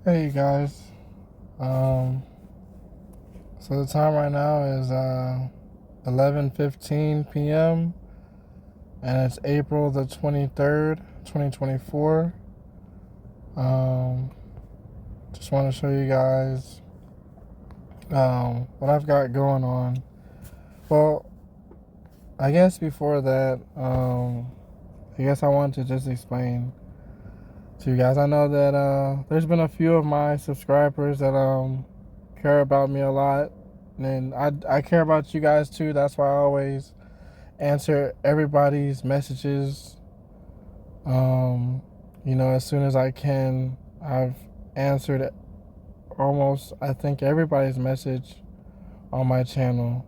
Hey guys. Um, so the time right now is 11:15 p.m. and it's April the 23rd, 2024. Um, just want to show you guys what I've got going on. Well, I guess before that, I guess I want to just explain to you guys. I know that there's been a few of my subscribers that care about me a lot, and I care about you guys too. That's why I always answer everybody's messages. Um, as soon as I can. I've answered almost, I think, everybody's message on my channel.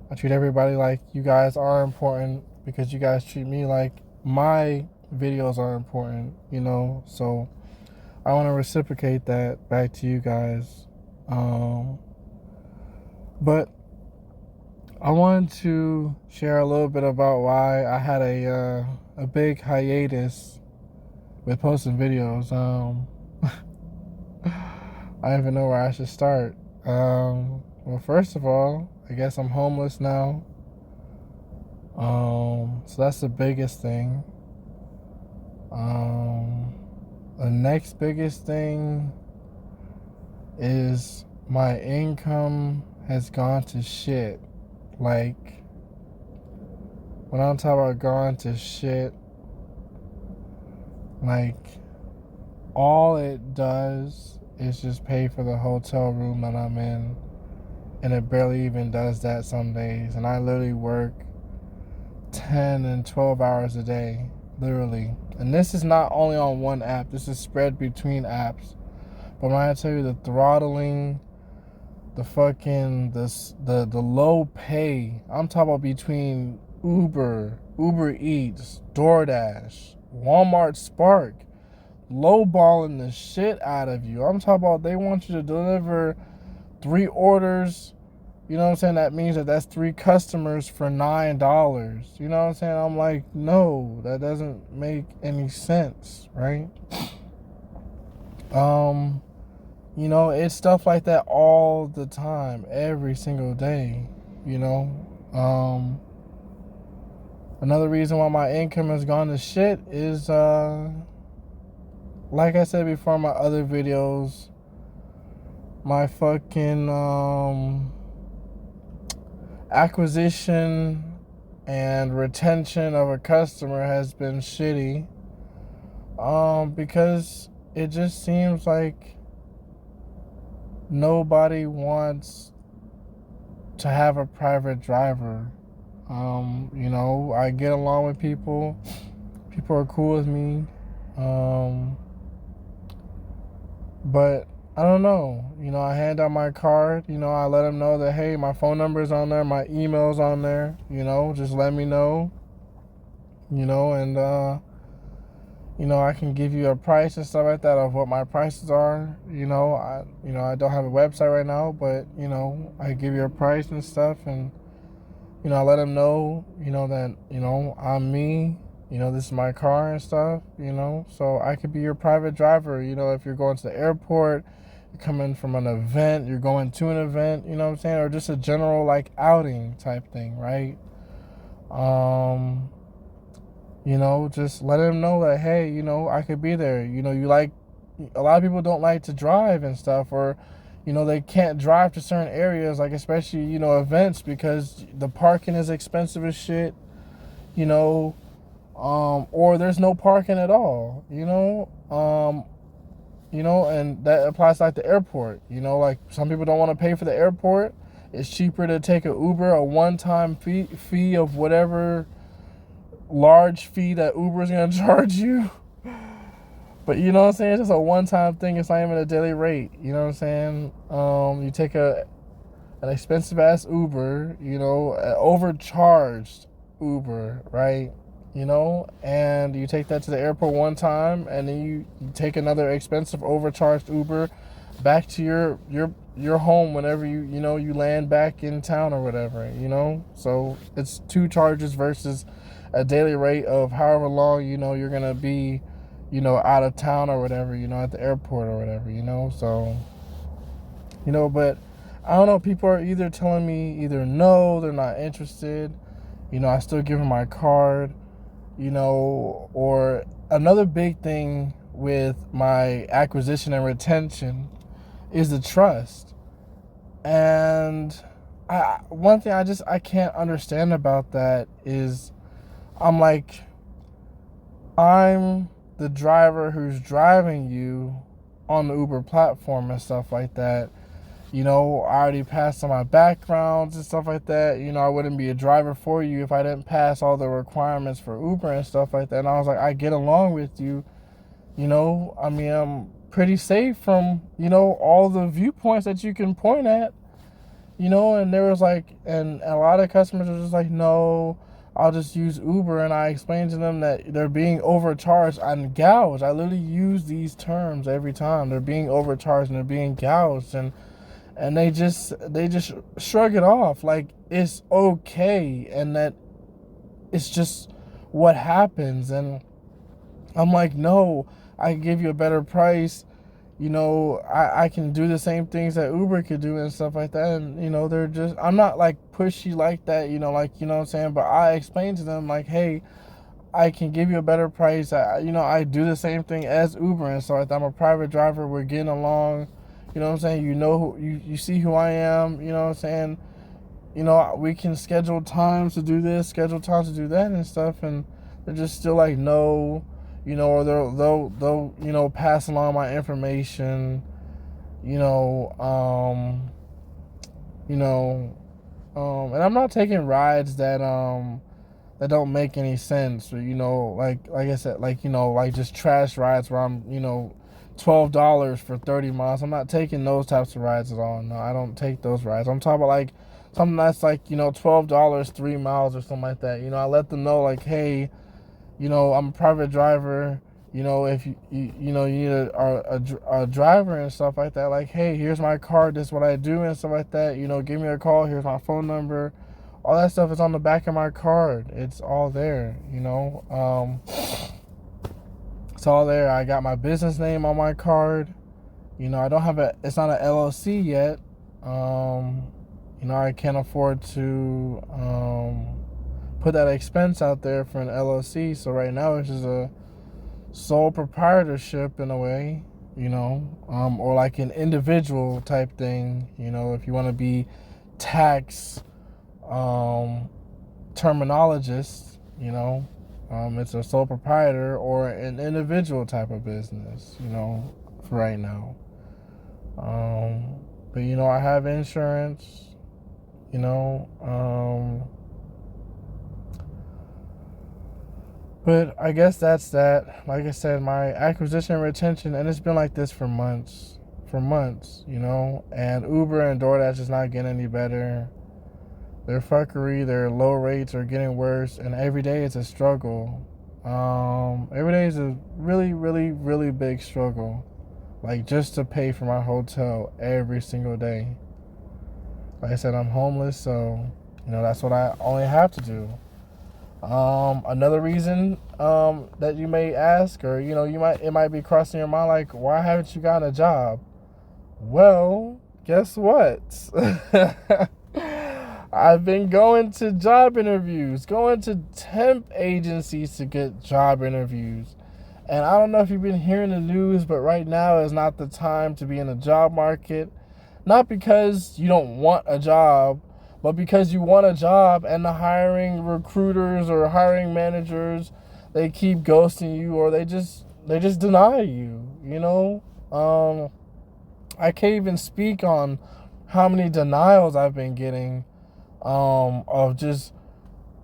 I treat everybody like you guys are important because you guys treat me like my videos are important. So I want to reciprocate that back to you guys. But I wanted to share a little bit about why I had a big hiatus with posting videos. I don't even know where I should start. Well, first of all, I guess I'm homeless now. So that's the biggest thing. The next biggest thing is my income has gone to shit. Like, when I'm talking about gone to shit, like, all it does is just pay for the hotel room that I'm in. And it barely even does that some days. And I literally work 10 and 12 hours a day. Literally. And this is not only on one app. This is spread between apps. But when I tell you the throttling, the fucking, the low pay, I'm talking about between Uber Eats, DoorDash, Walmart Spark, lowballing the shit out of you. I'm talking about they want you to deliver 3 orders. You know what I'm saying? That means that's 3 customers for $9. You know what I'm saying? I'm like, no, that doesn't make any sense, right? It's stuff like that all the time, every single day, Another reason why my income has gone to shit is, like I said before in my other videos, my fucking, acquisition and retention of a customer has been shitty, because it just seems like nobody wants to have a private driver. I get along with people. People are cool with me. But I don't know. I hand out my card. I let them know that, hey, my phone number is on there, my email's on there. Just let me know. And I can give you a price and stuff like that of what my prices are. I don't have a website right now, but I give you a price and stuff, and I let them know, that I'm me. This is my car and stuff. So I could be your private driver. If you're going to the airport, you're coming from an event, you're going to an event. You know what I'm saying, or just a general like outing type thing, right? Just let them know that, hey, I could be there. A lot of people don't like to drive and stuff, or, they can't drive to certain areas, like especially, events, because the parking is expensive as shit, or there's no parking at all, and that applies like the airport, like some people don't want to pay for the airport. It's cheaper to take an Uber, a one-time fee of whatever large fee that Uber is going to charge you. But you know what I'm saying? It's just a one-time thing. It's not even a daily rate. You know what I'm saying? You take an expensive-ass Uber, an overcharged Uber, right? And you take that to the airport one time, and then you take another expensive overcharged Uber back to your home whenever you land back in town or whatever, So it's 2 charges versus a daily rate of however long, you're going to be, out of town or whatever, at the airport or whatever, so, but I don't know, people are either telling me either no, they're not interested, I still give them my card, or another big thing with my acquisition and retention is the trust. And one thing I can't understand about that is I'm like, I'm the driver who's driving you on the Uber platform and stuff like that. I already passed on my backgrounds and stuff like that. I wouldn't be a driver for you if I didn't pass all the requirements for Uber and stuff like that. And I was like, I get along with you. I'm pretty safe from, all the viewpoints that you can point at. And there was like, and a lot of customers were just like, no, I'll just use Uber. And I explained to them that they're being overcharged and gouged. I literally use these terms every time. They're being overcharged and they're being gouged. And they just shrug it off like it's okay and that it's just what happens. And I'm like, no, I can give you a better price. I can do the same things that Uber could do and stuff like that. And, they're just, I'm not like pushy like that, like, what I'm saying? But I explained to them like, hey, I can give you a better price. I do the same thing as Uber and stuff like that. I'm a private driver. We're getting along. You know what I'm saying? You see who I am. You know what I'm saying? We can schedule times to do this, schedule times to do that and stuff. And they're just still like, no. Or they'll pass along my information, and I'm not taking rides that don't make any sense, or, like I said, like, like just trash rides where I'm, $12 for 30 miles. I'm not taking those types of rides at all. No, I don't take those rides. I'm talking about like something that's like, $12, 3 miles or something like that. I let them know like, hey, I'm a private driver. If you need a driver and stuff like that, like, hey, here's my card, this is what I do and stuff like that. Give me a call, here's my phone number. All that stuff is on the back of my card. It's all there, it's all there. I got my business name on my card. I don't have it's not an LLC yet. I can't afford to put that expense out there for an LLC. So right now it's just a sole proprietorship in a way, or like an individual type thing, if you want to be tax terminologist, it's a sole proprietor or an individual type of business, for right now. But I have insurance, But I guess that's that. Like I said, my acquisition and retention, and it's been like this for months, and Uber and DoorDash is not getting any better. Their fuckery, their low rates are getting worse, and every day it's a struggle. Every day is a really, really, really big struggle. Like just to pay for my hotel every single day. Like I said, I'm homeless, so, that's what I only have to do. Another reason that you may ask, or it might be crossing your mind, like, why haven't you gotten a job? Well, guess what? I've been going to job interviews, going to temp agencies to get job interviews. And I don't know if you've been hearing the news, but right now is not the time to be in the job market. Not because you don't want a job, but because you want a job and the hiring recruiters or hiring managers, they keep ghosting you, or they just deny you, I can't even speak on how many denials I've been getting of just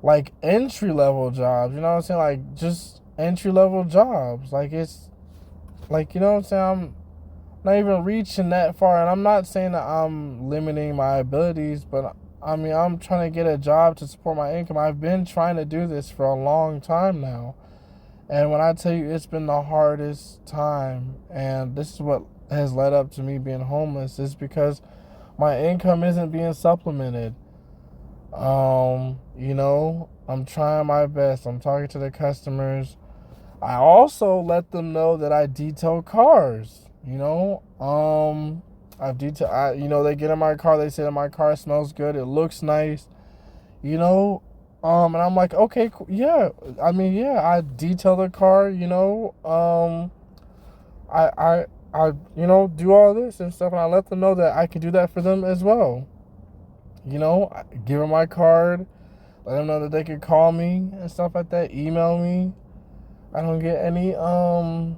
like entry level jobs, you know what I'm saying? Like just entry level jobs. Like it's like, you know what I'm saying? I'm not even reaching that far, and I'm not saying that I'm limiting my abilities, but I'm trying to get a job to support my income. I've been trying to do this for a long time now. And when I tell you it's been the hardest time, and this is what has led up to me being homeless, is because my income isn't being supplemented. I'm trying my best. I'm talking to the customers. I also let them know that I detail cars. I've detailed. They get in my car. They say that my car smells good. It looks nice. You know, and I'm like, okay, cool. Yeah. I mean, yeah. I detail the car. I do all this and stuff, and I let them know that I can do that for them as well. I give them my card. Let them know that they can call me and stuff like that. Email me. I don't get any I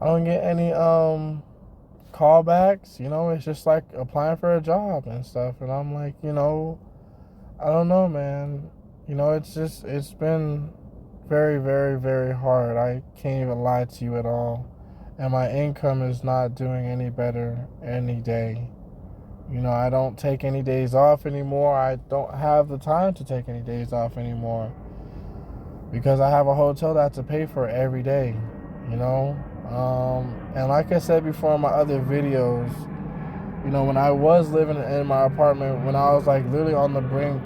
don't get any callbacks. It's just like applying for a job and stuff. And I'm like, I don't know, man. It's been very, very, very hard. I can't even lie to you at all. And my income is not doing any better any day. I don't take any days off anymore. I don't have the time to take any days off anymore because I have a hotel that I have to pay for every day, you know? And like I said before in my other videos, when I was living in my apartment, when I was like literally on the brink,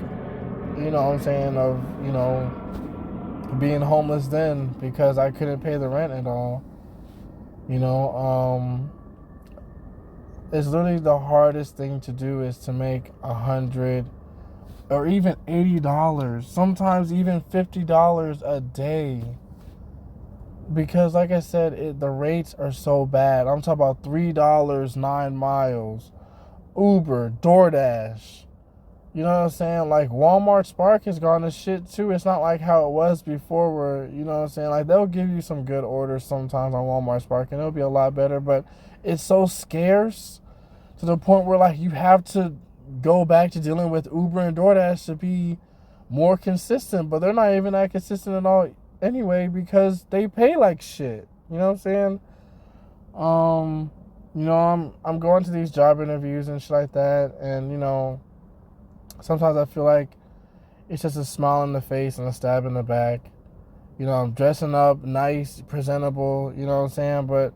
what I'm saying, of, being homeless then because I couldn't pay the rent at all, it's literally the hardest thing to do is to make $100 or even $80, sometimes even $50 a day. Because like I said, the rates are so bad. I'm talking about $3 9 miles, Uber, DoorDash. You know what I'm saying? Like Walmart Spark has gone to shit too. It's not like how it was before where, you know what I'm saying? Like they'll give you some good orders sometimes on Walmart Spark and it'll be a lot better, but it's so scarce to the point where like you have to go back to dealing with Uber and DoorDash to be more consistent, but they're not even that consistent at all anyway because they pay like shit. You know what I'm saying? I'm going to these job interviews and shit like that, and sometimes I feel like it's just a smile in the face and a stab in the back. I'm dressing up nice, presentable, you know what I'm saying? But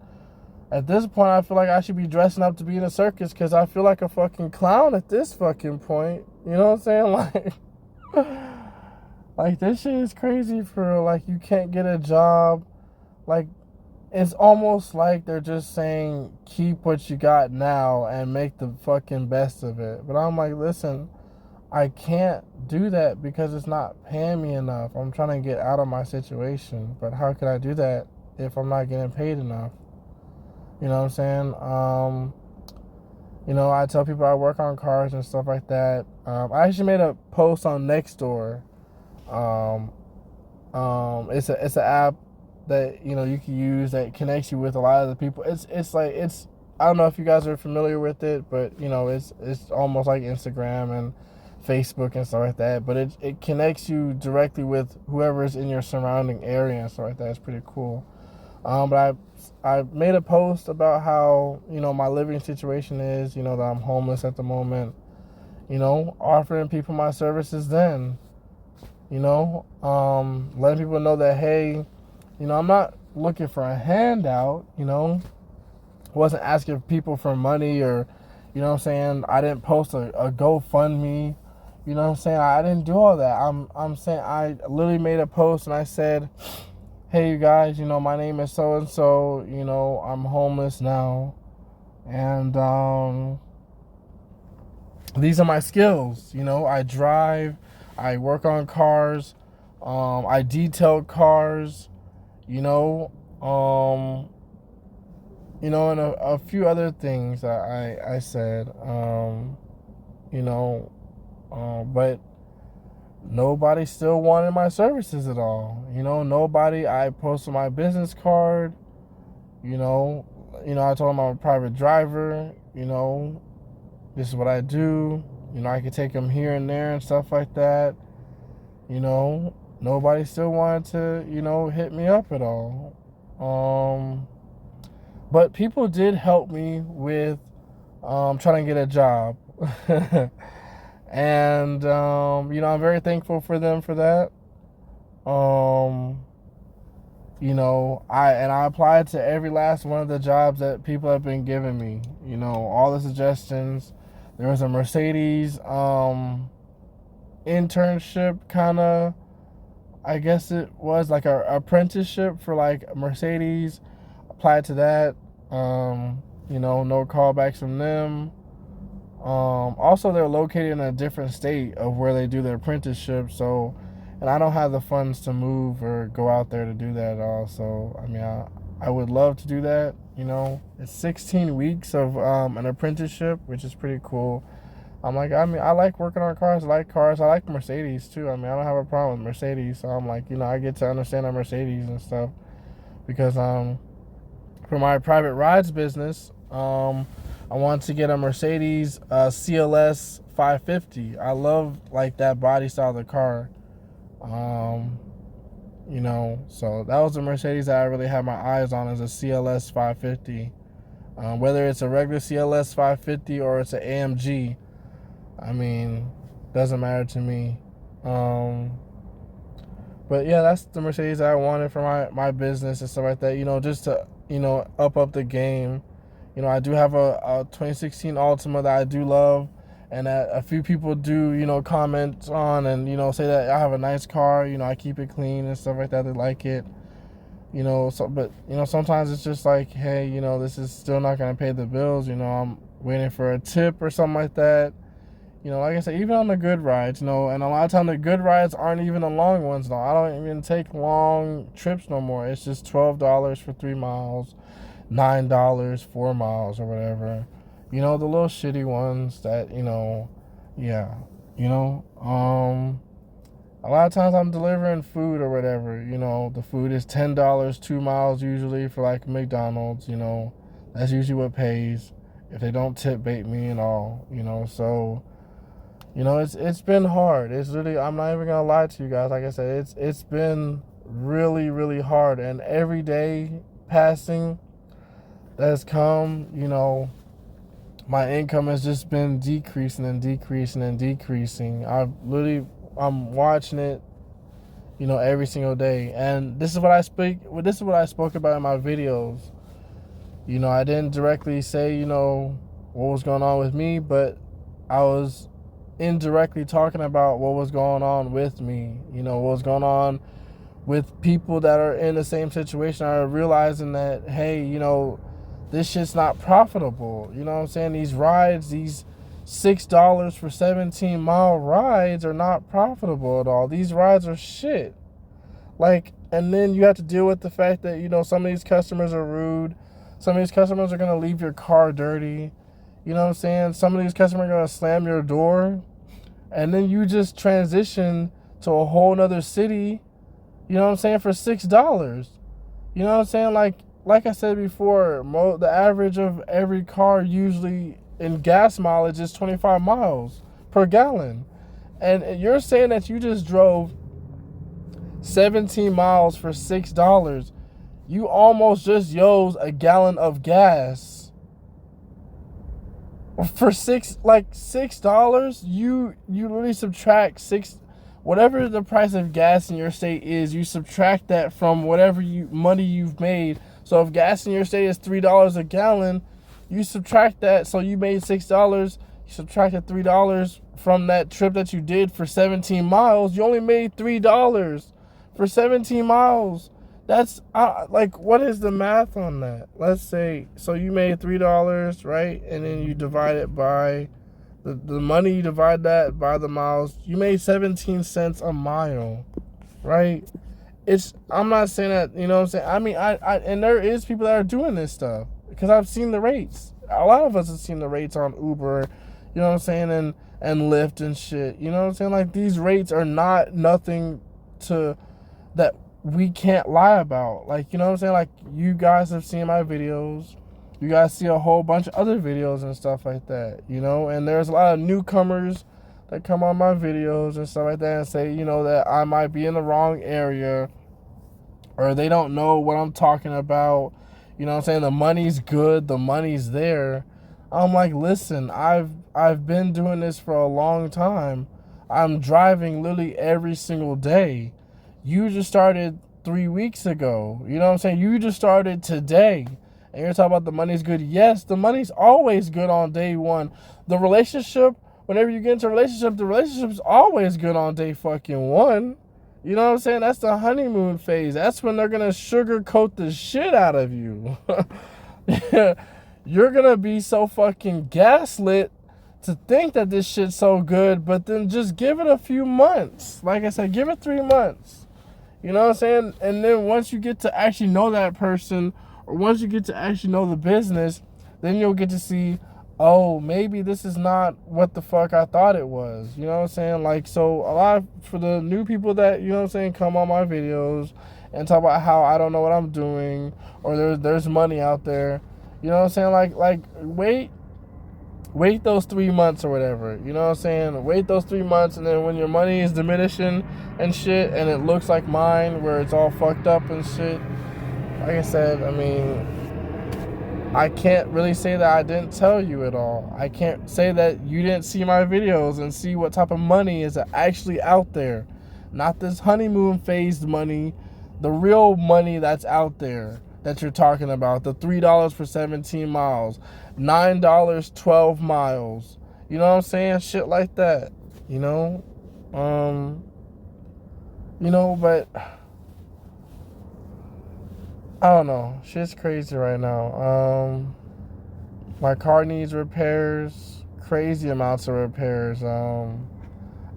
at this point, I feel like I should be dressing up to be in a circus because I feel like a fucking clown at this fucking point. You know what I'm saying? Like this shit is crazy for real. Like, you can't get a job. Like, it's almost like they're just saying, keep what you got now and make the fucking best of it. But I'm like, listen, I can't do that because it's not paying me enough. I'm trying to get out of my situation. But how can I do that if I'm not getting paid enough? You know what I'm saying? I tell people I work on cars and stuff like that. I actually made a post on Nextdoor. It's an app that you can use that connects you with a lot of the people. It's I don't know if you guys are familiar with it, but it's almost like Instagram and Facebook and stuff like that. But it connects you directly with whoever's in your surrounding area and stuff like that. It's pretty cool. But I made a post about how my living situation is. That I'm homeless at the moment. Offering people my services then. Letting people know that, hey, I'm not looking for a handout. Wasn't asking people for money or, what I'm saying, I didn't post a GoFundMe. You know what I'm saying? I didn't do all that. I'm saying I literally made a post and I said, hey, you guys, my name is so-and-so, I'm homeless now. And these are my skills. I drive, I work on cars, I detail cars, and a few other things that I said, but nobody still wanted my services at all. Nobody. I posted my business card. I told them I'm a private driver. This is what I do. I could take them here and there and stuff like that. Nobody still wanted to, hit me up at all. But people did help me with trying to get a job. And, I'm very thankful for them for that. I applied to every last one of the jobs that people have been giving me, all the suggestions. There was a Mercedes, internship kind of, I guess it was like a apprenticeship for like Mercedes. Applied to that. No callbacks from them. Also, they're located in a different state of where they do their apprenticeship. So, and I don't have the funds to move or go out there to do that at all. So, I mean, I would love to do that. It's 16 weeks of an apprenticeship, which is pretty cool. I like working on cars. I like cars. I like Mercedes too. I mean, I don't have a problem with Mercedes. So I'm like, I get to understand a Mercedes and stuff because for my private rides business, I want to get a Mercedes CLS 550. I love like that body style of the car. So that was the Mercedes that I really had my eyes on as a CLS 550. Whether it's a regular CLS 550 or it's an AMG, I mean, doesn't matter to me. But yeah, that's the Mercedes that I wanted for my business and stuff like that. Just to up the game. I do have a 2016 Altima that I do love, and that a few people do comment on and say that I have a nice car. I keep it clean and stuff like that. They like it. But sometimes it's just like, hey, this is still not gonna pay the bills. I'm waiting for a tip or something like that. Like I said, even on the good rides, and a lot of times the good rides aren't even the long ones, though. I don't even take long trips no more. It's just $12 for 3 miles, $9, 4 miles, or whatever. The little shitty ones that, yeah. A lot of times I'm delivering food or whatever. The food is $10, 2 miles usually for like McDonald's, That's usually what pays if they don't tip bait me and all, so... it's been hard. It's really, I'm not even gonna lie to you guys. Like I said, it's been really, really hard. And every day passing that has come, my income has just been decreasing and decreasing and decreasing. I'm watching it, every single day. And this is what I spoke about in my videos. I didn't directly say, what was going on with me, but I was indirectly talking about what was going on with me, what was going on with people that are in the same situation, are realizing that, hey, this shit's not profitable. You know what I'm saying? These rides, these $6 for 17-mile rides are not profitable at all. These rides are shit. Like, and then you have to deal with the fact that, some of these customers are rude. Some of these customers are going to leave your car dirty. You know what I'm saying? Some of these customers are going to slam your door. And then you just transition to a whole nother city, for $6. You know what I'm saying? Like I said before, the average of every car usually in gas mileage is 25 miles per gallon. And you're saying that you just drove 17 miles for $6. You almost just used a gallon of gas. For $6, you literally subtract whatever the price of gas in your state is, you subtract that from whatever money you've made. So if gas in your state is $3 a gallon, you subtract that. So you made $6. You subtracted $3 from that trip that you did for 17 miles. You only made $3 for 17 miles. That's what is the math on that? Let's say, so you made $3, right? And then you divide it by the money, you divide that by the miles. You made 17 cents a mile, right? I'm not saying that, what I'm saying? I mean, and there is people that are doing this stuff because I've seen the rates. A lot of us have seen the rates on Uber, you know what I'm saying? And Lyft and shit, you know what I'm saying? Like, these rates are not nothing that we can't lie about. Like, you know what I'm saying? Like, you guys have seen my videos. You guys see a whole bunch of other videos and stuff like that, And there's a lot of newcomers that come on my videos and stuff like that and say, that I might be in the wrong area or they don't know what I'm talking about. You know what I'm saying? The money's good. The money's there. I'm like, listen, I've been doing this for a long time. I'm driving literally every single day. You just started 3 weeks ago. You know what I'm saying? You just started today. And you're talking about the money's good. Yes, the money's always good on day one. The relationship, whenever you get into a relationship, the relationship's always good on day fucking one. You know what I'm saying? That's the honeymoon phase. That's when they're gonna sugarcoat the shit out of you. You're gonna be so fucking gaslit to think that this shit's so good, but then just give it a few months. Like I said, give it 3 months. You know what I'm saying? And then once you get to actually know that person, or once you get to actually know the business, then you'll get to see, oh, maybe this is not what the fuck I thought it was. You know what I'm saying? Like, so a lot for the new people that, you know what I'm saying, come on my videos and talk about how I don't know what I'm doing, or there's money out there. You know what I'm saying? Like wait those 3 months or whatever. You know what I'm saying? Wait those 3 months, and then when your money is diminishing and shit, and it looks like mine where it's all fucked up and shit, like I said, I mean, I can't really say that I didn't tell you it all. I can't say that you didn't see my videos and see what type of money is actually out there. Not this honeymoon phased money, the real money that's out there that you're talking about. The $3 for 17 miles, $9 12 miles. You know what I'm saying? Shit like that. You know? But I don't know. Shit's crazy right now. My car needs repairs, crazy amounts of repairs. I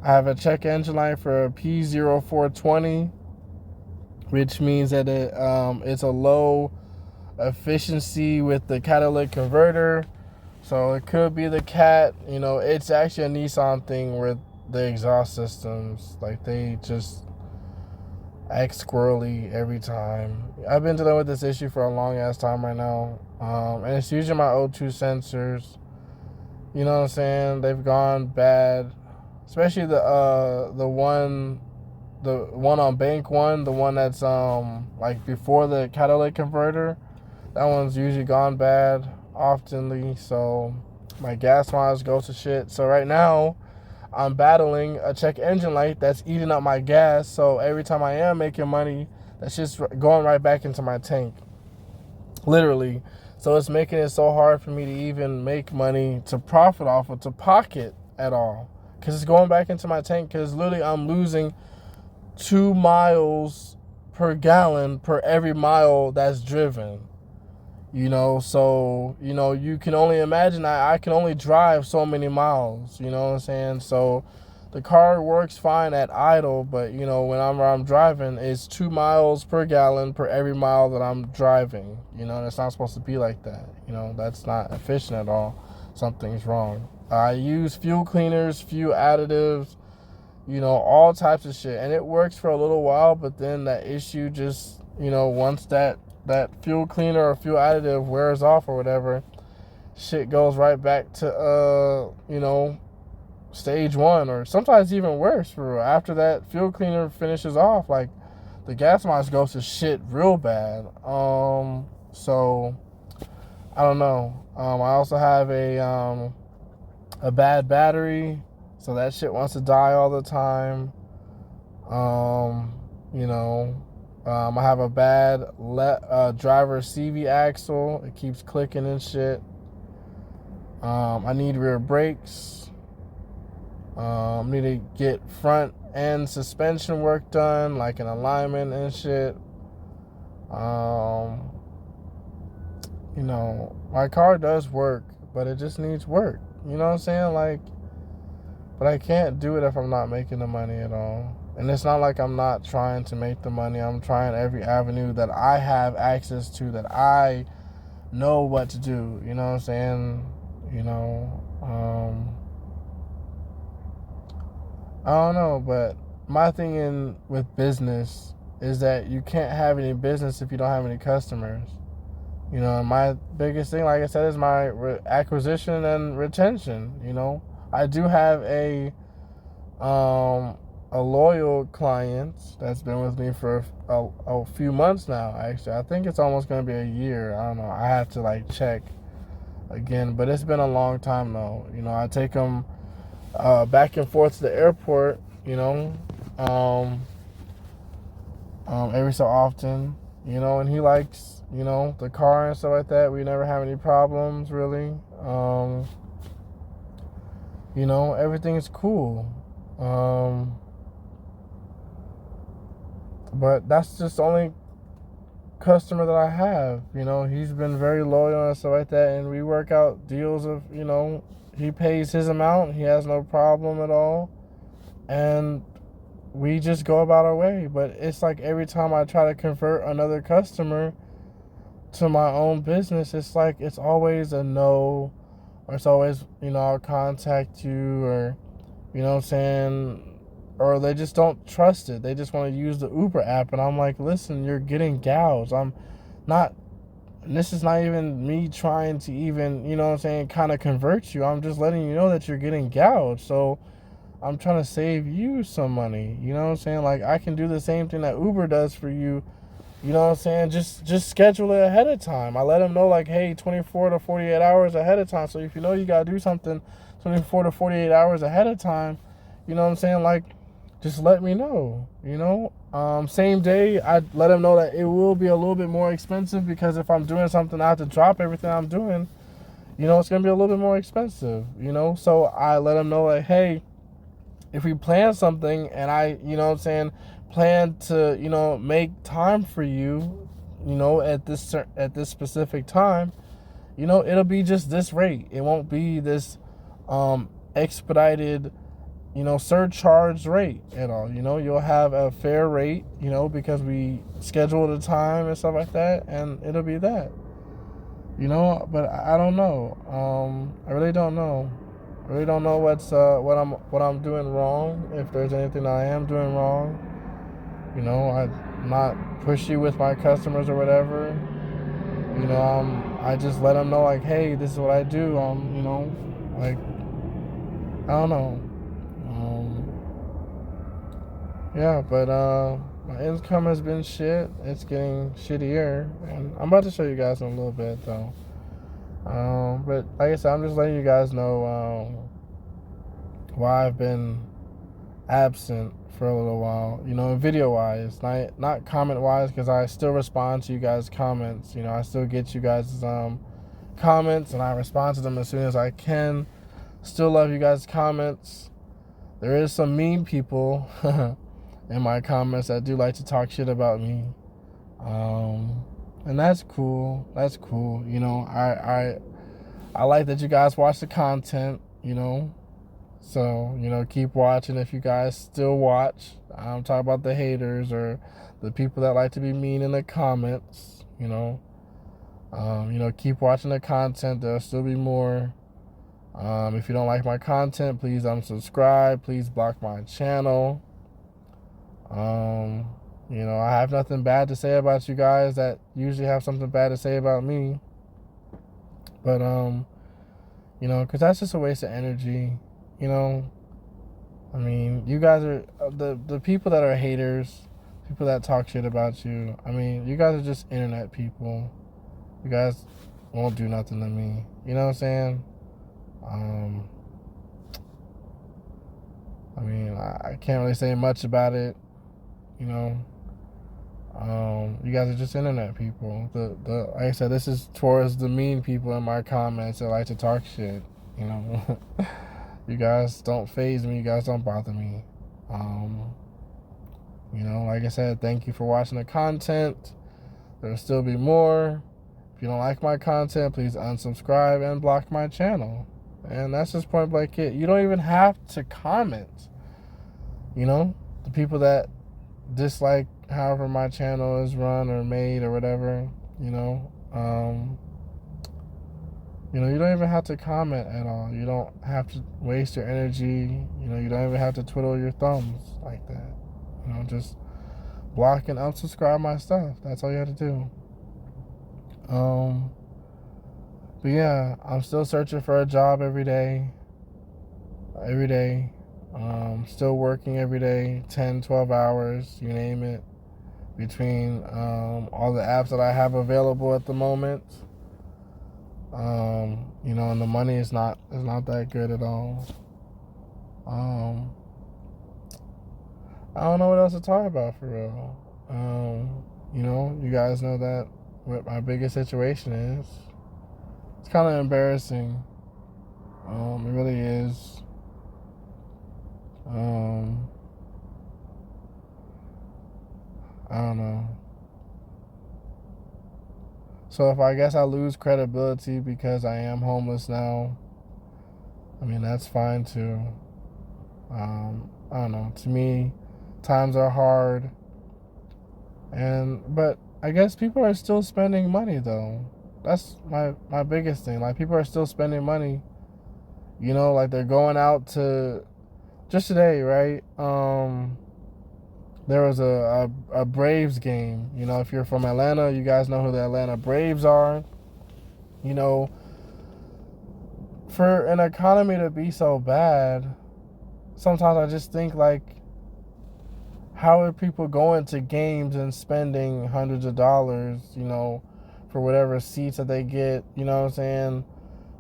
have a check engine light for a P0420, which means that it's a low efficiency with the catalytic converter. So it could be the cat. You know, it's actually a Nissan thing with the exhaust systems. Like, they just act squirrely every time. I've been dealing with this issue for a long ass time right now. And it's usually my O2 sensors. You know what I'm saying? They've gone bad. Especially the one on bank one, the one that's like before the catalytic converter. That one's usually gone bad oftenly. So my gas mileage goes to shit. So right now I'm battling a check engine light that's eating up my gas. So every time I am making money, that's just going right back into my tank. Literally. So it's making it so hard for me to even make money to profit off of, to pocket at all. Because it's going back into my tank. Because literally I'm losing 2 miles per gallon per every mile that's driven. You know, so, you know, you can only imagine I can only drive so many miles, you know what I'm saying? So the car works fine at idle, but, you know, when I'm driving, it's 2 miles per gallon per every mile that I'm driving. You know, and it's not supposed to be like that. You know, that's not efficient at all. Something's wrong. I use fuel cleaners, fuel additives, you know, all types of shit. And it works for a little while, but then that issue just, you know, once that fuel cleaner or fuel additive wears off or whatever, shit goes right back to, you know, stage one, or sometimes even worse. For real. After that fuel cleaner finishes off, like, the gas mileage goes to shit real bad. So I don't know. I also have a bad battery, so that shit wants to die all the time. You know, I have a bad driver CV axle. It keeps clicking and shit. I need rear brakes. Need to get front end suspension work done, like an alignment and shit. You know, my car does work, but it just needs work. You know what I'm saying? Like, but I can't do it if I'm not making the money at all. And it's not like I'm not trying to make the money. I'm trying every avenue that I have access to, that I know what to do. You know what I'm saying? You know, I don't know, but my thing with business is that you can't have any business if you don't have any customers. You know, my biggest thing, like I said, is my acquisition and retention. You know, I do have a loyal client that's been with me for a few months now. Actually, I think it's almost going to be a year. I don't know. I have to like check again, but it's been a long time though. You know, I take them back and forth to the airport. You know, every so often. You know, and he likes, you know, the car and stuff like that. We never have any problems really. You know, everything's cool. But that's just the only customer that I have. He's been very loyal and stuff like that, and we work out deals of, he pays his amount, he has no problem at all, and we just go about our way. But it's like every time I try to convert another customer to my own business, it's like it's always a no, or it's always, I'll contact you, or what I'm saying, or they just don't trust it. They just want to use the Uber app, and I'm like, listen, you're getting gouged. I'm not, and this is not even me trying to even, kind of convert you. I'm just letting you know that you're getting gouged. So I'm trying to save you some money. Like, I can do the same thing that Uber does for you. Just schedule it ahead of time. I let them know, like, hey, 24 to 48 hours ahead of time. So if you know you got to do something 24 to 48 hours ahead of time, like, just let me know. Same day, I let them know that it will be a little bit more expensive, because if I'm doing something, I have to drop everything I'm doing. It's going to be a little bit more expensive, So I let them know, like, hey, if we plan something and I, plan to, make time for you, at this specific time, it'll be just this rate. It won't be this expedited, surcharge rate at all. You'll have a fair rate, because we schedule the time and stuff like that, and it'll be that. But I don't know. I really don't know. I really don't know what I'm doing wrong. If there's anything that I am doing wrong, I'm not pushy with my customers or whatever. I just let them know, like, hey, this is what I do. Like, I don't know. Yeah, but my income has been shit. It's getting shittier, and I'm about to show you guys in a little bit, though. But like I said, I'm just letting you guys know why I've been absent for a little while. Video wise, not comment wise, because I still respond to you guys' comments. I still get you guys' comments, and I respond to them as soon as I can. Still love you guys' comments. There is some mean people in my comments that do like to talk shit about me. And that's cool. That's cool. I like that you guys watch the content, So, keep watching if you guys still watch. I'm talking about the haters or the people that like to be mean in the comments, Keep watching the content. There'll still be more. If you don't like my content, please unsubscribe. Please block my channel. I have nothing bad to say about you guys that usually have something bad to say about me. But, because that's just a waste of energy, I mean, you guys are, the people that are haters, people that talk shit about you, I mean, you guys are just internet people. You guys won't do nothing to me. You know what I'm saying? I mean, I can't really say much about it. You guys are just internet people. Like I said, this is towards the mean people in my comments that like to talk shit. You guys don't faze me. You guys don't bother me. Like I said, thank you for watching the content. There'll still be more. If you don't like my content, please unsubscribe and block my channel. And that's just point blank it. You don't even have to comment. The people that dislike however my channel is run or made or whatever, you don't even have to comment at all. You don't have to waste your energy. You don't even have to twiddle your thumbs like that. Just block and unsubscribe my stuff. That's all you have to do. But yeah, I'm still searching for a job every day. Still working every day, 10, 12 hours, you name it, between all the apps that I have available at the moment. And the money is not that good at all. I don't know what else to talk about for real. You guys know that what my biggest situation is. It's kind of embarrassing. It really is. I don't know. So if I guess I lose credibility because I am homeless now, I mean, that's fine too. I don't know. To me, times are hard, but I guess people are still spending money though. That's my biggest thing. Like people are still spending money. Like they're going out to just today, right? There was a Braves game. If you're from Atlanta, you guys know who the Atlanta Braves are. You know, for an economy to be so bad, sometimes I just think like, how are people going to games and spending hundreds of dollars, for whatever seats that they get, you know what I'm saying?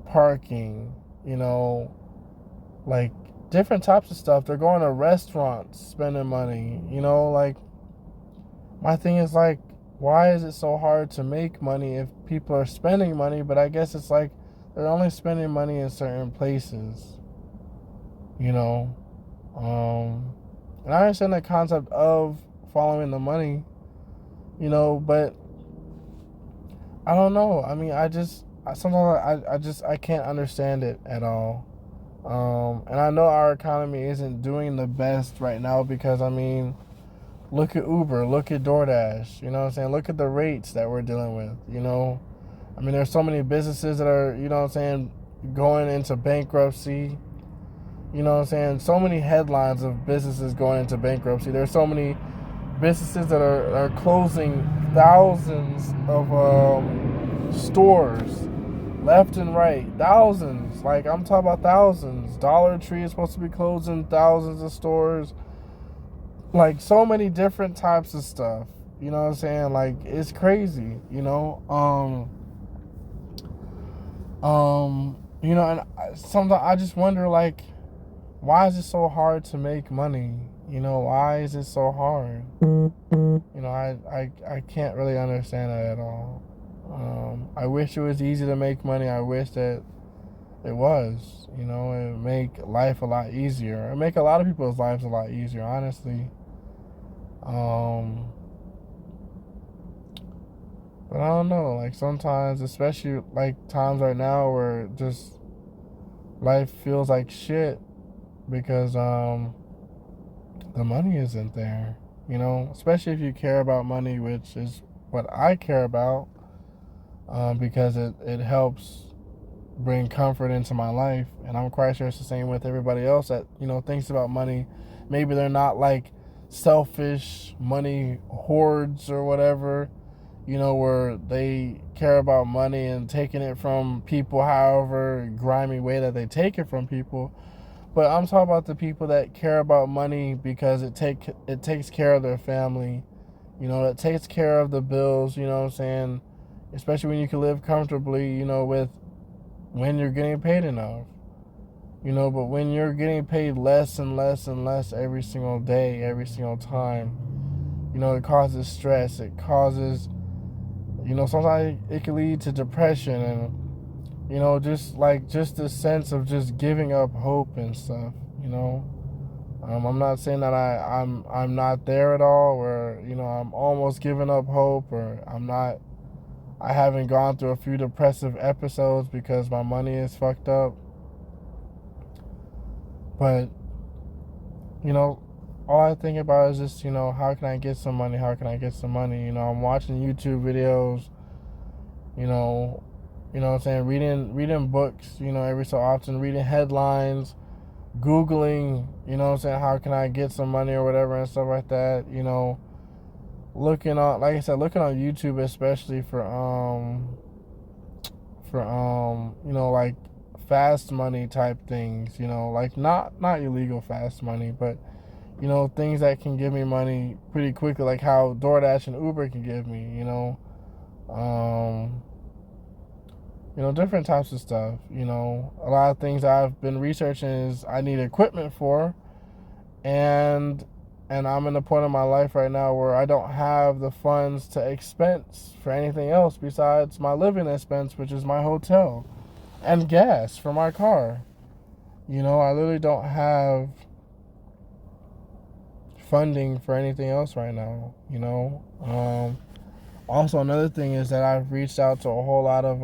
Parking, like different types of stuff. They're going to restaurants, spending money, like my thing is like, why is it so hard to make money if people are spending money? But I guess it's like they're only spending money in certain places, you know. And I understand the concept of following the money, but I don't know. I mean, sometimes I can't understand it at all. And I know our economy isn't doing the best right now because, I mean, look at Uber, look at DoorDash, you know what I'm saying? Look at the rates that we're dealing with. I mean, there's so many businesses that are, going into bankruptcy. You know what I'm saying? So many headlines of businesses going into bankruptcy. There's so many businesses that are closing thousands of stores left and right. Thousands. Like, I'm talking about thousands. Dollar Tree is supposed to be closing thousands of stores. Like, so many different types of stuff. You know what I'm saying? Like, it's crazy, and sometimes I just wonder, like, why is it so hard to make money? Why is it so hard? I can't really understand that at all. I wish it was easy to make money. I wish that it was. It would make life a lot easier. It would make a lot of people's lives a lot easier, honestly. But I don't know. Like sometimes, especially like times right now where just life feels like shit because the money isn't there, especially if you care about money, which is what I care about, because it helps bring comfort into my life, and I'm quite sure it's the same with everybody else that thinks about money. Maybe they're not like selfish money hoards or whatever, where they care about money and taking it from people however grimy way that they take it from people. But I'm talking about the people that care about money because it takes care of their family, it takes care of the bills, you know what I'm saying? Especially when you can live comfortably, with when you're getting paid enough. But when you're getting paid less and less and less every single day, every single time, it causes stress. It causes, sometimes it can lead to depression and just the sense of just giving up hope and stuff. I'm not saying that I'm not there at all, where I'm almost giving up hope, or I haven't gone through a few depressive episodes because my money is fucked up. But all I think about is just how can I get some money? How can I get some money? I'm watching YouTube videos. What I'm saying? Reading books, every so often, reading headlines, Googling, what I'm saying, how can I get some money or whatever and stuff like that, looking on, like I said, looking on YouTube, especially for like fast money type things, like not illegal fast money, but things that can give me money pretty quickly, like how DoorDash and Uber can give me, different types of stuff. A lot of things I've been researching is I need equipment for, and I'm in a point in my life right now where I don't have the funds to expense for anything else besides my living expense, which is my hotel and gas for my car. I literally don't have funding for anything else right now, you know. Also, another thing is that I've reached out to a whole lot of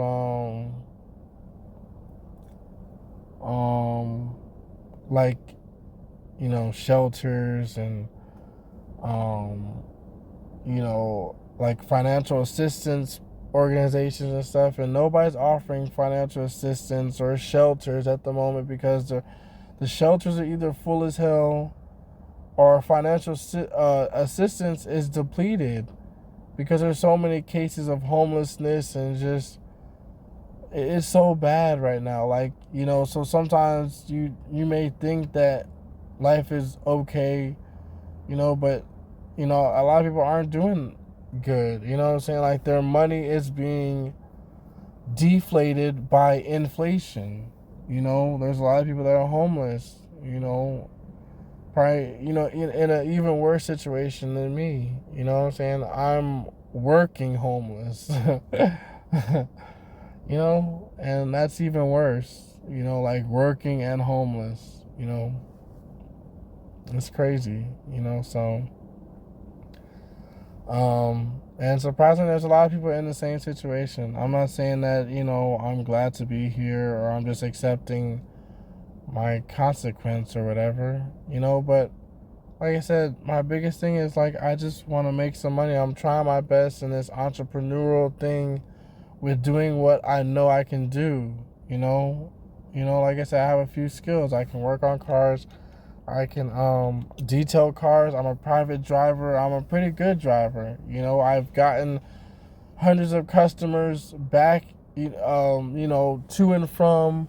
like, you know, shelters and you know, like financial assistance organizations and stuff, and nobody's offering financial assistance or shelters at the moment because the shelters are either full as hell or financial assistance is depleted because there's so many cases of homelessness and just it's so bad right now. Like, you know, so sometimes you may think that life is okay, you know, but you know, a lot of people aren't doing good. You know what I'm saying? Like, their money is being deflated by inflation. You know, there's a lot of people that are homeless, you know, probably, you know, in an even worse situation than me. You know what I'm saying? I'm working homeless. You know, and that's even worse. You know, like working and homeless, you know. It's crazy, you know, so and surprisingly, there's a lot of people in the same situation. I'm not saying that, you know, I'm glad to be here or I'm just accepting my consequence or whatever, you know, but like I said, my biggest thing is like I just want to make some money. I'm trying my best in this entrepreneurial thing with doing what I know I can do, you know. You know, like I said, I have a few skills. I can work on cars. I can detail cars. I'm a private driver. I'm a pretty good driver. You know, I've gotten hundreds of customers back, you know, to and from,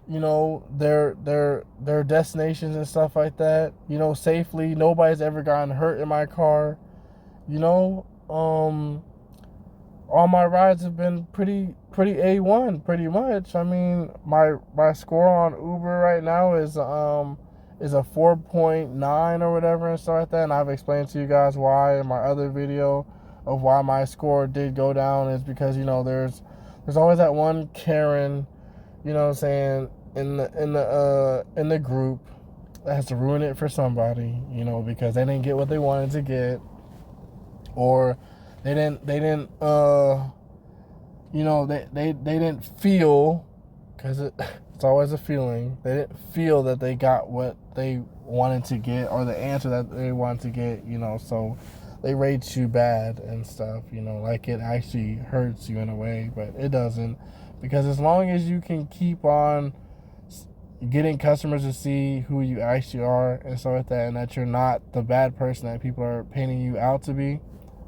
you know, their destinations and stuff like that. You know, safely. Nobody's ever gotten hurt in my car. You know, all my rides have been pretty A1, pretty much. I mean, my score on Uber right now is a 4.9 or whatever and stuff like that. And I've explained to you guys why in my other video of why my score did go down is because, you know, there's always that one Karen, you know what I'm saying, in the group that has to ruin it for somebody, you know, because they didn't get what they wanted to get, or they didn't you know, they didn't feel, because it's always a feeling, they didn't feel that they got what they wanted to get or the answer that they wanted to get, you know, so they rate you bad and stuff, you know, like it actually hurts you in a way, but it doesn't, because as long as you can keep on getting customers to see who you actually are and stuff like that, and that you're not the bad person that people are painting you out to be,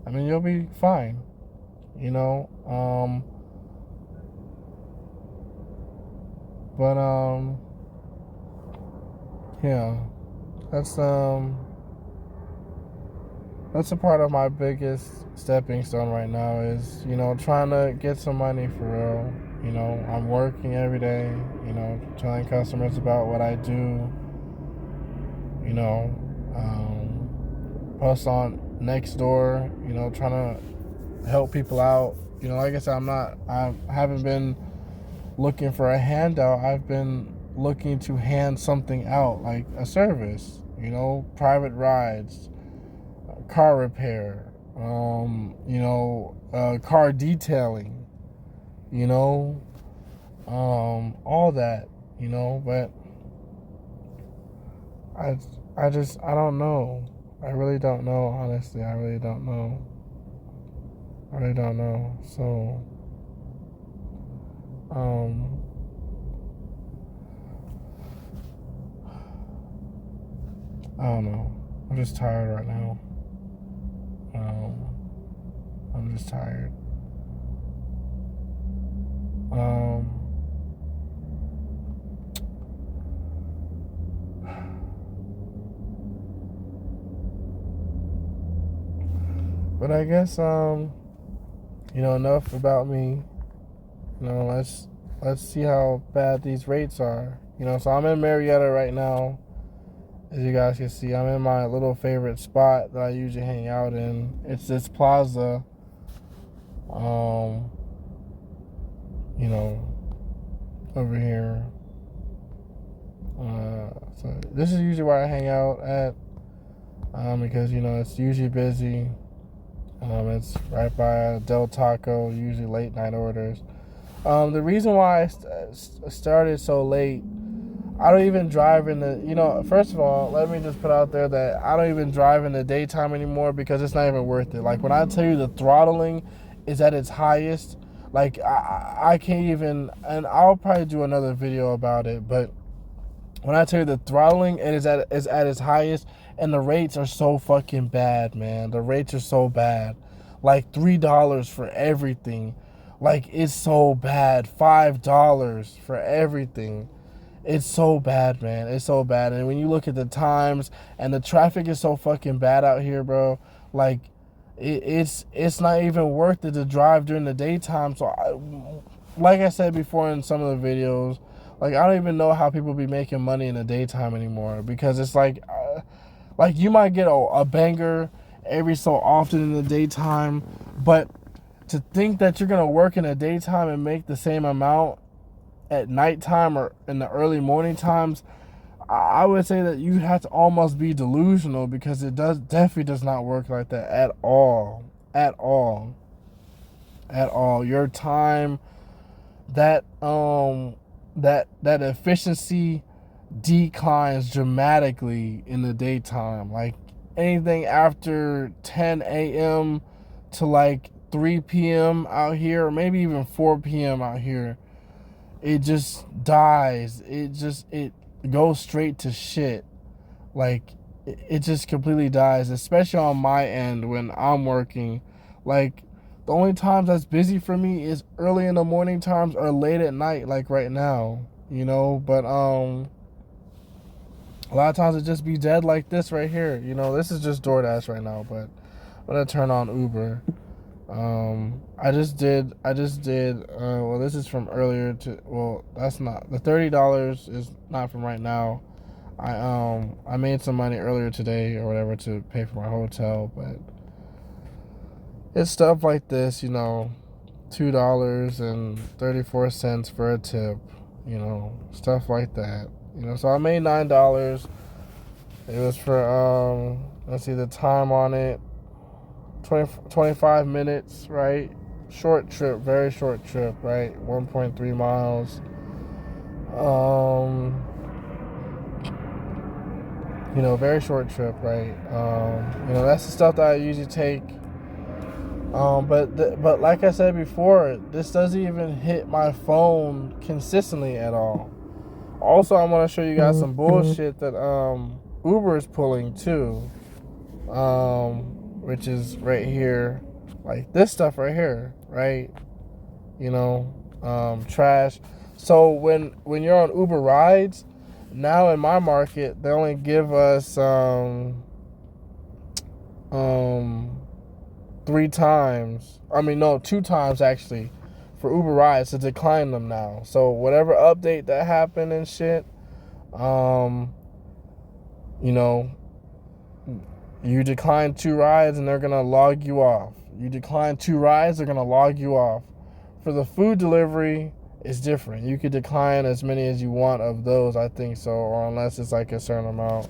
I mean, you'll be fine, you know. But yeah, that's a part of my biggest stepping stone right now is, you know, trying to get some money for real. You know, I'm working every day, you know, telling customers about what I do, you know, post on Nextdoor, you know, trying to help people out. You know, like I said, I haven't been looking for a handout. I've been looking to hand something out, like a service, you know, private rides, car repair, you know, car detailing, you know, all that, you know, but I don't know. I really don't know, honestly. I really don't know. So, I don't know. I'm just tired right now. I'm just tired. But I guess, you know, enough about me. You know, let's see how bad these rates are. You know, so I'm in Marietta right now. As you guys can see, I'm in my little favorite spot that I usually hang out in. It's this plaza. You know, over here. So this is usually where I hang out at. because it's usually busy. It's right by Del Taco, usually late night orders. The reason why I started so late, I don't even drive in the, first of all, let me just put out there that I don't even drive in the daytime anymore because it's not even worth it. Like, when I tell you the throttling is at its highest, like, I can't even, and I'll probably do another video about it, but when I tell you the throttling is at its highest, and the rates are so fucking bad, man. The rates are so bad. Like $3 for everything. Like, it's so bad. $5 for everything. It's so bad, man. It's so bad. And when you look at the times, and the traffic is so fucking bad out here, bro. Like, it's not even worth it to drive during the daytime. So, like I said before in some of the videos, like, I don't even know how people be making money in the daytime anymore, because it's like you might get a banger every so often in the daytime, but to think that you're gonna work in the daytime and make the same amount at nighttime or in the early morning times, I would say that you have to almost be delusional, because it definitely does not work like that at all, at all, at all. Your time, that efficiency declines dramatically in the daytime. Like, anything after 10 a.m. to like 3 p.m. out here, or maybe even 4 p.m. out here, it just dies. It goes straight to shit. Like, it just completely dies, especially on my end when I'm working. Like, the only times that's busy for me is early in the morning times or late at night, like right now, but a lot of times it just be dead like this right here. This is just DoorDash right now, but I'm gonna turn on Uber. I just did well, this is from earlier that's not, the $30 is not from right now. I made some money earlier today or whatever to pay for my hotel, but it's stuff like this, $2.34 for a tip, stuff like that. So I made $9. It was for let's see the time on it. 25 minutes, right? Short trip, very short trip, right? 1.3 miles. Very short trip, right? That's the stuff that I usually take. But like I said before, this doesn't even hit my phone consistently at all. Also, I want to show you guys some bullshit that Uber is pulling too, which is right here, like this stuff right here, right? Trash. So when you're on Uber rides, now in my market, they only give us 3 times. I mean, no, 2 times actually for Uber rides to decline them now. So whatever update that happened and shit, you decline 2 rides and they're gonna log you off. You decline 2 rides, they're gonna log you off. For the food delivery, it's different. You could decline as many as you want of those, I think so, or unless it's like a certain amount.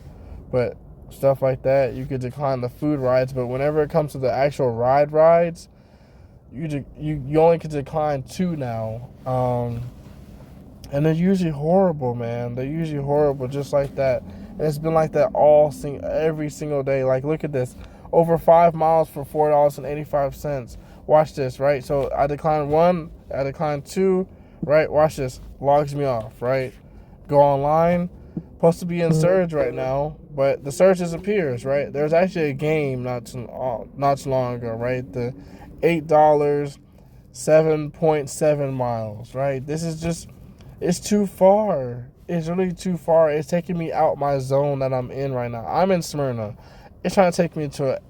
But stuff like that, you could decline the food rides. But whenever it comes to the actual rides, you only can decline 2 now. And they're usually horrible, man. They're usually horrible, just like that. And it's been like that every single day. Like, look at this. Over 5 miles for $4.85. Watch this, right? So I declined 1, I declined 2, right? Watch this. Logs me off, right? Go online. Supposed to be in surge right now, but the surge disappears, right? There's actually a game not too long ago, right? The $8, 7.7 miles, right? This is just, it's too far. It's really too far. It's taking me out my zone that I'm in right now. I'm in Smyrna. It's trying to take me to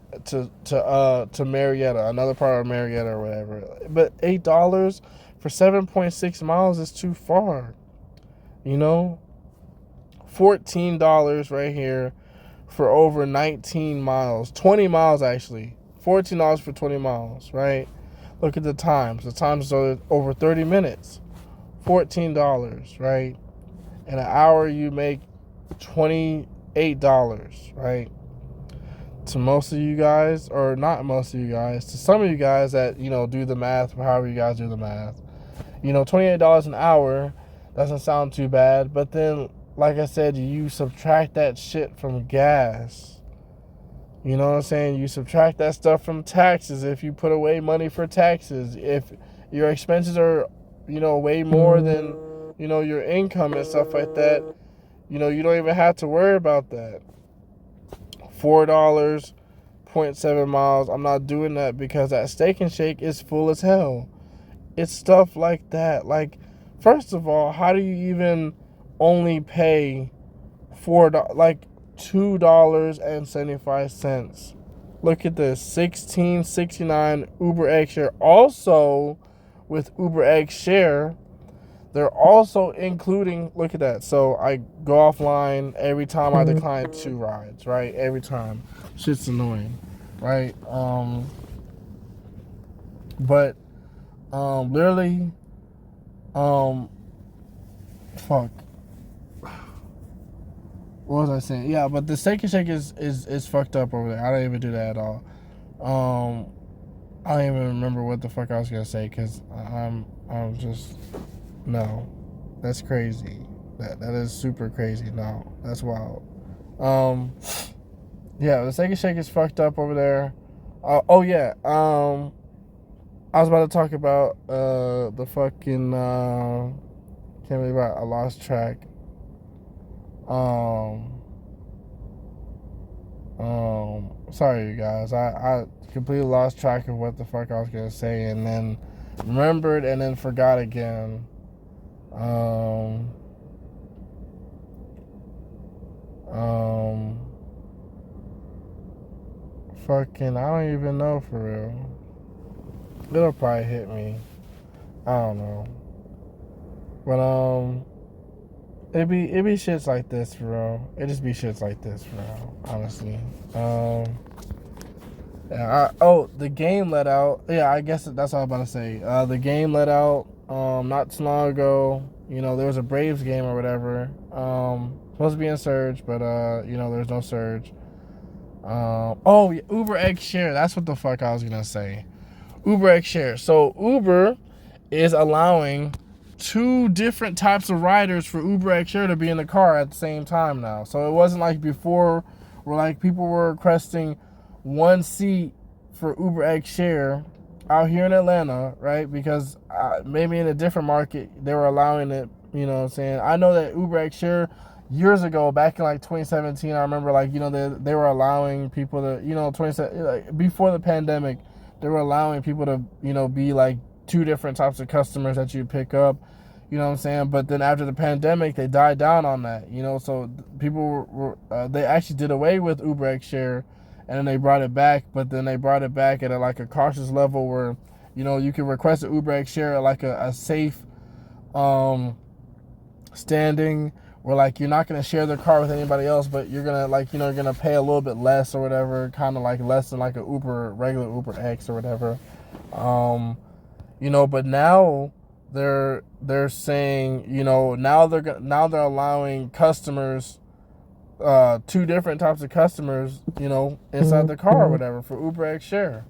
Marietta, another part of Marietta or whatever. But $8 for 7.6 miles is too far. $14 right here for over 19 miles. 20 miles actually. $14 for 20 miles, right? Look at the times. The times are over 30 minutes. $14, right? In an hour you make $28, right? to most of you guys, or not most of you guys, to some of you guys that, you know, do the math, however you guys do the math, you know, $28 an hour doesn't sound too bad. But then, like I said, you subtract that shit from gas. You know what I'm saying? You subtract that stuff from taxes if you put away money for taxes. If your expenses are, you know, way more than, you know, your income and stuff like that, you know, you don't even have to worry about that. $4, 0.7 miles. I'm not doing that because that Steak and Shake is full as hell. It's stuff like that. Like, first of all, how do you even only pay $4, like $2.75? Look at this, $16.69 Uber X Share. Also, with Uber X Share, they're also including, look at that. So I go offline every time I decline 2 rides, right? Every time. Shit's annoying, right? But literally, fuck. What was I saying? Yeah, but the Steak and Shake is fucked up over there. I don't even do that at all. I don't even remember what the fuck I was gonna say because I'm just, no, that's crazy. That is super crazy. No, that's wild. Yeah, the Steak and Shake is fucked up over there. Oh yeah. I was about to talk about the fucking can't believe I lost track. Sorry you guys. I completely lost track of what the fuck I was gonna say and then remembered and then forgot again. Fucking, I don't even know for real. It'll probably hit me. I don't know. But it be shits like this for real. It just be shits like this for real, honestly. Yeah, the game let out. Yeah, I guess that's all I'm about to say. The game let out not too long ago. You know, there was a Braves game or whatever. Supposed to be in Surge, but you know, there's no Surge. Uber X Share. That's what the fuck I was gonna say. Uber X Share. So Uber is allowing 2 different types of riders for Uber X Share to be in the car at the same time now. So it wasn't like before where like people were requesting 1 seat for Uber X Share out here in Atlanta, right? Because maybe in a different market they were allowing it, you know what I'm saying? I know that Uber X Share years ago, back in like 2017, I remember like, you know, they were allowing people to, you know, like before the pandemic, they were allowing people to, you know, be like 2 different types of customers that you pick up, you know what I'm saying? But then after the pandemic, they died down on that, you know, so people were they actually did away with Uber X Share and then they brought it back, but then they brought it back at like a cautious level where, you know, you can request an Uber X Share at like a safe standing where like you're not going to share the car with anybody else, but you're going to like, you know, you're going to pay a little bit less or whatever, kind of like less than like a regular Uber X or whatever. You know, but now they're saying, you know, now they're allowing customers, 2 different types of customers, you know, inside the car or whatever for Uber X Share.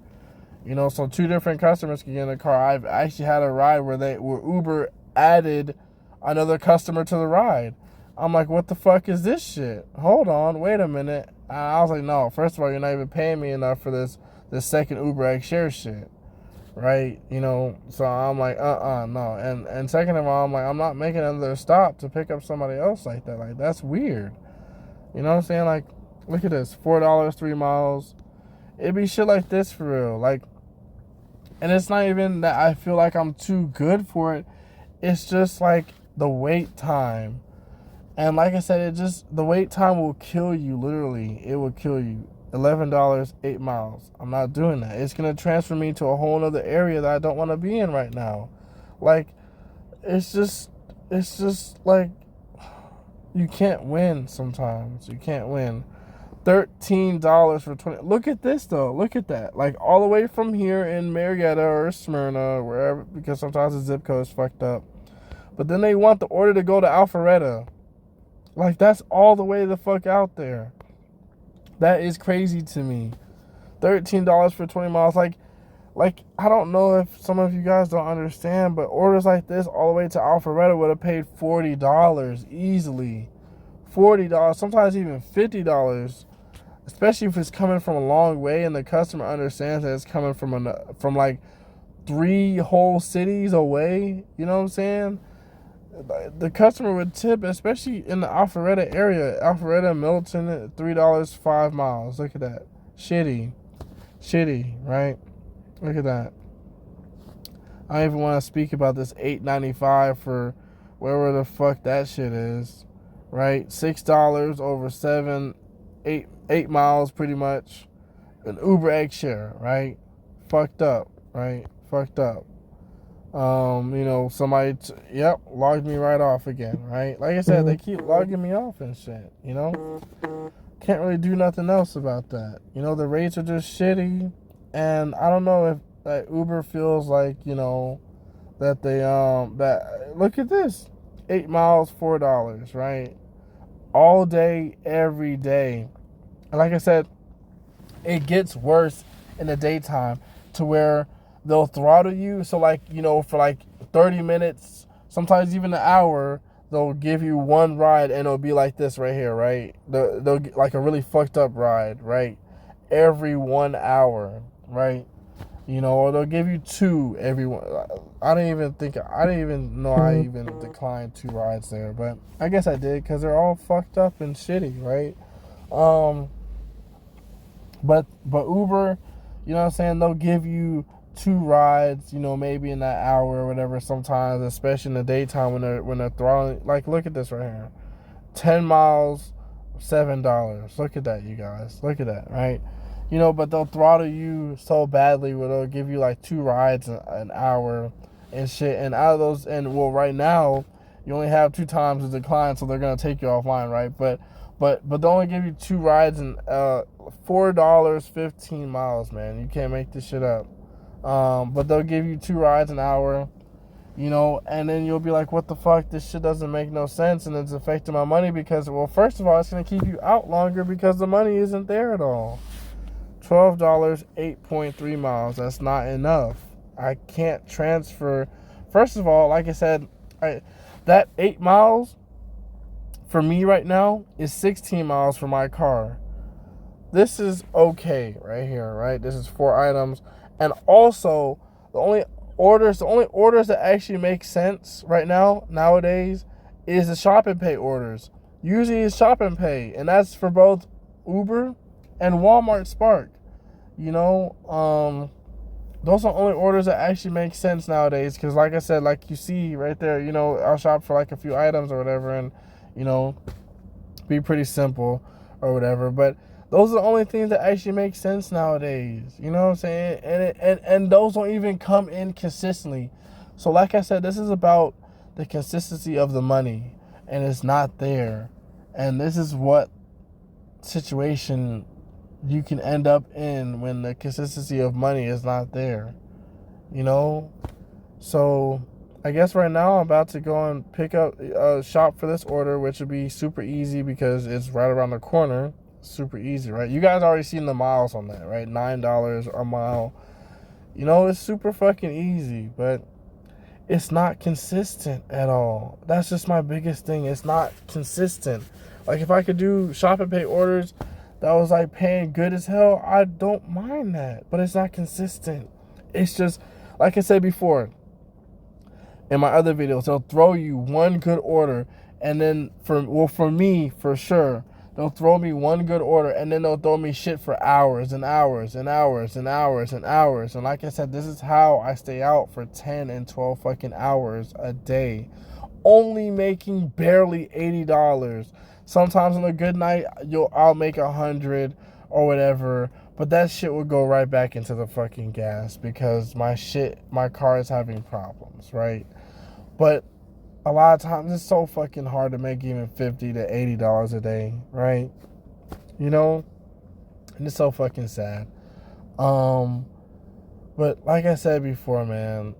You know, so 2 different customers can get in the car. I've actually had a ride where Uber added another customer to the ride. I'm like, what the fuck is this shit? Hold on, wait a minute. I was like, no, first of all, you're not even paying me enough for this second Uber X Share shit, right? You know, so I'm like, no. And second of all, I'm like, I'm not making another stop to pick up somebody else like that. Like, that's weird. You know what I'm saying? Like, look at this, $4, 3 miles. It'd be shit like this for real. Like, and it's not even that I feel like I'm too good for it. It's just like the wait time. And like I said, the wait time will kill you, literally. It will kill you. $11, 8 miles. I'm not doing that. It's going to transfer me to a whole other area that I don't want to be in right now. Like, it's just like, you can't win sometimes. You can't win. $13 for 20. Look at this, though. Look at that. Like, all the way from here in Marietta or Smyrna or wherever, because sometimes the zip code is fucked up. But then they want the order to go to Alpharetta. Like, that's all the way the fuck out there. That is crazy to me. $13 for 20 miles. Like, I don't know if some of you guys don't understand, but orders like this all the way to Alpharetta would have paid $40 easily. $40, sometimes even $50, especially if it's coming from a long way and the customer understands that it's coming from like 3 whole cities away. You know what I'm saying? The customer would tip, especially in the Alpharetta area. Alpharetta, Milton, $3, 5 miles. Look at that. Shitty, right? Look at that. I don't even want to speak about this $8.95 for wherever the fuck that shit is, right? $6 over 8 miles, pretty much. An Uber egg share, right? Fucked up, right? Fucked up. Somebody, logged me right off again, right? Like I said, they keep logging me off and shit, Can't really do nothing else about that. The rates are just shitty, and I don't know if that Uber feels like, that they, look at this. 8 miles, $4, right? All day, every day. And like I said, it gets worse in the daytime to where they'll throttle you. So for like 30 minutes, sometimes even an hour, they'll give you one ride and it'll be like this right here, right? They'll get like a really fucked up ride, right? Every 1 hour, right? Or they'll give you 2 every one. I didn't even know I even declined 2 rides there, but I guess I did because they're all fucked up and shitty, right? But Uber, you know what I'm saying, they'll give you 2 rides, maybe in that hour or whatever sometimes, especially in the daytime when they're throttling. Like, look at this right here. 10 miles, $7. Look at that, you guys. Look at that, right? But they'll throttle you so badly where they'll give you like 2 rides an hour and shit. And out of those, right now, you only have 2 times to decline, so they're going to take you offline, right? But they'll only give you 2 rides and $4, 15 miles, man. You can't make this shit up. But they'll give you 2 rides an hour, and then you'll be like, what the fuck? This shit doesn't make no sense, and it's affecting my money because, well, first of all, it's going to keep you out longer because the money isn't there at all. $12, 8.3 miles. That's not enough. I can't transfer. First of all, like I said, that 8 miles for me right now is 16 miles for my car. This is okay right here, right? This is 4 items. And also, the only orders that actually make sense right now, nowadays, is the shop and pay orders. Usually it's shop and pay, and that's for both Uber and Walmart Spark. Those are the only orders that actually make sense nowadays. Because like I said, like you see right there, I'll shop for like a few items or whatever, and be pretty simple or whatever. But those are the only things that actually make sense nowadays. You know what I'm saying? And those don't even come in consistently. So like I said, this is about the consistency of the money, and it's not there. And this is what situation you can end up in when the consistency of money is not there. So I guess right now I'm about to go and pick up a shop for this order, which would be super easy because it's right around the corner. Super easy, right? You guys already seen the miles on that, right? $9 a mile. It's super fucking easy, but it's not consistent at all. That's just my biggest thing. It's not consistent. Like, if I could do shop and pay orders that was like paying good as hell, I don't mind that, but it's not consistent. It's just, like I said before in my other videos, they'll throw you one good order, and then for me, for sure, they'll throw me one good order, and then they'll throw me shit for hours and hours and hours and hours and hours. And like I said, this is how I stay out for 10 and 12 fucking hours a day, only making barely $80. Sometimes on a good night, I'll make $100 or whatever, but that shit will go right back into the fucking gas because my car is having problems, right? But a lot of times it's so fucking hard to make even $50 to $80 a day, right? And it's so fucking sad. But like I said before, man,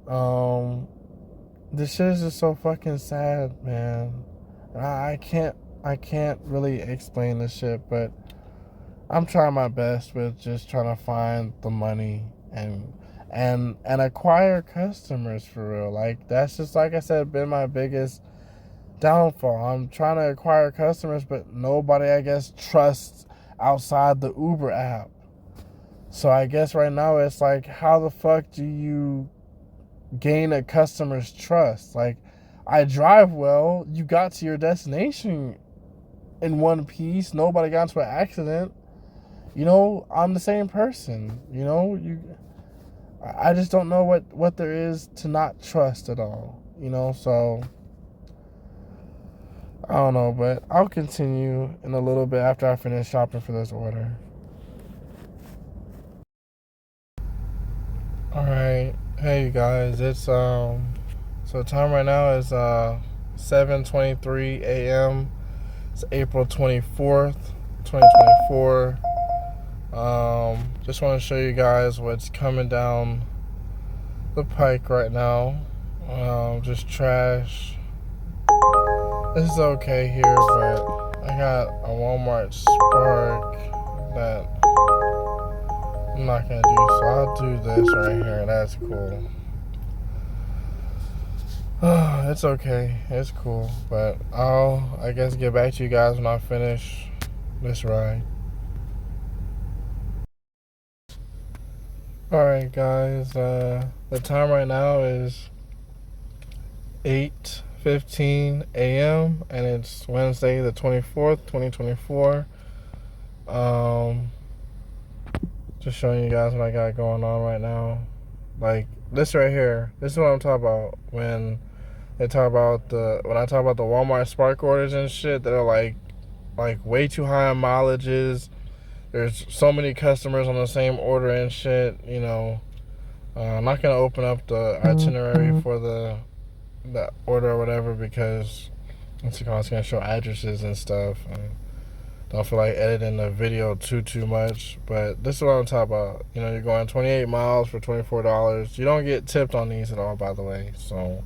this shit is just so fucking sad, man. I can't really explain this shit, but I'm trying my best with just trying to find the money and acquire customers for real. Like that's just like I said, been my biggest downfall. I'm trying to acquire customers, but nobody I guess trusts outside the Uber app. So I guess right now it's like, how the fuck do you gain a customer's trust? Like, I drive well. You got to your destination in one piece. Nobody got into an accident. I'm the same person. I just don't know what there is to not trust at all. So I don't know, but I'll continue in a little bit after I finish shopping for this order. All right, hey you guys, it's so the time right now is 7:23 a.m. It's April 24th, 2024. Just want to show you guys what's coming down the pike right now. Just trash. This is okay here, but I got a Walmart Spark that I'm not gonna do, so I'll do this right here. That's cool. It's okay. It's cool, but I guess get back to you guys when I finish this ride. Alright guys, the time right now is 8:15 a.m. and it's Wednesday the 24th, 2024. Just showing you guys what I got going on right now. Like this right here, this is what I'm talking about when I talk about the Walmart Spark orders and shit that are like way too high on mileages. There's so many customers on the same order and shit. I'm not gonna open up the itinerary for the order or whatever because it's gonna show addresses and stuff. And don't feel like editing the video too much. But this is what I'm talking about. You're going 28 miles for $24. You don't get tipped on these at all, by the way. So,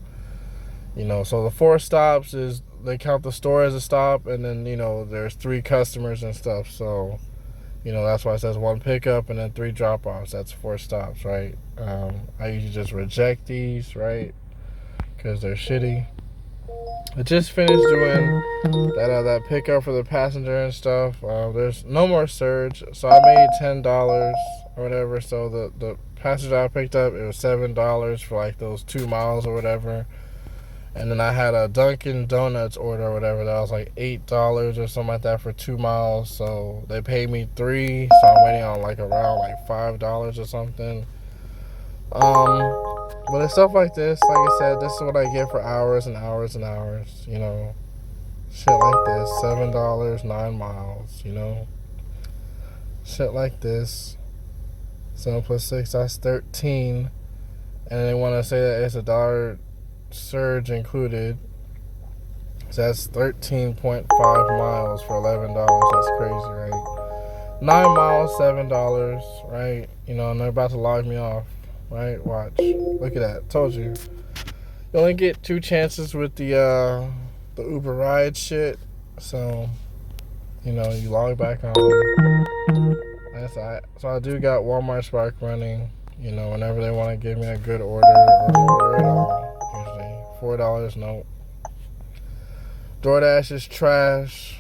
so the 4 stops is they count the store as a stop, and then there's 3 customers and stuff. So. That's why it says 1 pickup and then 3 drop-offs. That's 4 stops, right? I usually just reject these, right? Because they're shitty. I just finished doing that pickup for the passenger and stuff. There's no more surge, so I made $10 or whatever. So the passenger I picked up, it was $7 for like those 2 miles or whatever. And then I had a Dunkin' Donuts order or whatever that was like $8 or something like that for 2 miles. So they paid me $3, so I'm waiting on around $5 or something. But it's stuff like this. Like I said, this is what I get for hours and hours and hours. Shit like this, $7, 9 miles. Shit like this. 7 plus 6, that's 13. And they want to say that it's $1 surge included. So that's 13.5 miles for $11. That's crazy, right? 9 miles, $7, right? And they're about to log me off, right? Watch. Look at that. Told you. You only get 2 chances with the Uber ride shit. So, you log back on. So I do got Walmart Spark running. Whenever they want to give me a good order or no order at all. $4, no. DoorDash is trash.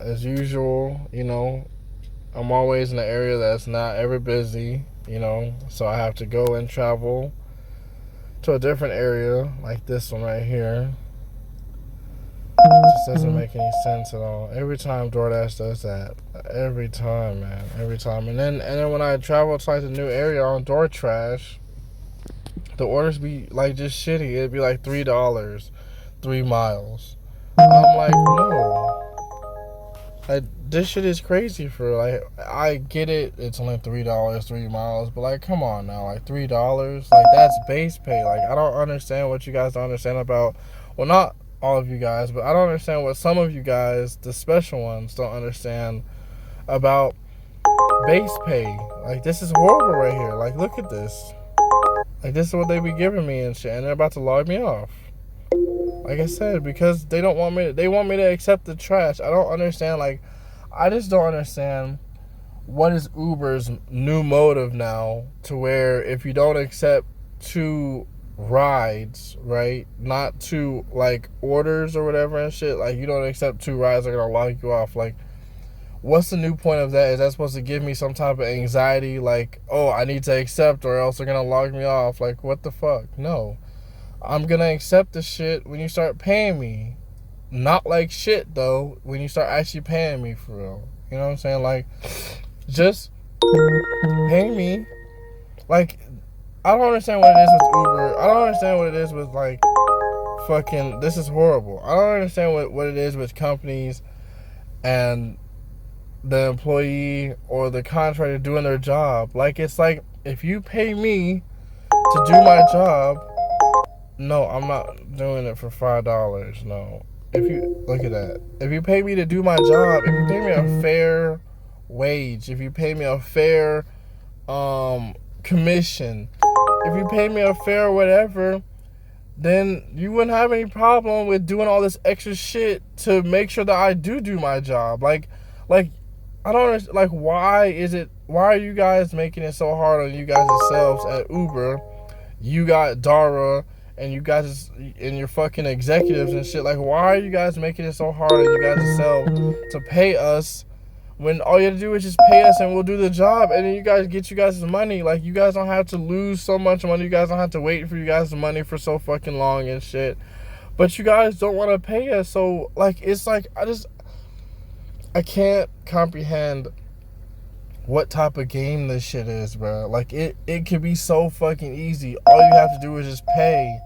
As usual, I'm always in an area that's not ever busy, so I have to go and travel to a different area, like this one right here. It just doesn't make any sense at all. Every time DoorDash does that. Every time, man. Every time. And then when I travel to the new area on DoorTrash, the orders be just shitty. It'd be $3, 3 miles. I'm like, no. This shit is crazy for I get it. It's only $3, 3 miles, but come on now, $3, that's base pay. I don't understand what you guys don't understand about. Well, not all of you guys, but I don't understand what some of you guys, the special ones, don't understand about base pay. This is horrible right here. Look at this. This is what they be giving me and shit, and they're about to log me off. Like I said, because they don't want me. They want me to accept the trash. I don't understand. I just don't understand what is Uber's new motive now, to where if you don't accept two rides, right, not two like orders or whatever and shit, like you don't accept two rides, they're gonna lock you off. Like, what's the new point of that? Is that supposed to give me some type of anxiety, like, oh, I need to accept or else they're gonna log me off? Like, what the fuck? No, I'm gonna accept the shit when you start paying me. Not like shit though, when you start actually paying me for real. You know what I'm saying? Like, just pay me. Like, I don't understand what it is with Uber. I don't understand what it is with, like, fucking, this is horrible. I don't understand what it is with companies and the employee or the contractor doing their job. Like, it's like, if you pay me to do my job, no, I'm not doing it for $5. No. If you look at that, if you pay me to do my job, if you pay me a fair wage, if you pay me a fair commission, if you pay me a fair whatever, then you wouldn't have any problem with doing all this extra shit to make sure that I do my job. Like I don't understand, like, why are you guys making it so hard on you guys yourselves at Uber? You got Dara and you guys and your fucking executives and shit. Like, why are you guys making it so hard on you guys yourself to pay us, when all you have to do is just pay us and we'll do the job, and then you guys get you guys' money? Like, you guys don't have to lose so much money. You guys don't have to wait for you guys' money for so fucking long and shit. But you guys don't want to pay us. So, like, it's like, I can't comprehend what type of game this shit is, bro. Like, it could be so fucking easy. All you have to do is just pay,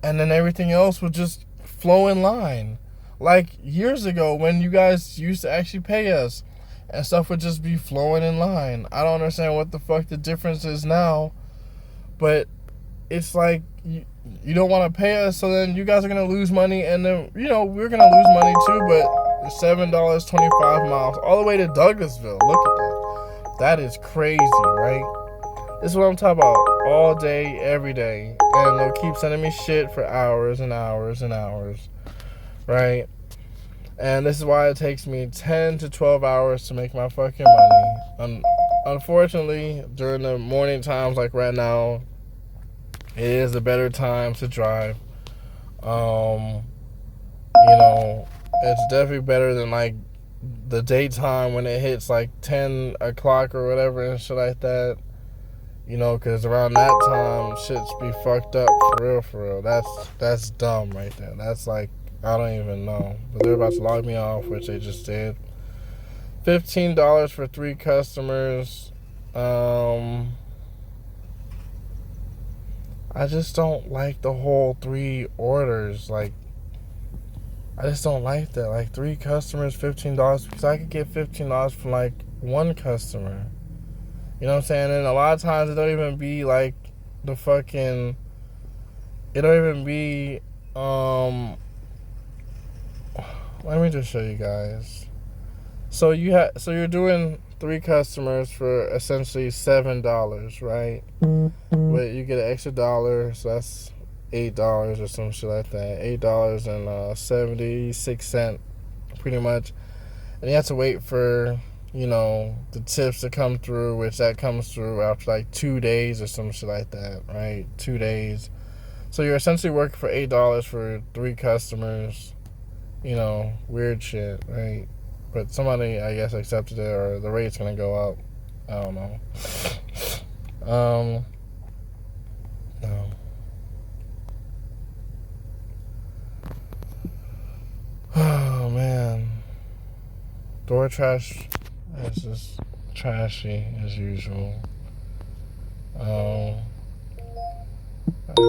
and then everything else would just flow in line. Like, years ago, when you guys used to actually pay us, and stuff would just be flowing in line. I don't understand what the fuck the difference is now, but it's like, you don't want to pay us, so then you guys are going to lose money, and then, you know, we're going to lose money too, but $7, 25 miles, all the way to Douglasville. Look at that. That is crazy, right? This is what I'm talking about all day, every day. And they'll keep sending me shit for hours and hours and hours, right? And this is why it takes me 10 to 12 hours to make my fucking money. Unfortunately, during the morning times like right now, it is a better time to drive. You know, it's definitely better than, like, the daytime when it hits like 10 o'clock or whatever and shit like that. You know, because around that time, shit's be fucked up for real. That's dumb right there. That's like, I don't even know. But they're about to log me off, which they just did. $15 for 3 customers. I just don't like the whole 3 orders. Like, I just don't like that. Like, 3 customers, $15, because I could get $15 from, like, 1 customer. You know what I'm saying? And a lot of times it don't even be like the fucking, it don't even be, let me just show you guys. So you're doing 3 customers for essentially $7, right? But you get an extra dollar, so that's $8 or some shit like that. $8.76, pretty much. And you have to wait for, you know, the tips to come through, which that comes through after like 2 days or some shit like that, right? 2 days. So you're essentially working for $8 for 3 customers. You know, weird shit, right? But somebody, I guess, accepted it, or the rate's gonna go up. I don't know. No. Oh man, DoorDash is just trashy as usual. I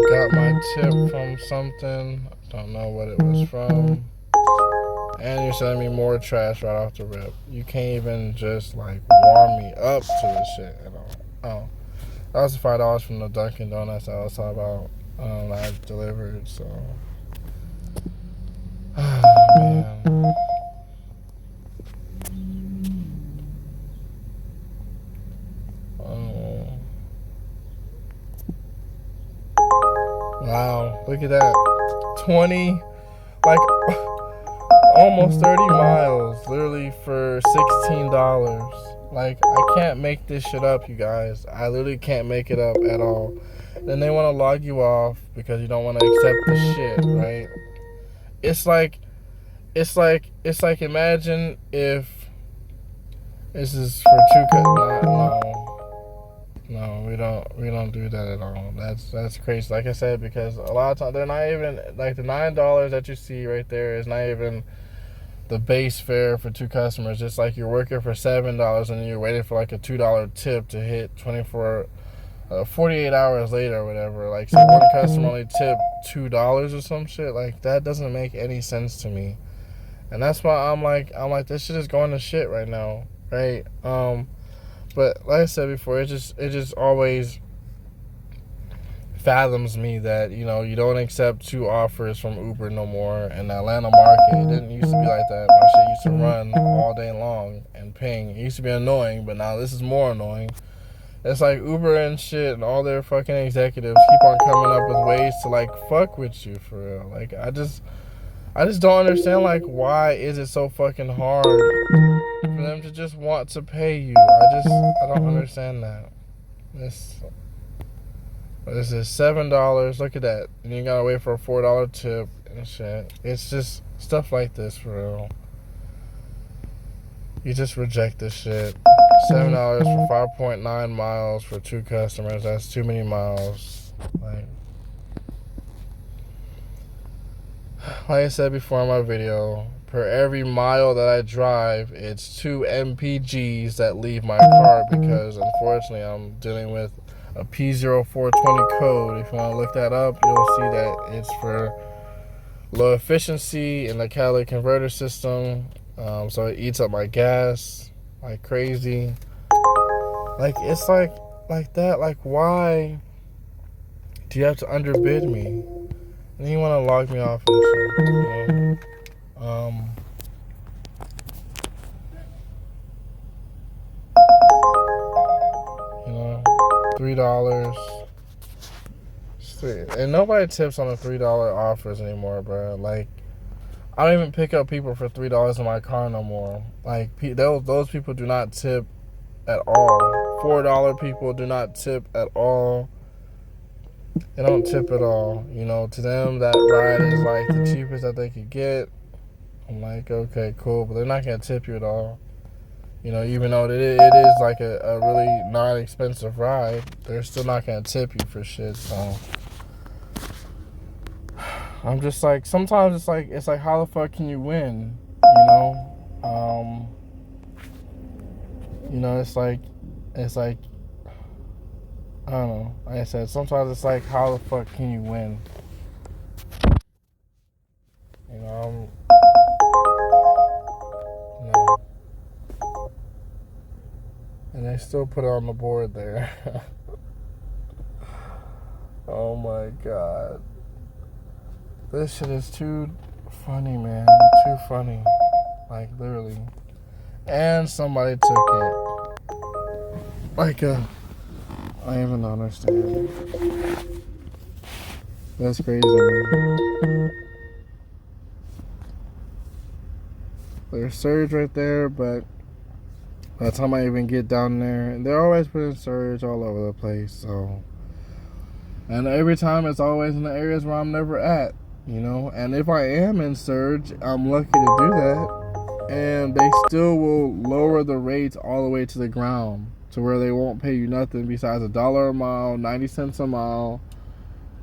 got my tip from something. Don't know what it was from. And you're sending me more trash right off the rip. You can't even just, like, warm me up to this shit at all. Oh, that was the $5 from the Dunkin' Donuts I was talking about. I delivered, so. Oh, man. Oh. Wow, look at that. 20, like, almost 30 miles, literally for $16. Like, I can't make this shit up, you guys. I literally can't make it up at all. Then they want to log you off because you don't want to accept the shit, right? It's like, imagine if this is for two no, we don't do that at all. That's crazy. Like I said, because a lot of times they're not even like the $9 that you see right there is not even the base fare for two customers. It's like you're working for $7 and you're waiting for like a $2 tip to hit 48 hours later or whatever. Like, so one customer only tipped $2 or some shit. Like, that doesn't make any sense to me. And that's why I'm like this shit is going to shit right now, right? But like I said before, it just always fathoms me that, you know, you don't accept two offers from Uber no more. In the Atlanta market, it didn't used to be like that. My shit used to run all day long and ping. It used to be annoying, but now this is more annoying. It's like Uber and shit and all their fucking executives keep on coming up with ways to like fuck with you for real. Like, I just don't understand, like, why is it so fucking hard for them to just want to pay you? I don't understand that. This is $7. Look at that. And you gotta wait for a $4 tip and shit. It's just stuff like this for real. You just reject this shit. $7 for 5.9 miles for two customers. That's too many miles. Like I said before in my video, per every mile that I drive, it's 2 MPGs that leave my car because unfortunately I'm dealing with a P0420 code. If you want to look that up, you'll see that it's for low efficiency in the catalytic converter system. So it eats up my gas like crazy. Like, it's like that. Like, why do you have to underbid me? And you want to log me off and shit, you know? You know, $3. And nobody tips on the $3 offers anymore, bro. Like, I don't even pick up people for $3 in my car no more. Like, those people do not tip at all. $4 people do not tip at all. They don't tip at all. You know, to them, that ride is like the cheapest that they could get. I'm like, okay, cool. But they're not going to tip you at all. You know, even though it is like a really non-expensive ride, they're still not going to tip you for shit. So I'm just like, sometimes it's like how the fuck can you win? You know? You know, it's like I don't know. Like I said, sometimes it's like, how the fuck can you win? You know, and they still put it on the board there. Oh my god. This shit is too funny, man. Too funny. Like, literally. And somebody took it. Like, I even don't understand. That's crazy to me. There's surge right there, but by the time I even get down there, they're always putting surge all over the place. So, and every time it's always in the areas where I'm never at, you know. And if I am in surge, I'm lucky to do that, and they still will lower the rates all the way to the ground, to where they won't pay you nothing besides $1 a mile, 90 cents a mile.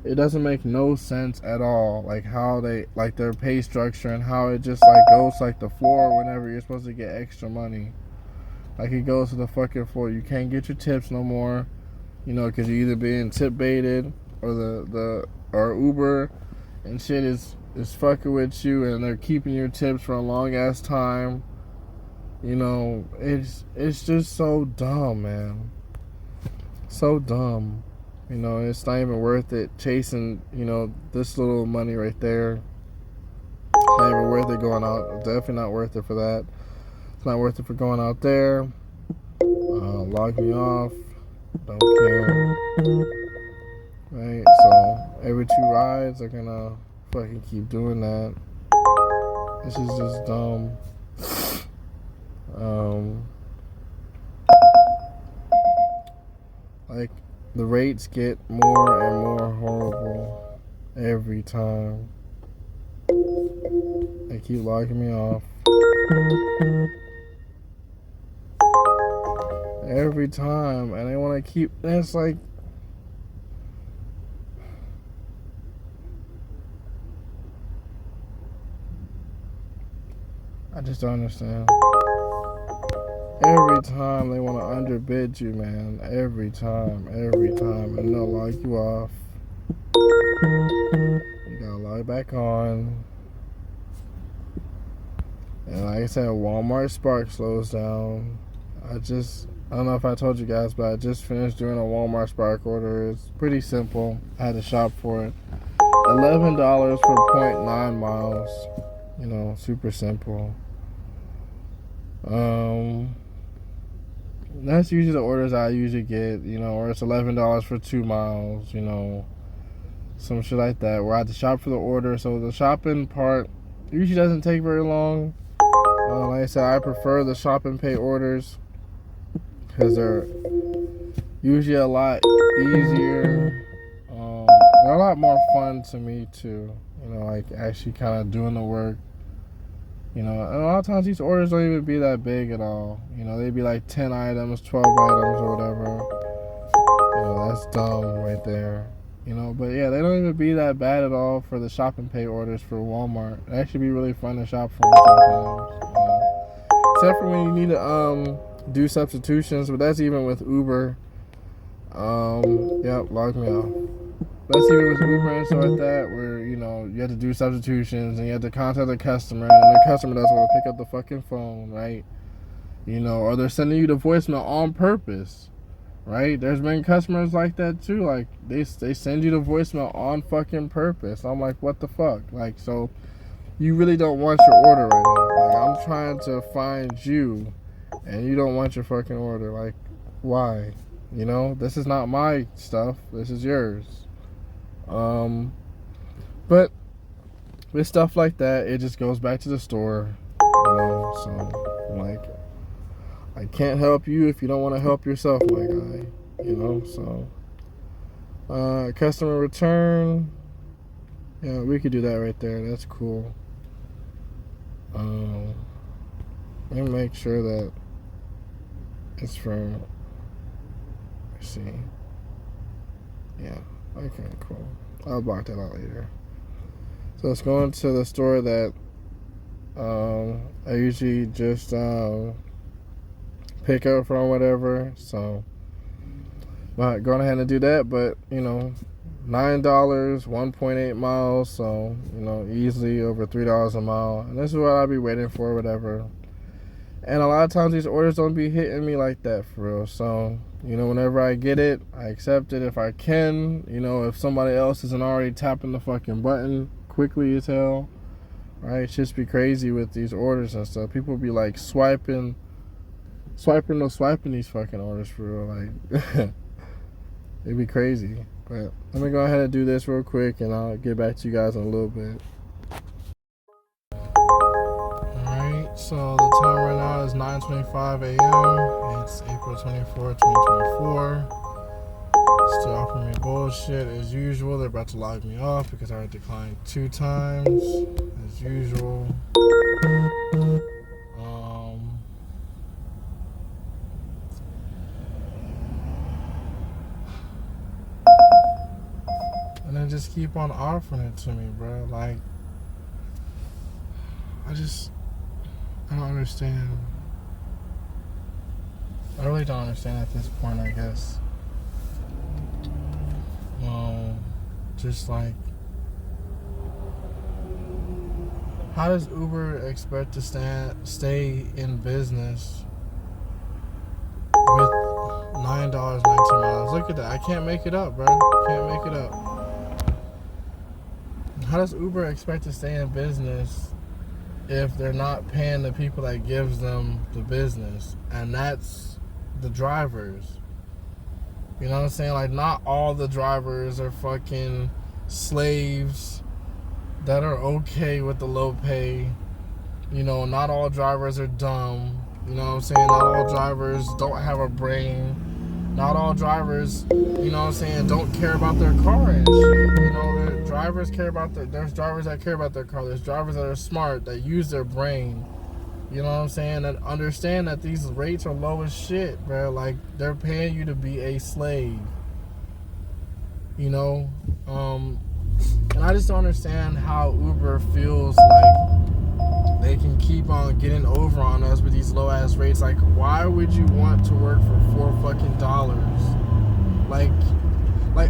It doesn't make no sense at all, like how they, like their pay structure and how it just like goes like the floor whenever you're supposed to get extra money. Like, it goes to the fucking floor. You can't get your tips no more, you know, because you're either being tip baited or or Uber and shit is fucking with you, and they're keeping your tips for a long ass time. You know, it's just so dumb, man. So dumb. You know, it's not even worth it chasing, you know, this little money right there. It's not even worth it going out. Definitely not worth it for that. It's not worth it for going out there. Log me off. Don't care. Right? So, every 2 rides, they're gonna fucking keep doing that. This is just dumb. Um, like the rates get more and more horrible every time. They keep locking me off. Every time, and they want to keep. And it's like, I just don't understand. Every time they want to underbid you, man. Every time, and they'll lock you off. You gotta log back on. And like I said, Walmart Spark slows down. I don't know if I told you guys, but I just finished doing a Walmart Spark order. It's pretty simple. I had to shop for it. $11 for 0.9 miles. You know, super simple. That's usually the orders I usually get, you know, or it's $11 for 2 miles, you know, some shit like that, where I have to shop for the order. So the shopping part usually doesn't take very long. Like I said, I prefer the shop and pay orders because they're usually a lot easier. They're a lot more fun to me too, you know, like actually kind of doing the work. You know, and a lot of times these orders don't even be that big at all. You know, they'd be like 10 items, 12 items, or whatever. You know, that's dumb right there. You know, but yeah, they don't even be that bad at all for the shop and pay orders for Walmart. It actually be really fun to shop for them sometimes. Except for when you need to do substitutions, but that's even with Uber. Yep, log me off. That's even with Uber and stuff like that, where, you know, you have to do substitutions and you have to contact the customer, and the customer doesn't want to pick up the fucking phone, right? You know, or they're sending you the voicemail on purpose, right? There's been customers like that too. Like, they send you the voicemail on fucking purpose. I'm like, what the fuck? Like, so you really don't want your order right now. Like, I'm trying to find you and you don't want your fucking order. Like, why? You know, this is not my stuff. This is yours. But with stuff like that, it just goes back to the store, you know. So, like, I can't help you if you don't want to help yourself, my guy, you know. So, customer return, yeah, we could do that right there. That's cool. Let me make sure that it's from. Let's see. Yeah. Okay, cool. I'll block that out later. So let's go into the store that I usually just pick up from, whatever. So I'm not going ahead and do that, but you know, $9, 1.8 miles, so you know, easily over $3 a mile. And this is what I'll be waiting for, whatever. And a lot of times these orders don't be hitting me like that for real. So, you know, whenever I get it, I accept it if I can. You know, if somebody else isn't already tapping the fucking button quickly as hell. Right? It's just be crazy with these orders and stuff. People be like swiping these fucking orders for real. Like, it'd be crazy. But let me go ahead and do this real quick and I'll get back to you guys in a little bit. So the time right now is 9:25 a.m. It's April 24, 2024. Still offering me bullshit as usual. They're about to log me off because I declined 2 times as usual. And they just keep on offering it to me, bro. Like, I don't understand. I really don't understand at this point, I guess. Just like, how does Uber expect to stay in business with $9, 19 miles? Look at that. I can't make it up, bro. Can't make it up. How does Uber expect to stay in business if they're not paying the people that gives them the business? And that's the drivers. You know what I'm saying? Like, not all the drivers are fucking slaves that are okay with the low pay. You know, not all drivers are dumb. You know what I'm saying? Not all drivers don't have a brain. Not all drivers, you know what I'm saying, don't care about their car and shit. You know, drivers care about there's drivers that care about their car. There's drivers that are smart, that use their brain. You know what I'm saying? And understand that these rates are low as shit, bro. Like, they're paying you to be a slave. You know? And I just don't understand how Uber feels like they can keep on getting over on us with these low ass rates. Like, why would you want to work for $4 fucking? Like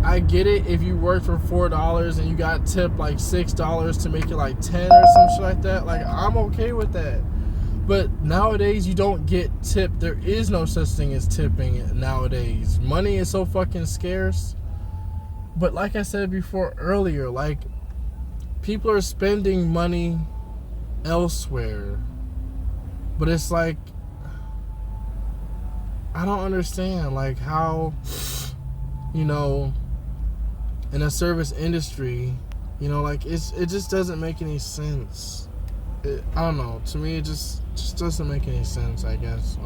I get it if you work for $4 and you got tipped like $6 to make it like 10 or some shit like that. Like, I'm okay with that. But nowadays you don't get tipped. There is no such thing as tipping nowadays. Money is so fucking scarce. But like I said before earlier, like, people are spending money elsewhere. But it's like, I don't understand, like, how, you know, in a service industry, you know, like, it just doesn't make any sense. I don't know. To me, it just doesn't make any sense, I guess.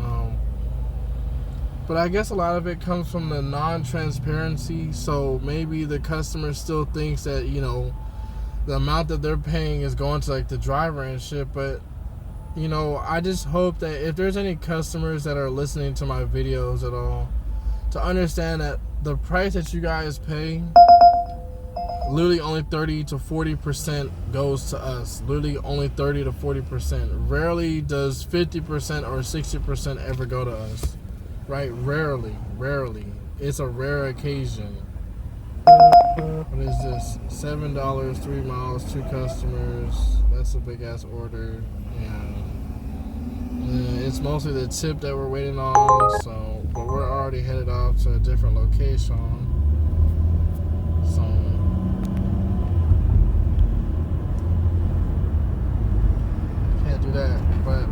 But I guess a lot of it comes from the non-transparency. So maybe the customer still thinks that, you know, the amount that they're paying is going to, like, the driver and shit. But, you know, I just hope that if there's any customers that are listening to my videos at all, to understand that the price that you guys pay, literally only 30 to 40% goes to us. Literally only 30 to 40%. Rarely does 50% or 60% ever go to us. Right? Rarely. It's a rare occasion. What is this? $7, 3 miles, 2 customers. That's a big ass order. Yeah. It's mostly the tip that we're waiting on. So, but we're already headed off to a different location. So, can't do that. But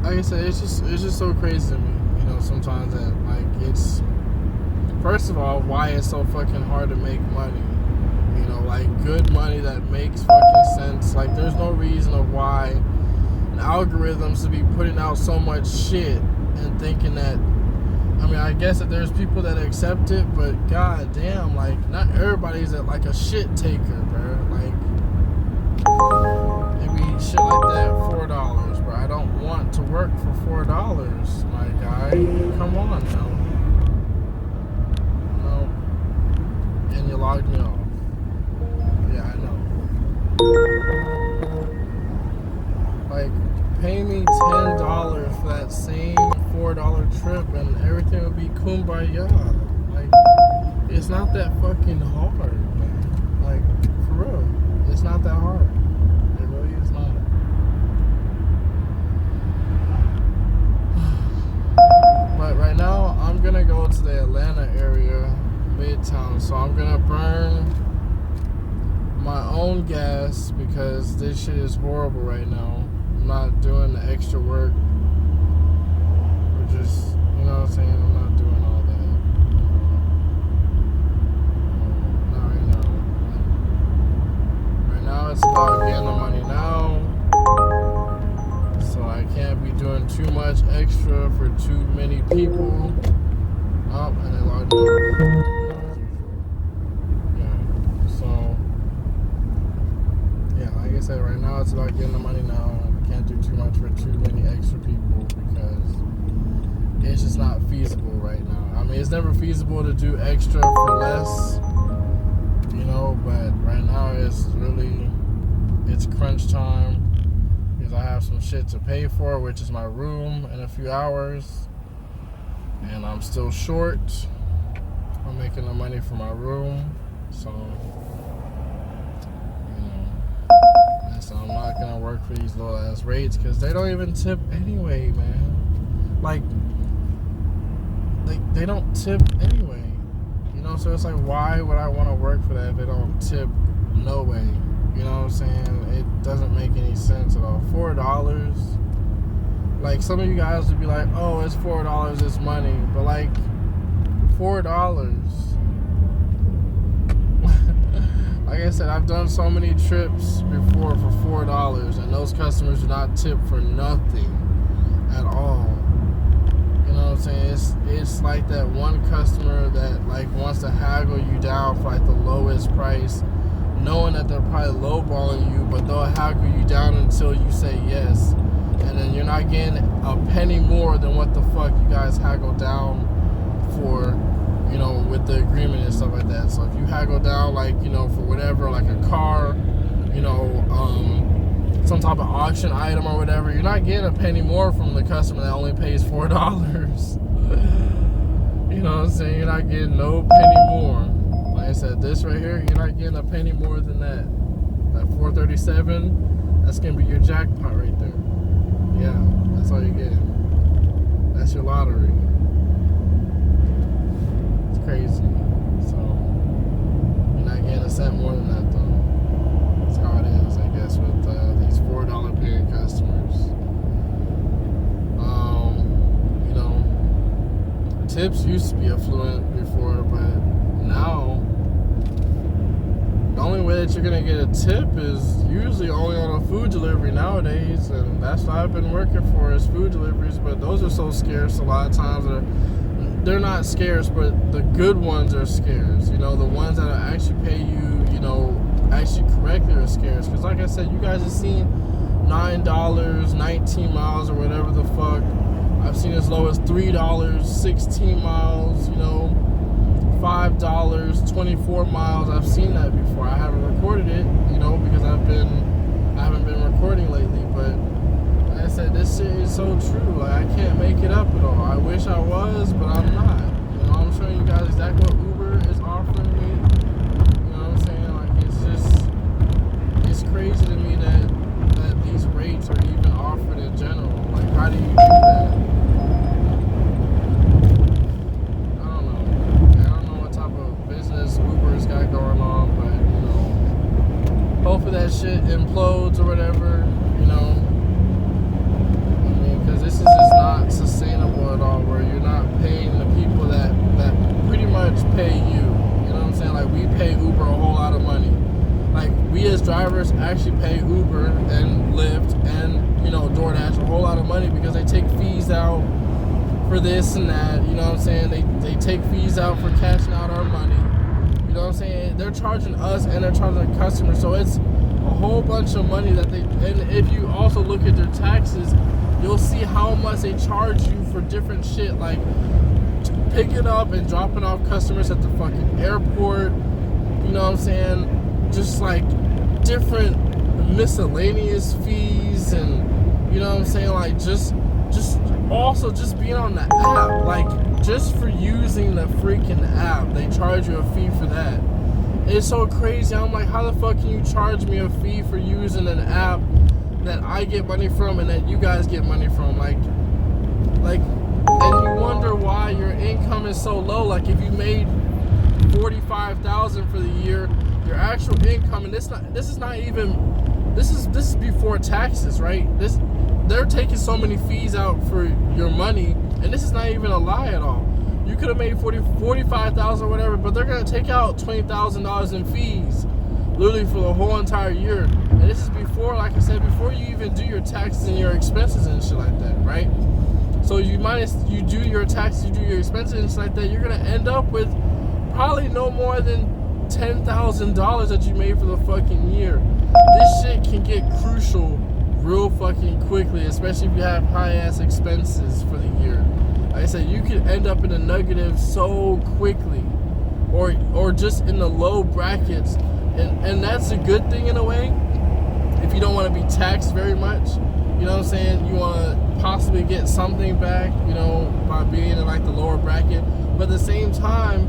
like I said, it's just so crazy to me, you know, sometimes that, like, it's, first of all, why it's so fucking hard to make money, you know, like, good money that makes fucking sense. Like, there's no reason of why an algorithm should be putting out so much shit and thinking that, I mean, I guess that there's people that accept it, but god damn, like, not everybody's like a shit taker, bro. Like, maybe shit like that, $4, bro. I don't want to work for $4, my guy. Come on now. No. And you logged me off. Yeah, I know. Like, pay me $10 for that same $4 trip and everything would be kumbaya. Like, it's not that fucking hard, man. Like, for real. It's not that hard. It really is not. But right now, I'm gonna go to the Atlanta area, Midtown. So I'm gonna burn my own gas because this shit is horrible right now. I'm not doing the extra work. We're just, you know what I'm saying? I'm not doing all that. Not right now. Right now, it's about getting the money now. So I can't be doing too much extra for too many people. Oh, and they logged off. Yeah. So, yeah, like I said, right now it's about getting the money now. I can't do too much for too many extra people because it's just not feasible right now. I mean, it's never feasible to do extra for less, you know, but right now it's crunch time. Because I have some shit to pay for, which is my room in a few hours. And I'm still short. I'm making the money for my room. So, you know. And so I'm not going to work for these low ass rates because they don't even tip anyway, man. Like, they don't tip anyway. You know, so it's like, why would I want to work for that if they don't tip? No way. You know what I'm saying? It doesn't make any sense at all. $4. Like, some of you guys would be like, oh, it's $4, it's money. But, like, $4. Like I I said, I've done so many trips before for $4, and those customers do not tip for nothing at all. You know what I'm saying? It's like that one customer that like wants to haggle you down for like the lowest price, knowing that they're probably lowballing you, but they'll haggle you down until you say yes, and then you're not getting a penny more than what the fuck you guys haggle down for, you know, with the agreement and stuff like that. So if you haggle down, like, you know, for whatever, like a car, you know, some type of auction item or whatever, you're not getting a penny more from the customer that only pays $4. You know what I'm saying? You're not getting no penny more. Like I said, this right here, you're not getting a penny more than that. That $4.37, that's gonna be your jackpot right there. Yeah, that's all you're getting. That's your lottery. It's crazy. So you're not getting a cent more than that though. That's how it is, I guess, with these $4 paying customers. You know, tips used to be affluent before, but now the only way that you're gonna get a tip is usually only on a food delivery nowadays, and that's what I've been working for, is food deliveries. But those are so scarce a lot of times. They're not scarce, but the good ones are scarce. You know, the ones that actually pay you, you know, actually correctly are scarce. Because like I said, you guys have seen $9, 19 miles, or whatever the fuck. I've seen as low as $3, 16 miles, you know, $5, 24 miles. I've seen that before. I haven't recorded it, you know, because I haven't been recording lately. But like I said, this shit is so true. Like, I can't make it up at all. I wish I was, but I'm not. You know, I'm showing you guys exactly what Uber is offering me. You know what I'm saying? Like, it's crazy to me that these rates are even offered in general. Like, how do you do that? Uber's got going on, but you know, hopefully that shit implodes or whatever, you know. I mean, because this is just not sustainable at all, where you're not paying the people that pretty much pay you. You know what I'm saying? Like, we pay Uber a whole lot of money. Like, we as drivers actually pay Uber and Lyft and, you know, DoorDash a whole lot of money, because they take fees out for this and that. You know what I'm saying? They take fees out for cashing out our money. You know what I'm saying? They're charging us and they're charging the customers. So it's a whole bunch of money that they... And if you also look at their taxes, you'll see how much they charge you for different shit. Like picking up and dropping off customers at the fucking airport. You know what I'm saying? Just like different miscellaneous fees, and you know what I'm saying? Like just also just being on the app. Like, just for using the freaking app, they charge you a fee for that. It's so crazy. I'm like, how the fuck can you charge me a fee for using an app that I get money from and that you guys get money from? Like, and you wonder why your income is so low. Like, if you made $45,000 for the year, your actual income, and this is before taxes, right? They're taking so many fees out for your money, and this is not even a lie at all. You could have made $45,000 or whatever, but they're gonna take out $20,000 in fees, literally for the whole entire year. And this is before, like I said, before you even do your taxes and your expenses and shit like that, right? So you do your taxes, you do your expenses and shit like that, you're gonna end up with probably no more than $10,000 that you made for the fucking year. This shit can get crucial real fucking quickly, especially if you have high-ass expenses for the year. Like I said, you could end up in the negative so quickly, or just in the low brackets, and that's a good thing in a way, if you don't want to be taxed very much. You know what I'm saying? You want to possibly get something back, you know, by being in like the lower bracket, but at the same time,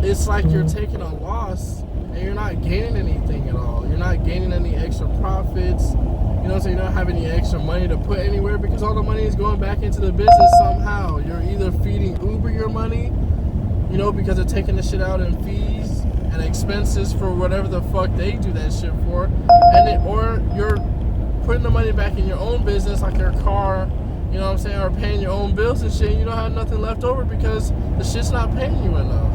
it's like you're taking a loss and you're not gaining anything at all. You're not gaining any extra profits. You know what I'm saying? You don't have any extra money to put anywhere, because all the money is going back into the business somehow. You're either feeding Uber your money, you know, because they're taking the shit out in fees and expenses for whatever the fuck they do that shit for, or you're putting the money back in your own business, like your car, you know what I'm saying, or paying your own bills and shit, and you don't have nothing left over because the shit's not paying you enough.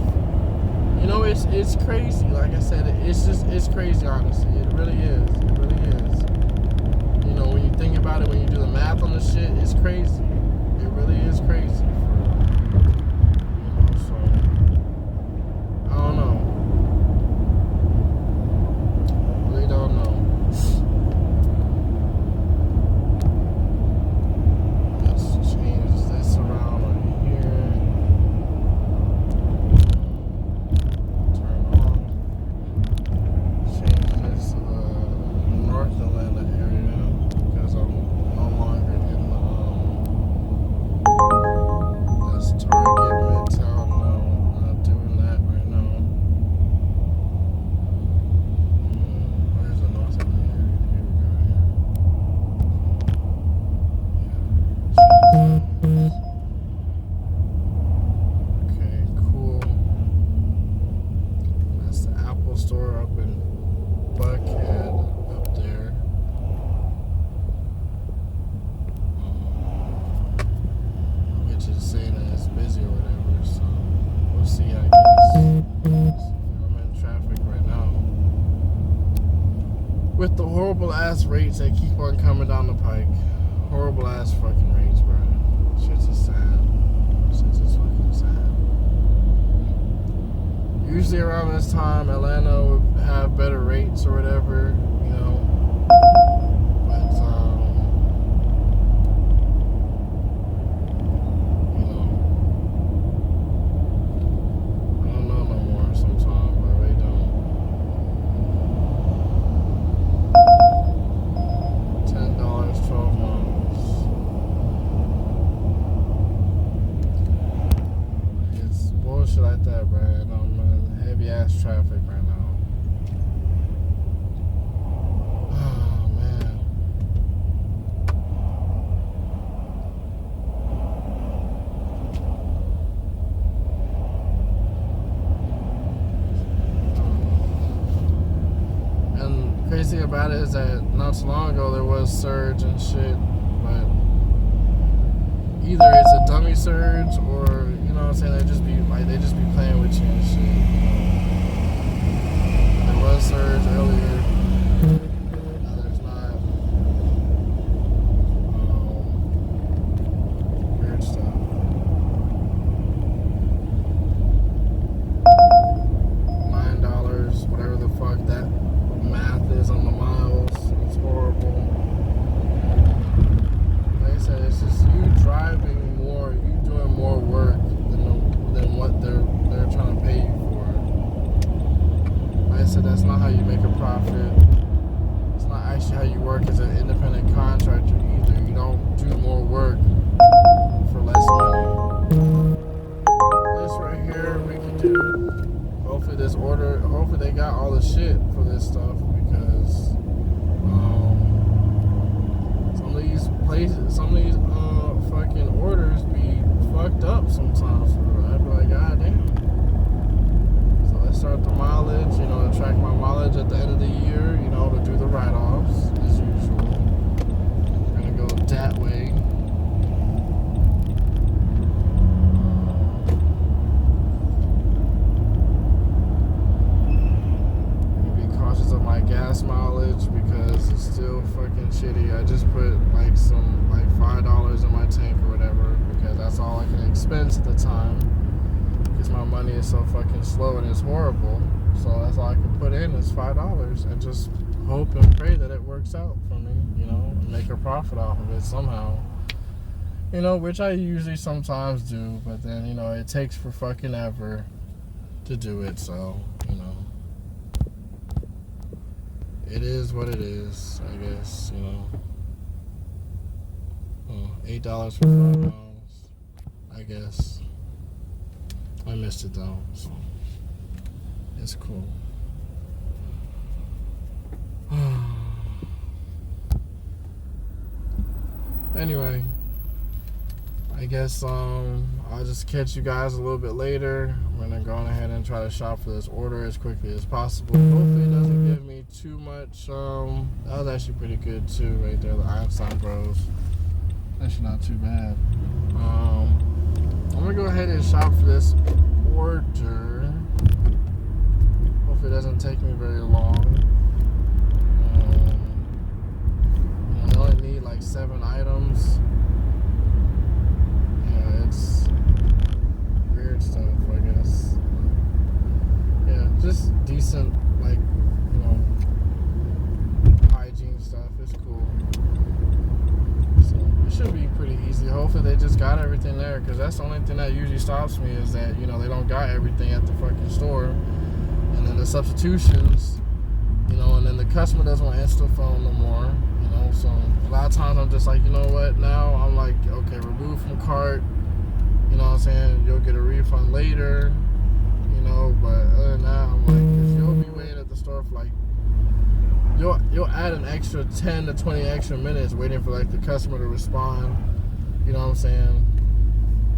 You You know, it's crazy. Like I said, it's crazy. Honestly, it really is. It really is. You know, when you think about it, when you do the math on the shit, it's crazy. It really is crazy. You know, so I don't know. Really don't know. Let's change this around right here. Turn on. Change this to the North Atlanta area because I'm no longer in that's Target Midtown. No, not doing that right now. Where's the North Atlanta area? Here we go. Okay, cool. That's the Apple Store up in Buckhead up there. Which is saying that it's busy or whatever, so we'll see, I guess. I'm in traffic right now. With the horrible ass rates that keep on coming down the pike. Horrible ass fucking rates, bro. Shit's just sad. Shit's just fucking sad. Usually around this time, Atlanta would have better rates or whatever, you know. But, you know, I don't know no more sometimes. I really don't. $10, 12 months. It's bullshit like that, bro. I'm in heavy ass traffic right now. Oh man. And crazy about it is that not so long ago there was surge and shit, but either it's a dummy surge or, you know what I'm saying, they just be playing with you and shit, you know. There was surge earlier. Now there's not. Weird stuff. $9, whatever the fuck that math is on the miles. It's horrible. Like I said, it's just you driving more, you doing more work than what they're trying to pay you for. Like I said, that's not how you make a profit. It's not actually how you work as an independent contractor either. You don't do more work for less money. This right here we can do. Hopefully hopefully they got all the shit for this stuff because some of these fucking orders be fucked up sometimes. I'd be like, god damn. So let's start the mileage, you know, to track my mileage at the end of the year, you know, to do the write-offs as usual. We're gonna go that way. Be cautious of my gas mileage because it's still fucking shitty. I just put like $5 in my tank or whatever because that's all I can expense at the time because my money is so fucking slow and it's horrible. So that's all I can put in is $5 and just hope and pray that it works out for me, you know, and make a profit off of it somehow. You know, which I usually sometimes do, but then, you know, it takes for fucking ever to do it, so, you know. It is what it is, I guess, you know. $8 for 5 miles, I guess. I missed it though, so it's cool. Anyway, I guess I'll just catch you guys a little bit later. I'm gonna go on ahead and try to shop for this order as quickly as possible. Hopefully it doesn't give me too much. That was actually pretty good too, right there. The Einstein Bros. Actually not too bad. I'm gonna go ahead and shop for this order. Hopefully it doesn't take me very long. I only need like 7 items. Yeah, it's weird stuff, I guess. Yeah, just decent, like, you know, hygiene stuff. It's cool. So it should be pretty easy. Hopefully they just got everything there, because that's the only thing that usually stops me is that, you know, they don't got everything at the fucking store. And then the substitutions, you know, and then the customer doesn't want to answer the phone no more, you know. So a lot of times I'm just like, you know what, now I'm like, okay, remove from cart, you know what I'm saying, you'll get a refund later, you know. But other than that, I'm like, because you'll be waiting at the store for like, you'll add an extra 10 to 20 extra minutes waiting for like the customer to respond, you know what I'm saying.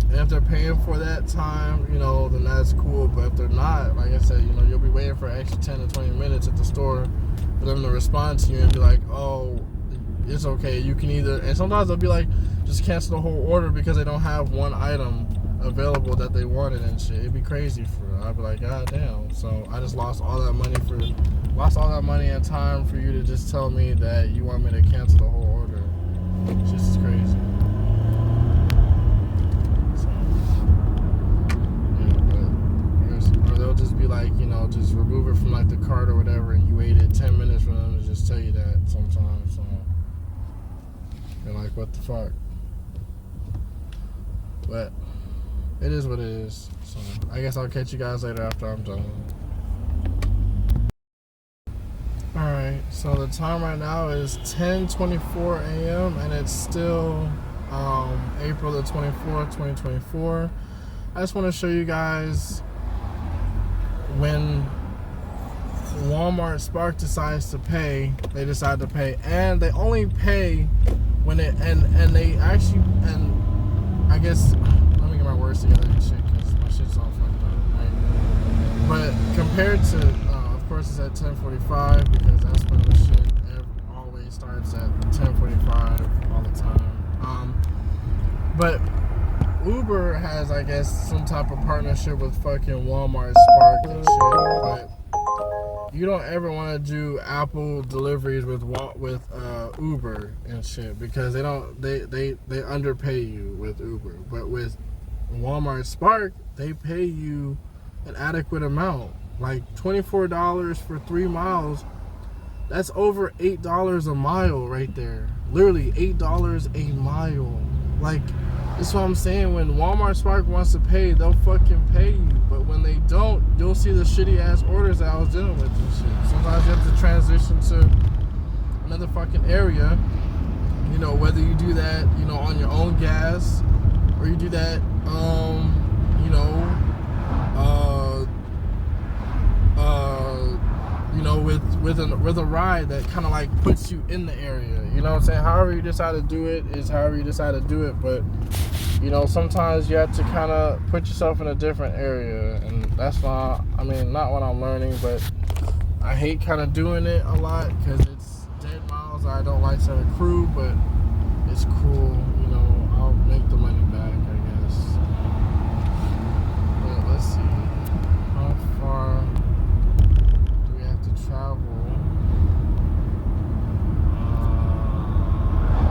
And if they're paying for that time, you know, then that's cool. But if they're not, like I said, you know, you'll be waiting for an extra 10 to 20 minutes at the store for them to respond to you and be like, oh, it's okay, you can either, and sometimes they'll be like, just cancel the whole order because they don't have one item available that they wanted and shit. It'd be crazy for them. I'd be like, god damn. So I just lost all that money and time for you to just tell me that you want me to cancel the whole order. It's just crazy. Or they'll just be like, you know, just remove it from like the cart or whatever, and you waited 10 minutes for them to just tell you that sometimes. So you're like, what the fuck? But it is what it is. So I guess I'll catch you guys later after I'm done. Alright, so the time right now is 10:24 a.m. and it's still April the 24th, 2024. I just want to show you guys when Walmart Spark decides to pay, they decide to pay, and they only pay when it, and they actually, and I guess, let me get my words together and shit, because my shit's all fucked up, right? But compared to, of course it's at 10:45, because that's when the shit always starts at 10:45 all the time. But Uber has, I guess, some type of partnership with fucking Walmart Spark and shit, but you don't ever want to do Apple deliveries with Uber and shit, because they underpay you with Uber. But with Walmart Spark, they pay you an adequate amount, like $24 for 3 miles. That's over $8 a mile right there. Literally $8 a mile. Like, that's what I'm saying. When Walmart Spark wants to pay, they'll fucking pay you. But when they don't, you'll see the shitty ass orders that I was dealing with and shit. Sometimes you have to transition to another fucking area. You know, whether you do that, you know, on your own gas, or you do that, you know, with a ride that kind of like puts you in the area. You know what I'm saying? However you decide to do it is however you decide to do it. But you know, sometimes you have to kind of put yourself in a different area, and that's why, I mean, not what I'm learning, but I hate kind of doing it a lot because it's dead miles I don't like to accrue, but it's cool. You know, I'll make the money back, I guess. But let's see, how far do we have to travel?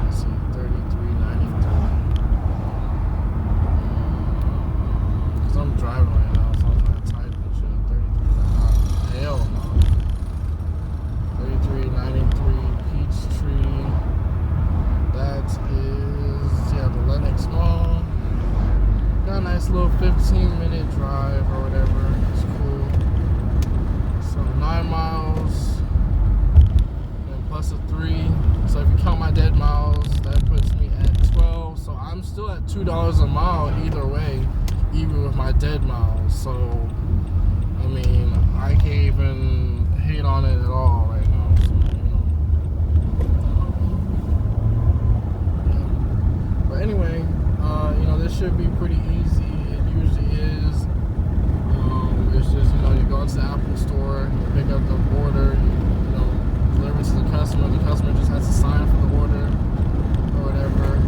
Let's see, 33.93. Because I'm driving right now, so I'm trying to type and shit. 33. Hell no. 33.93 Peachtree. That is, yeah, the Lenox Mall. Got a nice little 15-minute drive or whatever. It's cool. So 9 miles, and plus a 3. So if you count my dead miles, that puts me at 12. So I'm still at $2 a mile either way, even with my dead miles. So I mean, I can't even hate on it at all right now. So, yeah. But anyway, you know, this should be pretty easy. It usually is. It's just, you know, you go to the Apple store, you pick up the order, you know, deliver it to the customer. The customer just has to sign for the order or whatever.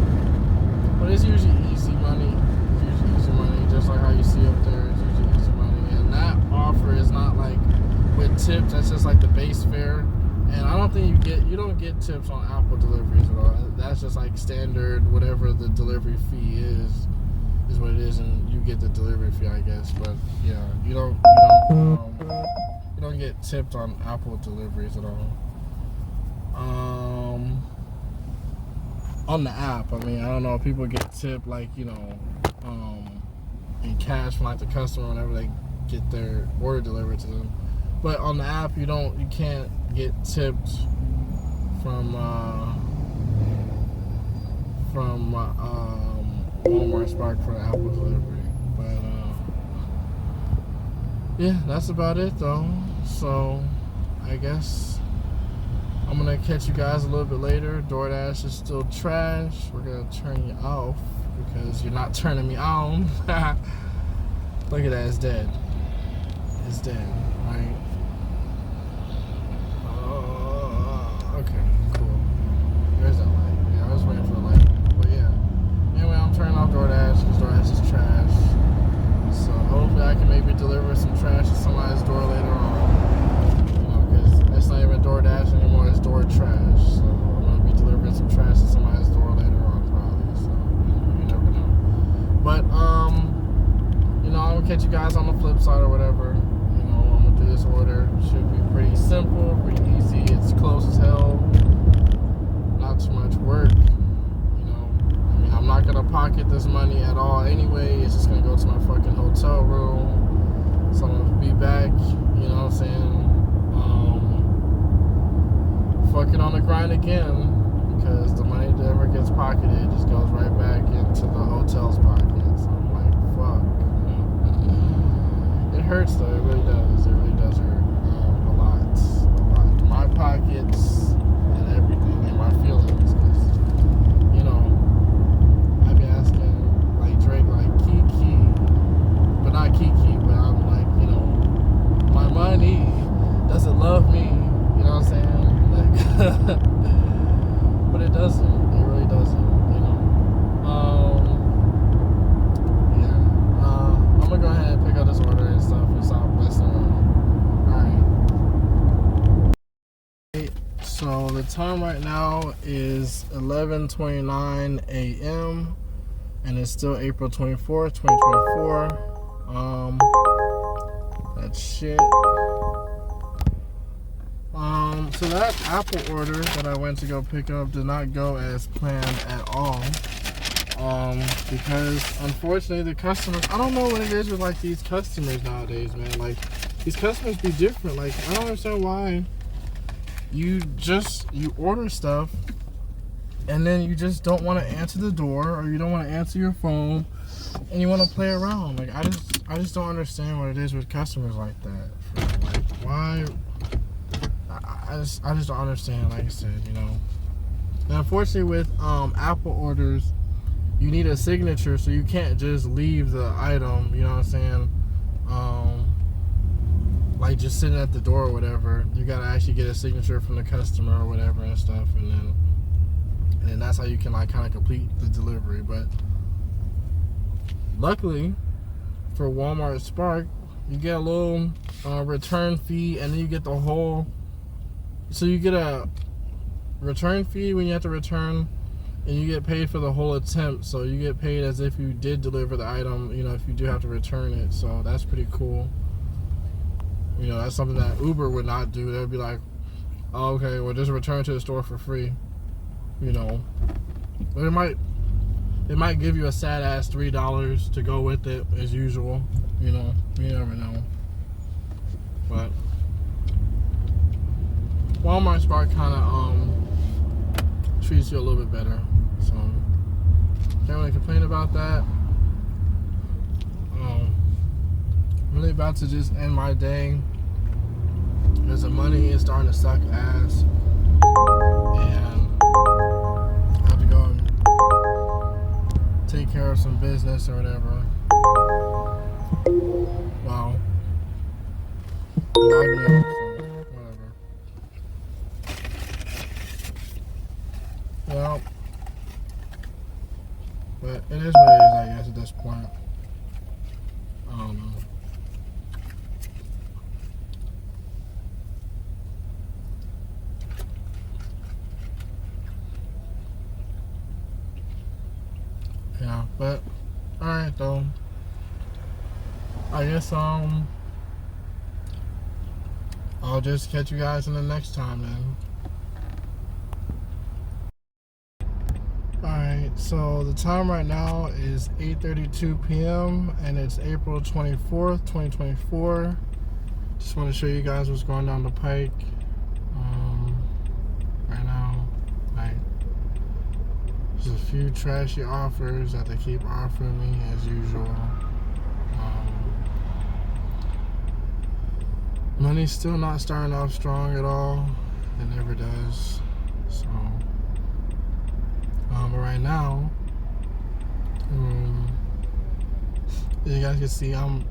But it's usually easy money. It's usually easy money, just like how you see up there. It's usually easy money. And that offer is not like with tips. That's just like the base fare, and I don't think you don't get tips on Apple deliveries at all. That's just like standard, whatever the delivery fee is what it is, and you get the delivery fee, I guess. But yeah, you don't get tipped on Apple deliveries at all. On the app, I mean, I don't know if people get tipped like, in cash from like the customer whenever they get their order delivered to them. But on the app, you can't get tipped from Walmart Spark for the Apple delivery. But yeah, that's about it though. So I guess I'm gonna catch you guys a little bit later. DoorDash is still trash. We're gonna turn you off because you're not turning me on. Look at that, it's dead. It's dead, right? Okay, cool. There's that light. Yeah, I was waiting for the light. But yeah. Anyway, I'm turning off DoorDash because DoorDash is trash. So hopefully I can maybe deliver some trash to somebody's door later on. Because it's not even DoorDash anymore, it's Door Trash. So I'm going to be delivering some trash to somebody's door later on probably. So you never know. But I'm going to catch you guys on the flip side or whatever. I'm going to do this order. Should be pretty simple, pretty easy. It's close as hell. Not too much work. I'm not going to pocket this money at all anyway. It's just going to go to my fucking hotel room. So I'm going to be back, you know what I'm saying, fucking on the grind again. Because the money that ever gets pocketed just goes right back into the hotel's pocket. So I'm like, fuck. It hurts though, it really does. It really does hurt a lot. My pockets and everything and my feelings. Drake like Kiki, but not Kiki, but I'm like, my money doesn't love me, you know what I'm saying? Like, but it doesn't, it really doesn't, yeah, I'm gonna go ahead and pick up this order and stuff and stop messing around. Alright, so the time right now is 11:29 a.m. and it's still April 24th, 2024. That shit. So that Apple order that I went to go pick up did not go as planned at all. Because unfortunately the customers, I don't know what it is with like these customers nowadays, man. Like these customers be different. Like I don't understand why you order stuff and then you just don't want to answer the door, or you don't want to answer your phone, and you want to play around. Like I just don't understand what it is with customers like that. Like why? I just don't understand. Like I said, And unfortunately, with Apple orders, you need a signature, so you can't just leave the item. You know what I'm saying? Like just sitting at the door or whatever. You gotta actually get a signature from the customer or whatever and stuff, and then that's how you can like kind of complete the delivery. But luckily for Walmart Spark, you get a little return fee, and then you get the whole. So you get a return fee when you have to return, and you get paid for the whole attempt. So you get paid as if you did deliver the item, if you do have to return it. So that's pretty cool. That's something that Uber would not do. They would be like, oh, okay, well, just return to the store for free. But it might give you a sad ass $3 to go with it as usual. You never know. But Walmart Spark kind of treats you a little bit better, so can't really complain about that. I'm really about to just end my day because the money is starting to suck ass, and I have to go and take care of some business or whatever. Wow. Log me out, so whatever. Well, but it is what it is, I guess, at this point. I don't know. But alright though. I guess I'll just catch you guys in the next time then. Alright, so the time right now is 8:32 p.m. and it's April 24th, 2024. Just want to show you guys what's going down the pike. Right now, like, there's a few trashy offers that they keep offering me as usual. Money's still not starting off strong at all. It never does. So, but right now, you guys can see I'm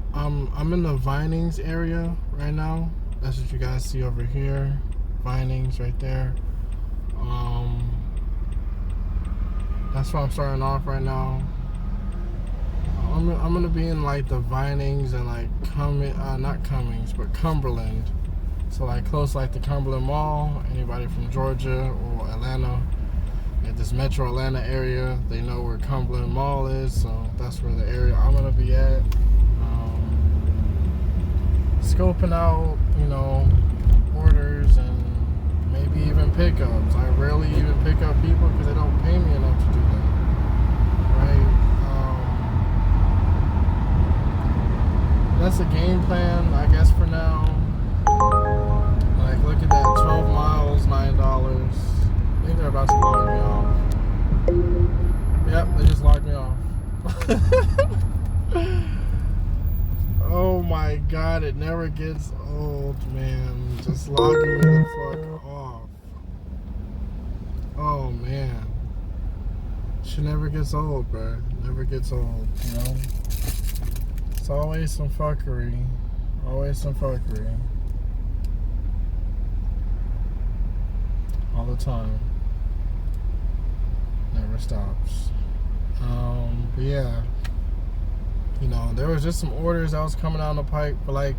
in the Vinings area right now. That's what you guys see over here. Vinings right there. That's where I'm starting off right now. I'm gonna be in like the Vinings and like not Cummings, but Cumberland. So like close like the Cumberland Mall. Anybody from Georgia or Atlanta, at this Metro Atlanta area, they know where Cumberland Mall is. So that's where the area I'm gonna be at. Scoping out, orders and maybe even pickups. I rarely even pick up people because they don't pay me enough to do that. Right? That's a game plan, I guess, for now. Like, look at that, 12 miles, $9. I think they're about to log me off. Yep, they just logged me off. Oh my God, it never gets old, man. Just logging me the fuck off. Oh man. Shit never gets old, bro. Never gets old, It's always some fuckery. Always some fuckery. All the time. Never stops. But yeah. There was just some orders that was coming down the pipe for like,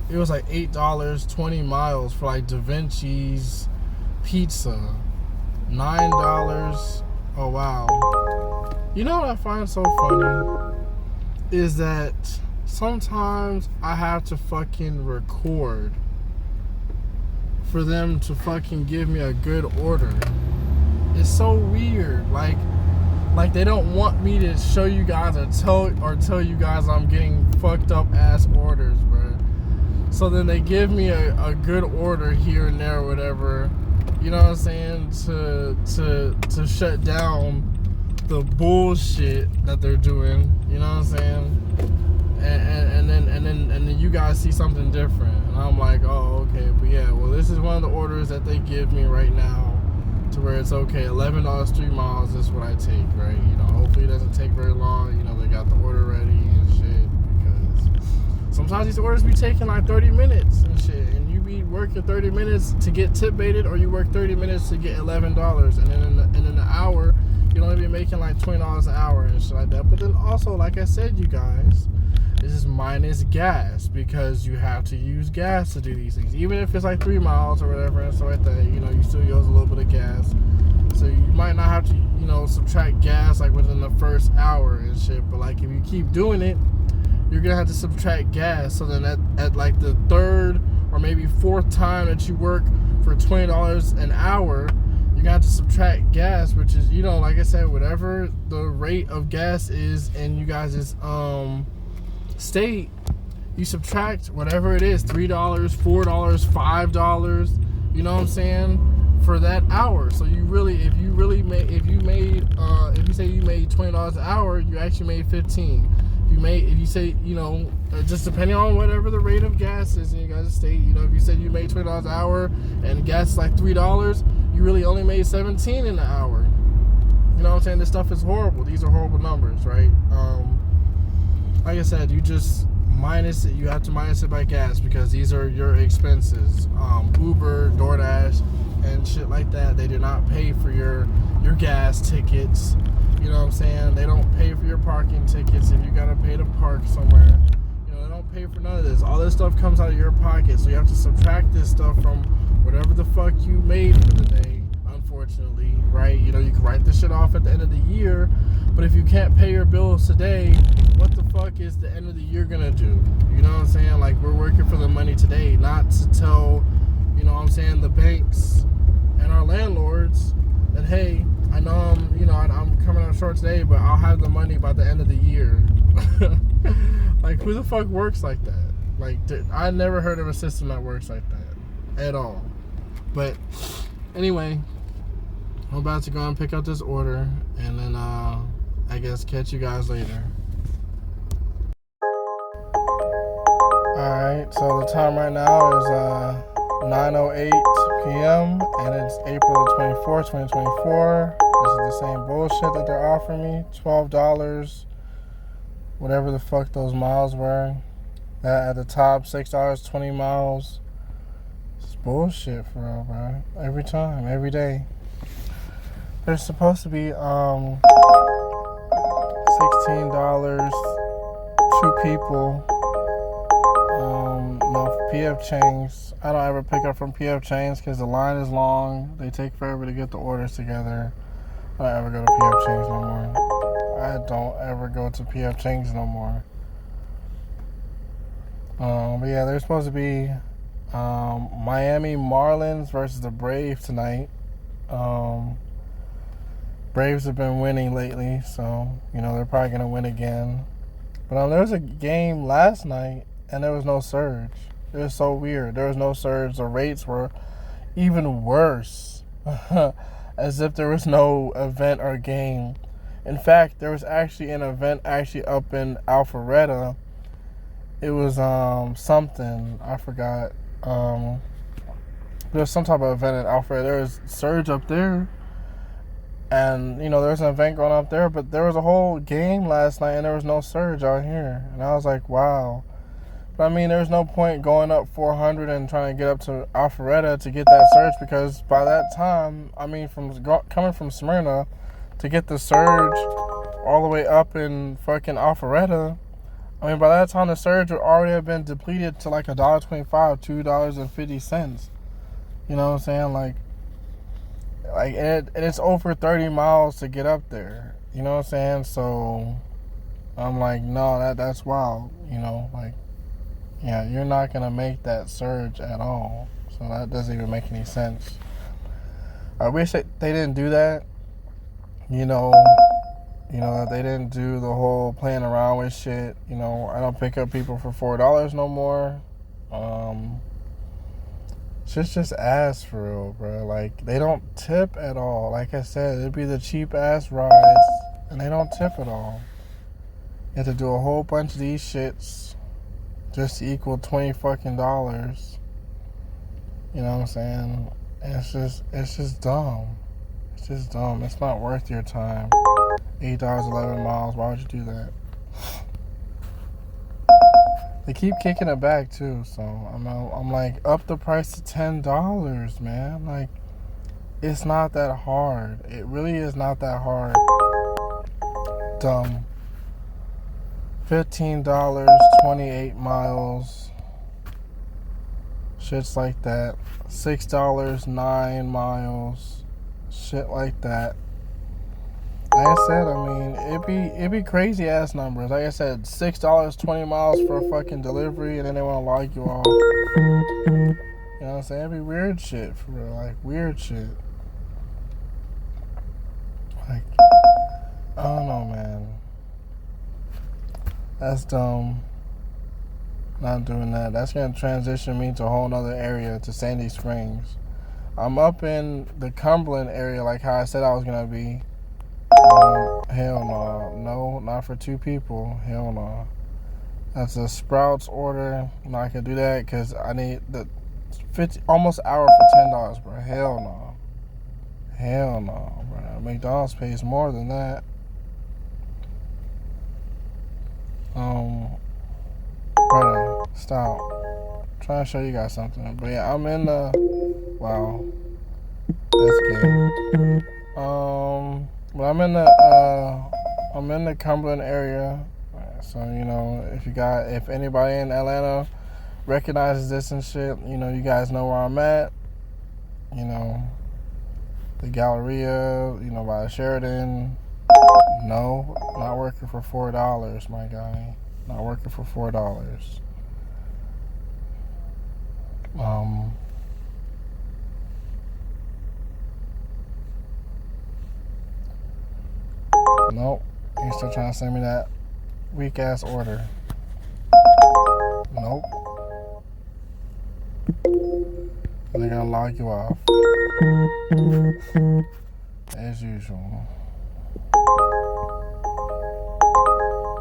it was like $8, 20 miles for like Da Vinci's pizza. $9. Oh wow. You know what I find so funny? Is that sometimes I have to fucking record for them to fucking give me a good order. It's so weird. Like they don't want me to show you guys or tell you guys I'm getting fucked up ass orders, bro. So then they give me a good order here and there or whatever, you know what I'm saying, to shut down the bullshit that they're doing, you know what I'm saying? And then you guys see something different. And I'm like, oh, okay, but yeah, well, this is one of the orders that they give me right now. To where it's okay, $11, 3 miles, this is what I take, right? Hopefully it doesn't take very long. They got the order ready and shit. Because sometimes these orders be taking like 30 minutes and shit. And you be working 30 minutes to get tip baited, or you work 30 minutes to get $11. And then in an hour, you'll only be making like $20 an hour and shit like that. But then also, like I said, you guys, this is minus gas, because you have to use gas to do these things. Even if it's like 3 miles or whatever and stuff like that, you still use a little bit of gas. So you might not have to, subtract gas like within the first hour and shit. But like if you keep doing it, you're gonna have to subtract gas. So then at like the third or maybe fourth time that you work for $20 an hour, you're gonna have to subtract gas, which is, like I said, whatever the rate of gas is in you guys' state, you subtract whatever it is, $3, $4, $5, you know what I'm saying, for that hour. So if you say you made $20 an hour, you actually made 15. If you say, just depending on whatever the rate of gas is in you guys' state, if you said you made $20 an hour and gas is like $3, you really only made 17 in the hour. You know what I'm saying? This stuff is horrible. These are horrible numbers, right? Like I said, you just minus it. You have to minus it by gas, because these are your expenses. Uber, DoorDash, and shit like that. They do not pay for your gas tickets. You know what I'm saying? They don't pay for your parking tickets if you gotta pay to park somewhere. They don't pay for none of this. All this stuff comes out of your pocket. So you have to subtract this stuff from whatever the fuck you made for the day. unfortunately, right? You can write this shit off at the end of the year, but if you can't pay your bills today, what the fuck is the end of the year gonna do? You know what I'm saying? Like, we're working for the money today, not to tell, the banks and our landlords that, hey, I know I'm coming up short today, but I'll have the money by the end of the year. Like, who the fuck works like that? Like, I never heard of a system that works like that at all. But anyway, I'm about to go and pick up this order, and then I guess catch you guys later. Alright, so the time right now is 9:08 p.m. and it's April the 24th, 2024. This is the same bullshit that they're offering me. $12, whatever the fuck those miles were. That at the top, $6, 20 miles. It's bullshit for real, bro. Every time, every day. There's supposed to be $16, 2 people. No PF Chains. I don't ever pick up from PF Chains because the line is long. They take forever to get the orders together. I don't ever go to PF Chains no more. I don't ever go to PF Chains no more. But yeah, there's supposed to be Miami Marlins versus the Braves tonight. Braves have been winning lately, so they're probably gonna win again. But there was a game last night and there was no surge. It was so weird. There was no surge. The rates were even worse, as if there was no event or game. In fact, there was actually an event up in Alpharetta. It was something, I forgot. There was some type of event in Alpharetta. There was surge up there. And, there was an event going up there, but there was a whole game last night and there was no surge out here. And I was like, wow. But I mean, there's no point going up 400 and trying to get up to Alpharetta to get that surge, because by that time, coming from Smyrna to get the surge all the way up in fucking Alpharetta, by that time the surge would already have been depleted to like $1.25, $2.50. You know what I'm saying? Like and it's over 30 miles to get up there. You know what I'm saying? So I'm like, no, that's wild. Yeah, you're not gonna make that surge at all. So that doesn't even make any sense. I wish they didn't do that. That they didn't do the whole playing around with shit. I don't pick up people for $4 no more. Shit's just ass for real, bro. Like, they don't tip at all. Like I said, it'd be the cheap ass rides, and they don't tip at all. You have to do a whole bunch of these shits just to equal $20 fucking dollars. You know what I'm saying? It's just dumb. It's just dumb. It's not worth your time. $8, 11 miles. Why would you do that? They keep kicking it back too, so I'm like, up the price to $10, man. Like, it's not that hard. It really is not that hard. Dumb. $15, 28 miles. Shits like that. $6, 9 miles. Shit like that. Like I said, it'd be crazy ass numbers. Like I said, $6, 20 miles for a fucking delivery, and then they want to log you off. You know what I'm saying? It'd be weird shit, for real. Like, weird shit. Like, I don't know, man. That's dumb. Not doing that. That's gonna transition me to a whole nother area, to Sandy Springs. I'm up in the Cumberland area, like how I said I was gonna be. Hell no. No, not for 2 people. Hell no. That's a Sprouts order. I'm not gonna do that because I need the almost an hour for $10, bro. Hell no. Hell no, bro. McDonald's pays more than that. Brother, stop. I'm trying to show you guys something. But yeah, I'm in the... Wow. That's gay. But I'm in the Cumberland area. So, if anybody in Atlanta recognizes this and shit, you guys know where I'm at. the Galleria, by Sheridan. No, not working for $4, my guy. Not working for $4. Nope. He's still trying to send me that weak ass order. Nope. They're gonna log you off. As usual.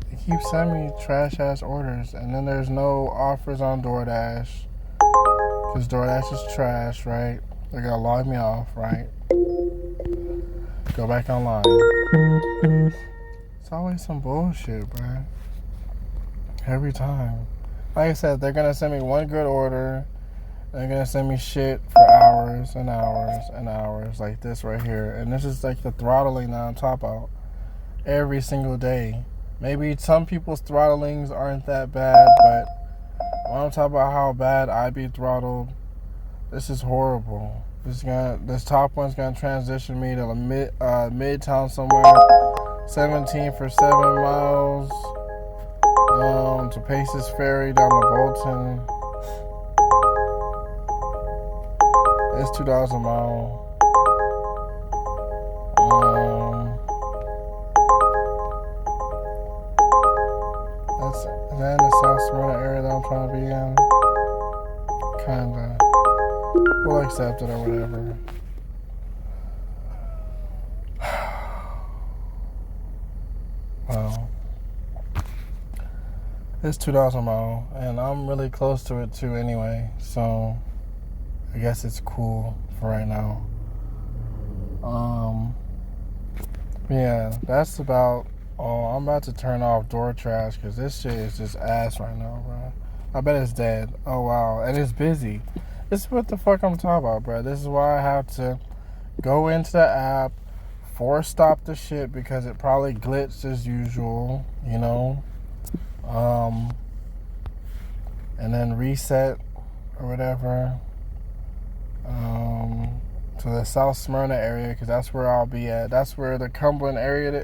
They keep sending me trash ass orders, and then there's no offers on DoorDash. Because DoorDash is trash, right? They're gonna log me off, right? Go back online. It's always some bullshit, bro. Every time. Like I said, they're gonna send me one good order. They're gonna send me shit for hours and hours and hours, like this right here. And this is like the throttling that I'm talking about every single day. Maybe some people's throttlings aren't that bad, but when I'm talking about how bad I be throttled, this is horrible. This top one's gonna transition me to Midtown somewhere. 17 for 7 miles. To Paces Ferry down to Bolton. It's $2 a mile. Is that in the South Smyrna area that I'm trying to be in? Kinda. We'll accept it or whatever. Well, it's $2 a mile, and I'm really close to it too anyway, so I guess it's cool for right now. Yeah, that's about all. I'm about to turn off DoorDash because this shit is just ass right now, bro. I bet it's dead. Oh, wow. And it's busy. This is what the fuck I'm talking about, bro. This is why I have to go into the app, force stop the shit because it probably glitched as usual, and then reset or whatever. To the South Smyrna area because that's where I'll be at. That's where the Cumberland area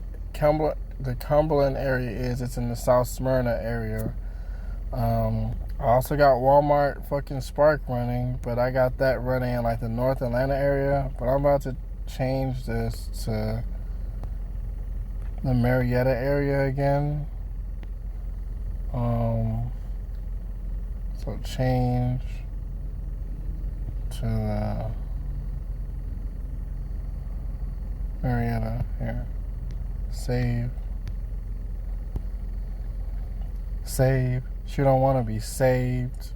is. It's in the South Smyrna area. I also got Walmart fucking Spark running, but I got that running in like the North Atlanta area. But I'm about to change this to the Marietta area again. So change to the Marietta here. Save. You don't want to be saved.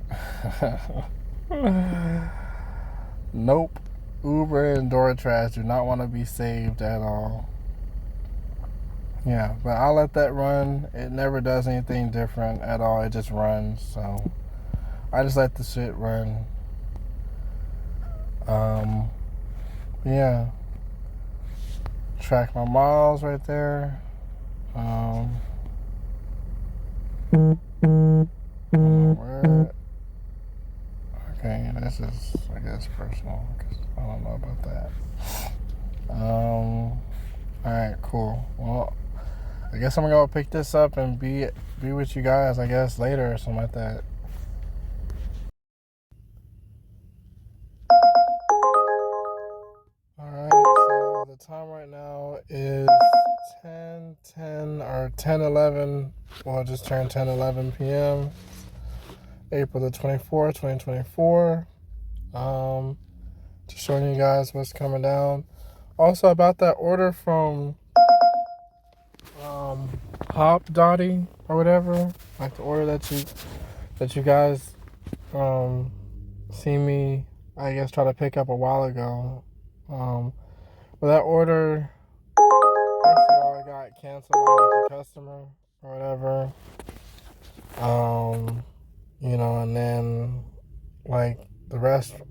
Nope. Uber and DoorDash do not want to be saved at all. Yeah, but I'll let that run. It never does anything different at all. It just runs. So I just let the shit run. Yeah. Track my miles right there. Where? Okay, this is, I guess, personal because I don't know about that. Alright, cool. Well, I guess I'm gonna pick this up and be with you guys, I guess, later or something like that. Alright, so the time right now is 10:10 or 10:11. Well, just turned 10:11 p.m. April the 24th, 2024. Just showing you guys what's coming down. Also about that order from Hop Dottie or whatever, like the order that you guys see me, I guess, try to pick up a while ago. But that order, first of all, it got canceled by like the customer or whatever. And then like the restaurant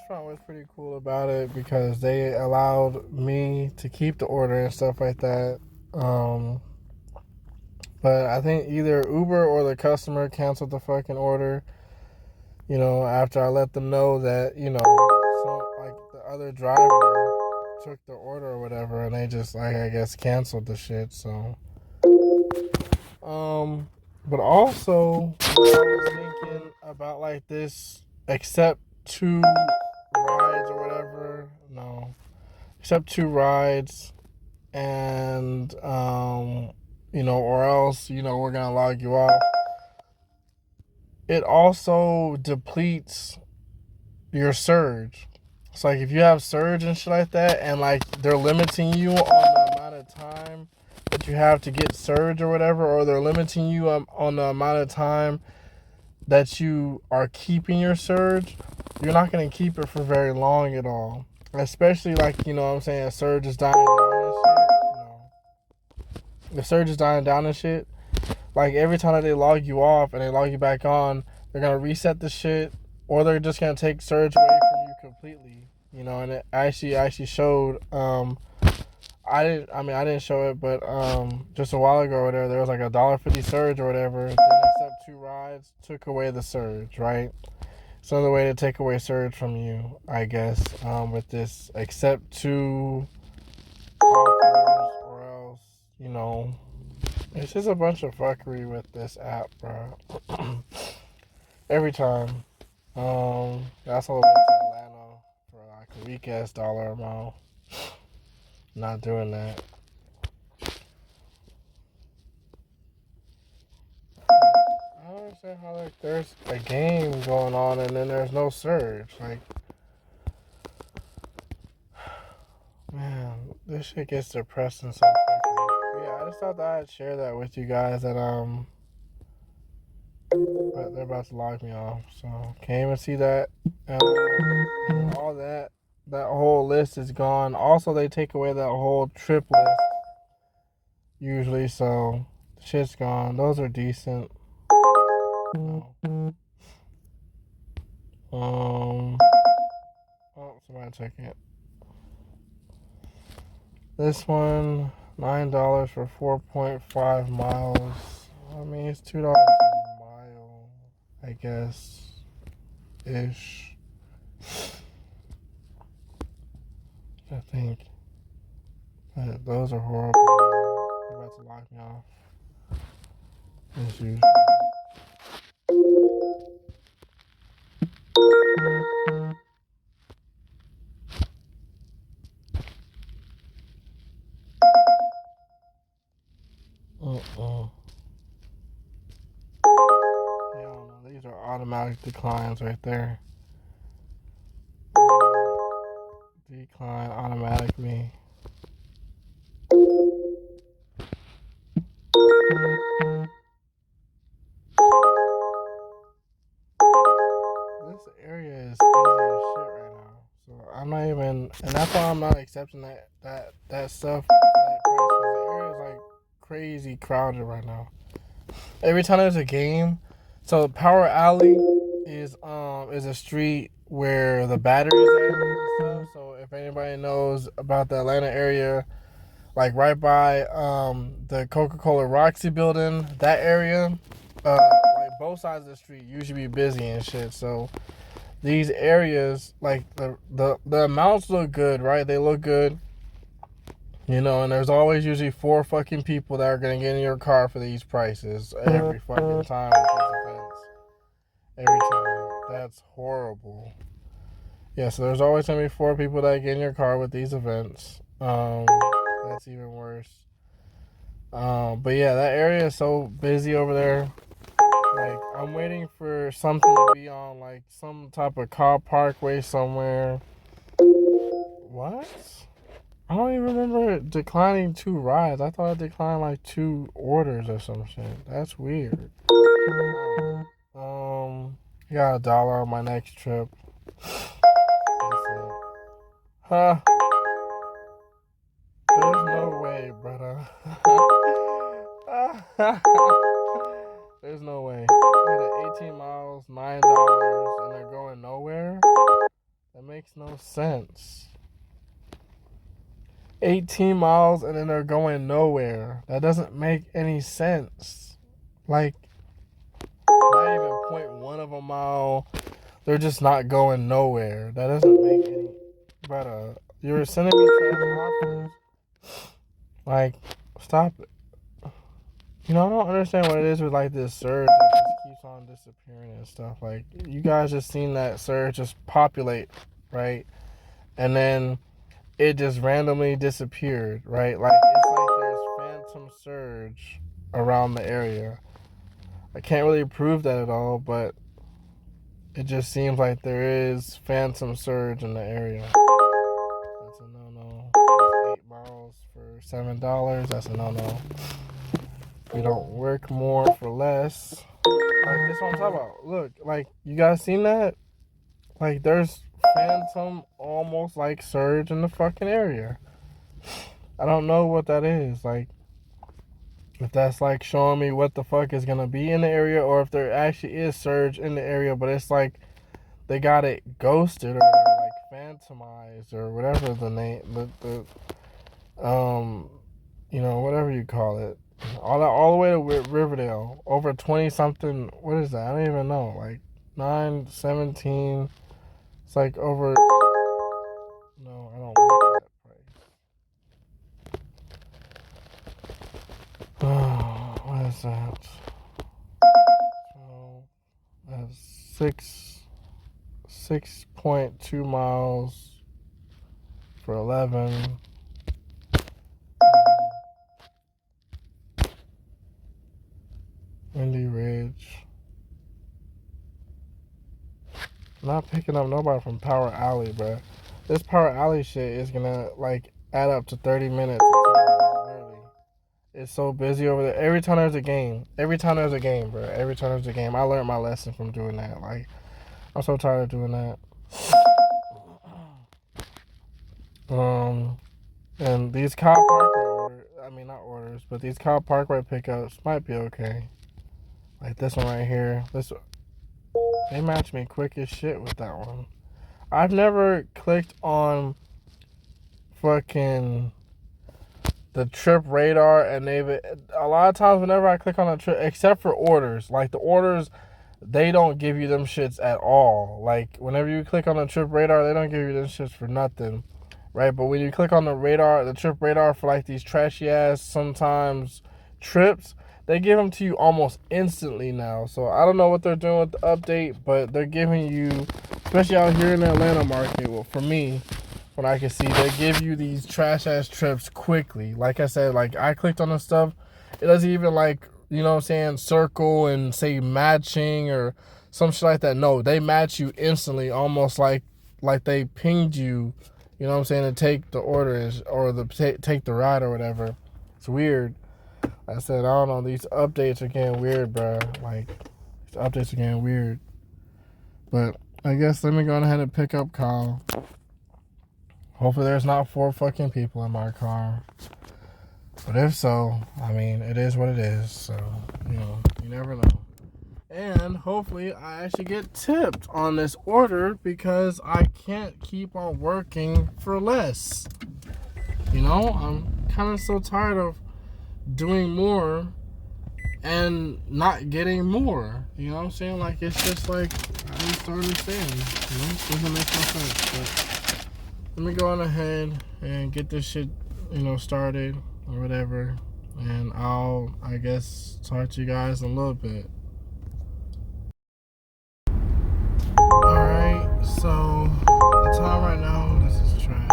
was pretty cool about it because they allowed me to keep the order and stuff like that. But I think either Uber or the customer canceled the fucking order, after I let them know that, other driver took the order or whatever, and they just like I guess canceled the shit. So, but also I was thinking about like this, except two rides or whatever. No, except two rides, and or else we're gonna log you off. It also depletes your surge. It's like if you have surge and shit like that, and like they're limiting you on the amount of time that you have to get surge or whatever, or they're limiting you on the amount of time that you are keeping your surge, you're not going to keep it for very long at all. Especially like, what I'm saying, surge is dying down and shit. The surge is dying down and shit. Like every time that they log you off and they log you back on, they're going to reset the shit, or they're just going to take surge away from you completely. And it actually showed, I didn't show it, but just a while ago or whatever, there was like $1.50 surge or whatever. Then except two rides took away the surge, right? It's another way to take away surge from you, I guess, with this except two offers, or else, it's just a bunch of fuckery with this app, bro. Every time. That's all the way to Atlanta for like a weak ass dollar amount. Not doing that. I don't understand how like there's a game going on and then there's no surge. Like, man, this shit gets depressing so quickly. But yeah, I just thought that I'd share that with you guys that but they're about to lock me off. So can't even see that. All that whole list is gone. Also, they take away that whole trip list usually, so shit's gone. Those are decent. Oh, somebody checking it. This one, $9 for 4.5 miles. I mean, it's $2 a mile, I guess, ish. I think. But those are horrible. They're about to lock me off. As usual. Yeah, these are automatic declines right there. Decline automatically. This area is easy as shit right now. So I'm not even, and that's why I'm not accepting that stuff. That price, because the area is like crazy crowded right now. Every time there's a game, so Power Alley is a street where the batteries at and stuff. So if anybody knows about the Atlanta area, like right by the Coca-Cola Roxy building, that area, like both sides of the street usually be busy and shit. So these areas, like the amounts look good, right? They look good. And there's always usually 4 fucking people that are gonna get in your car for these prices every fucking time with these events. Every time. That's horrible. Yeah, so there's always gonna be 4 people that get in your car with these events. That's even worse. But yeah, that area is so busy over there. Like, I'm waiting for something to be on, like, some type of car parkway somewhere. What? I don't even remember declining 2 rides. I thought I declined, like, 2 orders or some shit. That's weird. Got $1 on my next trip. That's it. Huh? There's no way, brother. There's no way. Look at 18 miles, $9, and they're going nowhere? That makes no sense. 18 miles and then they're going nowhere. That doesn't make any sense. Like, not even 0.1 of a mile. They're just not going nowhere. That doesn't make any... But you were sending me trash offers. Like, stop it. You know, I don't understand what it is with like this surge that just keeps on disappearing and stuff. Like, you guys just seen that surge just populate, right? And then it just randomly disappeared, right? Like, it's like there's phantom surge around the area. I can't really prove that at all, but it just seems like there is phantom surge in the area. That's a no-no. That's 8 bottles for $7. That's a no-no. We don't work more for less. Like, this what I'm talking about. Look, like, you guys seen that? Like, there's phantom almost like surge in the fucking area. I don't know what that is. Like, if that's like showing me what the fuck is gonna be in the area, or if there actually is surge in the area, but it's like they got it ghosted or whatever, like phantomized or whatever the name, you know, whatever you call it. All the way to Riverdale, over 20 something. What is that? I don't even know. Like 917. It's like over. No, I don't want that price. Oh, what is that? So that's 6.2 miles for 11. Windy Ridge. I'm not picking up nobody from Power Alley, bro. This Power Alley shit is gonna like add up to 30 minutes. It's so busy over there. Every time there's a game, bro. Every time there's a game. I learned my lesson from doing that. Like, I'm so tired of doing that. And these Kyle Parkway orders, but these Kyle Parkway pickups might be okay. Like this one right here. They match me quick as shit with that one. I've never clicked on fucking the trip radar, and a lot of times whenever I click on a trip, except for orders, like the orders, they don't give you them shits at all. Like whenever you click on the trip radar, they don't give you them shits for nothing, right? But when you click on the trip radar for like these trashy ass sometimes trips, they give them to you almost instantly now. So I don't know what they're doing with the update, but they're giving you, especially out here in the Atlanta market, well, for me, when I can see, they give you these trash ass trips quickly. Like I said, like I clicked on the stuff, it doesn't even like, you know what I'm saying, circle and say matching or some shit like that. No, they match you instantly, almost like they pinged you, you know what I'm saying, to take the orders or take the ride or whatever. It's weird. I said, I don't know, these updates are getting weird, bro. Like, these updates are getting weird. But I guess let me go ahead and pick up Kyle. Hopefully there's not 4 fucking people in my car. But if so, I mean, it is what it is. So, you know, you never know. And hopefully I actually get tipped on this order because I can't keep on working for less. You know, I'm kind of so tired of doing more and not getting more. You know what I'm saying? Like, it's just like, I don't start understanding. You know, it doesn't make no sense. But let me go on ahead and get this shit, you know, started or whatever. And I'll, I guess, talk to you guys in a little bit. Alright, so the time right now, this is trash.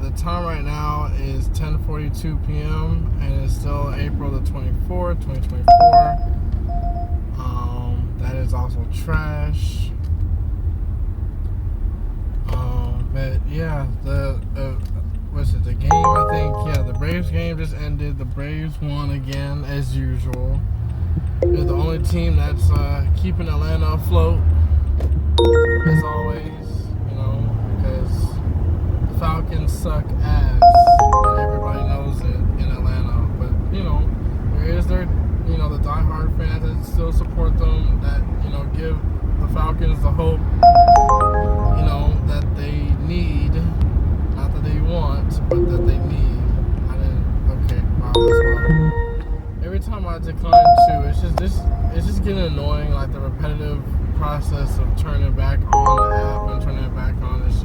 The time right now is 10:42 p.m. and it's still April the 24th, 2024. That is also trash. But yeah, the game, I think, yeah, the Braves game just ended. The Braves won again, as usual. They're the only team that's keeping Atlanta afloat, as always, you know, because the Falcons suck ass, and everybody knows it in Atlanta. But, you know, there is their, you know, the diehard fans that still support them, that, you know, give the Falcons the hope, you know, that they need, not that they want, but that they need. Every time I decline too, it's just getting annoying, like the repetitive process of turning back on the app and turning it back on and shit.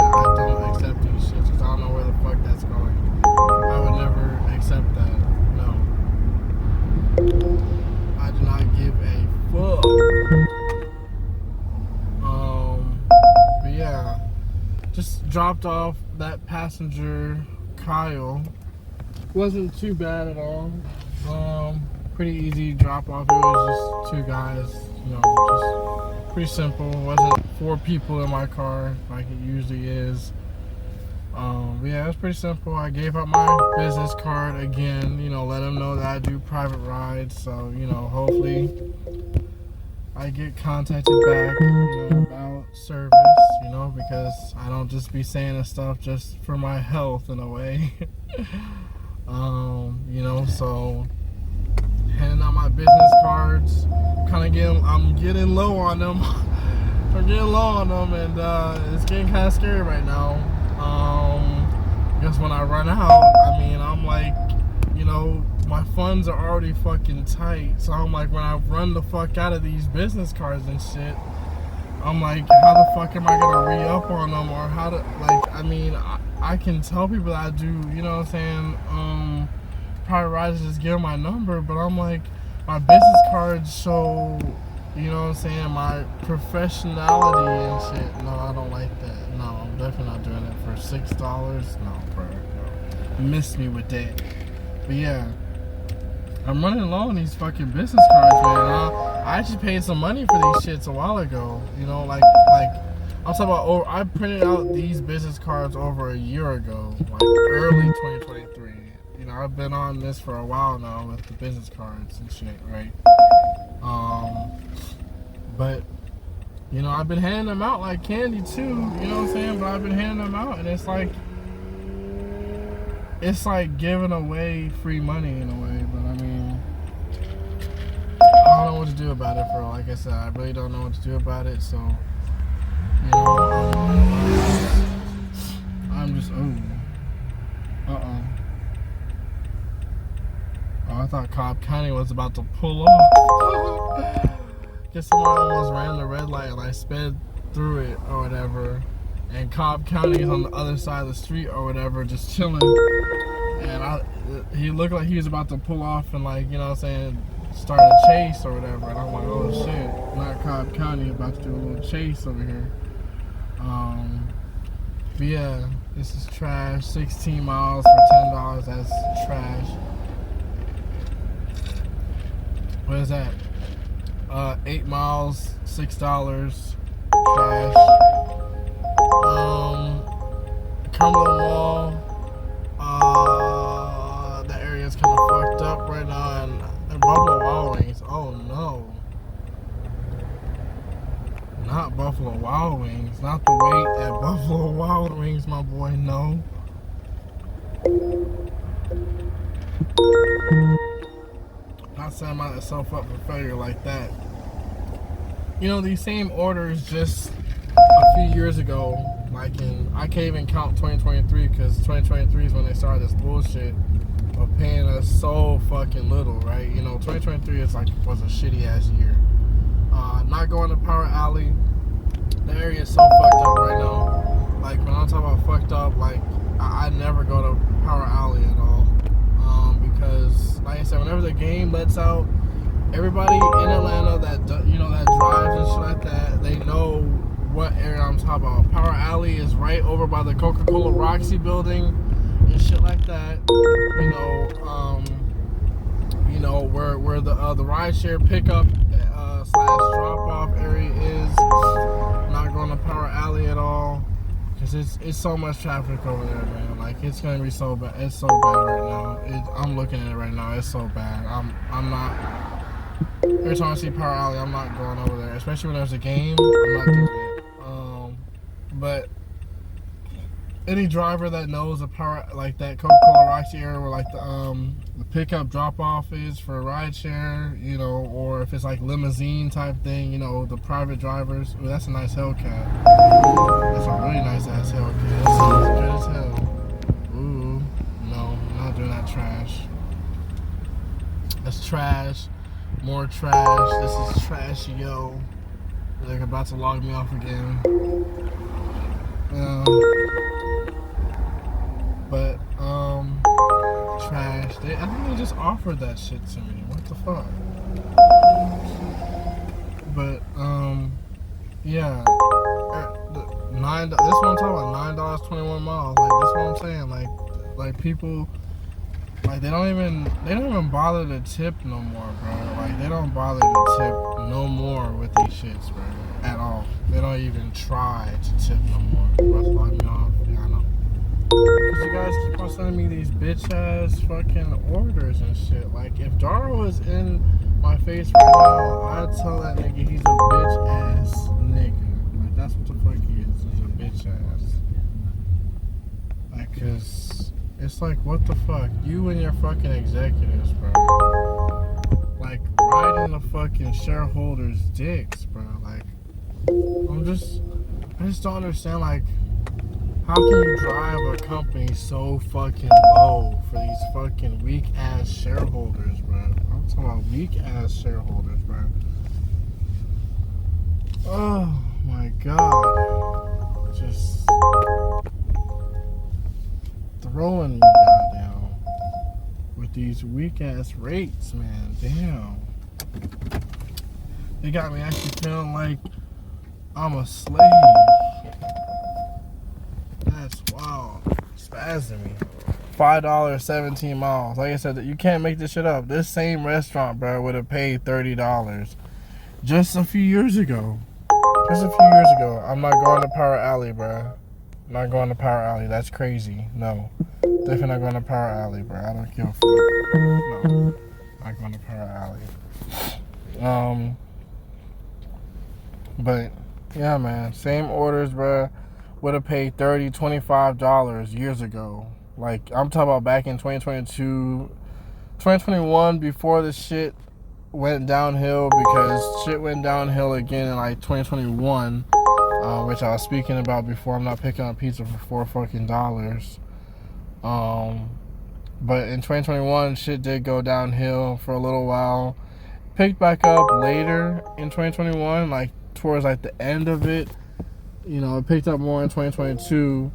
dropped off that passenger, Kyle. Wasn't too bad at all. Pretty easy drop off. It was just two guys, just pretty simple. It wasn't 4 people in my car like it usually is. Yeah, it was pretty simple. I gave up my business card again, let them know that I do private rides. So, hopefully I get contacted back, about service, because I don't just be saying this stuff just for my health in a way. So handing out my business cards, I'm getting low on them. I'm getting low on them, and it's getting kind of scary right now. Because when I run out, I'm like, my funds are already fucking tight. So I'm like, when I run the fuck out of these business cards and shit, I'm like, how the fuck am I gonna re-up on them, or how to, I can tell people that I do, private rides, just give them my number, but I'm like, my business cards show, my professionality and shit. No, I don't like that. No, I'm definitely not doing it for $6. No, bro, no. Miss me with that. But yeah, I'm running low on these fucking business cards, man. I actually paid some money for these shits a while ago. I'm talking about, I printed out these business cards over a year ago, like early 2023. I've been on this for a while now with the business cards and shit, right? But, I've been handing them out like candy too, But I've been handing them out, and it's like giving away free money in a way, but I don't know what to do about it, bro. Like I said, I really don't know what to do about it, so, I'm just, I thought Cobb County was about to pull off. Guess someone almost ran the red light and I sped through it or whatever. And Cobb County is on the other side of the street or whatever, just chilling. And he looked like he was about to pull off and start a chase or whatever. And I'm like, oh shit, not Cobb County, about to do a little chase over here. But yeah, this is trash. 16 miles for $10, that's trash. What is that? 8 miles, $6. Trash. Cumberland Mall. That area is kind of fucked up right now, and Buffalo Wild Wings. Oh no. Not Buffalo Wild Wings. Not the wait at Buffalo Wild Wings, my boy. No. Not setting myself up for failure like that. These same orders just a few years ago, I can't even count 2023 because 2023 is when they started this bullshit of paying us so fucking little, right? 2023 was a shitty ass year. Not going to Power Alley. The area is so fucked up right now. When I'm talking about fucked up, I never go to Power Alley at all. Because, like I said, whenever the game lets out, everybody in Atlanta that drives and shit like that, they know what area I'm talking about. Power Alley is right over by the Coca-Cola Roxy building and shit like that. Where the rideshare pickup / drop-off area is. Not going to Power Alley at all. Cause it's so much traffic over there, man. It's gonna be so bad. It's so bad right now. I'm looking at it right now. It's so bad. I'm not. Every time I see Power Alley, I'm not going over there. Especially when there's a game, I'm not doing it. But any driver that knows the power, that Coca-Cola Roxy area, where the pickup drop off is for rideshare, or if it's limousine type thing, the private drivers. Ooh, that's a nice Hellcat. That's a really nice ass Hellcat. That sounds good as hell. Ooh, no, I'm not doing that trash. That's trash. More trash. This is trashy, yo. They're about to log me off again. But trash. I think they just offered that shit to me. What the fuck? But yeah, 9 $9. This is what I'm talking about. $9.21 Like, this is what I'm saying. Like people, like they don't even bother to tip no more, bro. Like they don't bother to tip no more with these shits, bro, at all. They don't even try to tip no more. What's logging me off? Yeah, I know. Cause you guys keep on sending me these bitch ass fucking orders and shit. Like if Dara was in my face right now, I'd tell that nigga he's a bitch ass nigga. Like that's what the fuck he is. He's a bitch ass. Like, cause it's like, what the fuck? You and your fucking executives, bro. Like riding the fucking shareholders' dicks, bro. Like I just don't understand. Like, how can you drive a company so fucking low for these fucking weak ass shareholders, bro? I'm talking about weak ass shareholders, bro. Oh my god. Just throwing me goddamn with these weak ass rates, man. Damn. They got me actually feeling like I'm a slave. That's wild. Spazzing me. $5, 17 miles. Like I said, you can't make this shit up. This same restaurant, bro, would have paid $30 just a few years ago. Just a few years ago. I'm not going to Power Alley, bro. I'm not going to Power Alley. That's crazy. No. Definitely not going to Power Alley, bro. I don't give a fuck. No. Not going to Power Alley. But yeah, man. Same orders, bro. Would have paid $30, $25 years ago. Like, I'm talking about back in 2022, 2021, before the shit went downhill, because shit went downhill again in like 2021, which I was speaking about before. I'm not picking up pizza for $4 fucking dollars. But in 2021, shit did go downhill for a little while. Picked back up later in 2021, like towards like the end of it. You know, it picked up more in 2022,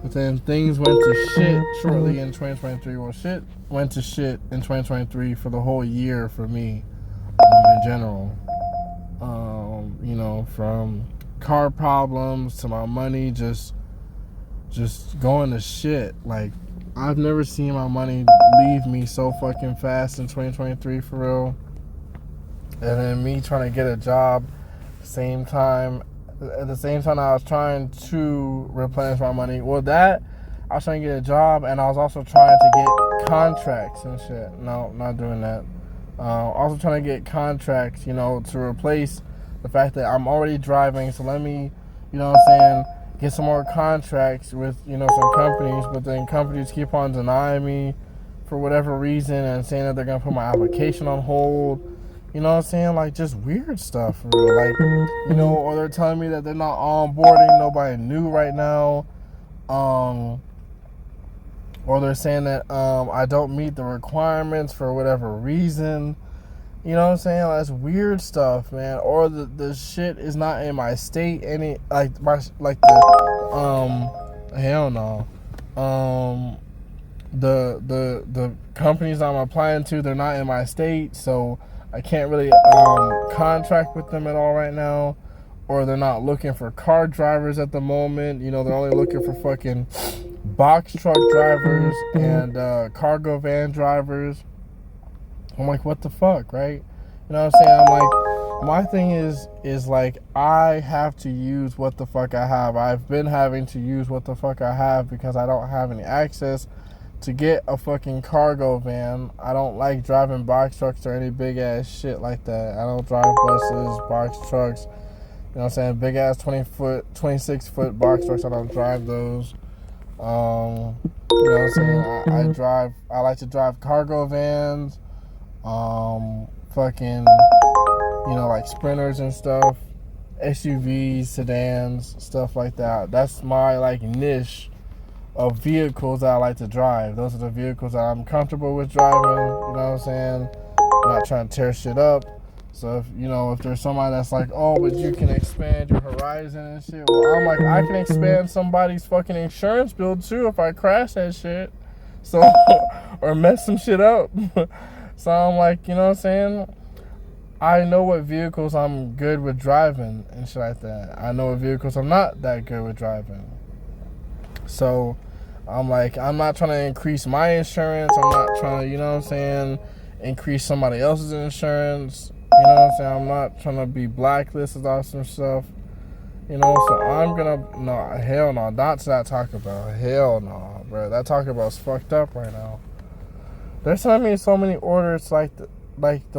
but then things went to shit shortly in 2023. Well, shit went to shit in 2023 for the whole year for me, in general. You know, from car problems to my money just going to shit. Like, I've never seen my money leave me so fucking fast in 2023, for real. And then me trying to get a job at the same time I was trying to replenish my money. Well, that, I was trying to get a job, and I was also trying to get contracts and shit. No, not doing that. Also trying to get contracts, you know, to replace the fact that I'm already driving. So let me, you know what I'm saying, get some more contracts with, you know, some companies. But then companies keep on denying me for whatever reason and saying that they're going to put my application on hold. You know what I'm saying? Like, just weird stuff, for real. Like, you know, or they're telling me that they're not onboarding nobody new right now. Or they're saying that I don't meet the requirements for whatever reason. You know what I'm saying? Like, that's weird stuff, man. Or the shit is not in my state. Hell no. The companies I'm applying to, they're not in my state, so I can't really contract with them at all right now. Or they're not looking for car drivers at the moment. You know, they're only looking for fucking box truck drivers and cargo van drivers. I'm like, what the fuck, right? You know what I'm saying? I'm like, my thing is like, I have to use what the fuck I have. I've been having to use what the fuck I have because I don't have any access to get a fucking cargo van. I don't like driving box trucks or any big ass shit like that. I don't drive buses, box trucks. You know what I'm saying? Big ass 26 foot box trucks. I don't drive those. You know what I'm saying? I like to drive cargo vans. Fucking, you know, like sprinters and stuff. SUVs, sedans, stuff like that. That's my like niche of vehicles that I like to drive. Those are the vehicles that I'm comfortable with driving. You know what I'm saying? I'm not trying to tear shit up. So if there's somebody that's like, oh, but you can expand your horizon and shit. Well, I'm like, I can expand somebody's fucking insurance bill too if I crash that shit. So, or mess some shit up. So I'm like, you know what I'm saying? I know what vehicles I'm good with driving and shit like that. I know what vehicles I'm not that good with driving. So I'm like, I'm not trying to increase my insurance. I'm not trying to, you know what I'm saying, increase somebody else's insurance. You know what I'm saying? I'm not trying to be blacklisted or some stuff. You know, so I'm gonna, no, hell no, not that Taco Bell. Hell no, bro. That Taco Bell's fucked up right now. They're sending me so many orders like the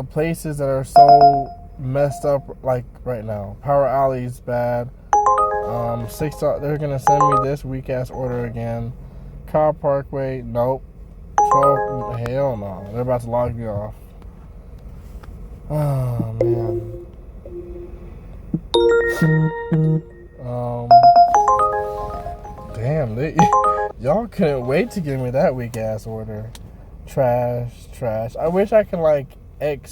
places that are so messed up like right now. Power Alley's bad. They're gonna send me this weak ass order again. Car Parkway, nope. 12, hell no. They're about to log me off. Oh man. Damn, y'all couldn't wait to give me that weak ass order. Trash. I wish I could like not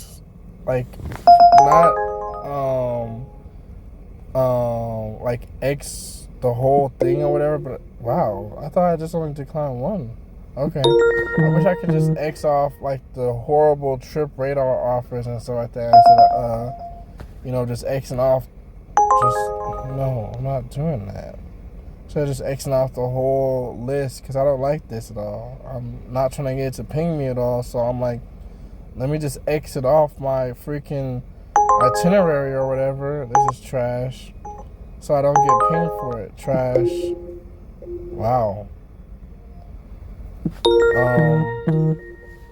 like X the whole thing or whatever, but wow, I thought I just only declined one. Okay. I wish I could just X off like the horrible trip radar offers and stuff like that instead of just Xing off no, I'm not doing that. So just Xing off the whole list because I don't like this at all. I'm not trying to get it to ping me at all, so I'm like, let me just exit off my freaking itinerary or whatever. This is trash. So I don't get pinged for it. Trash. Wow.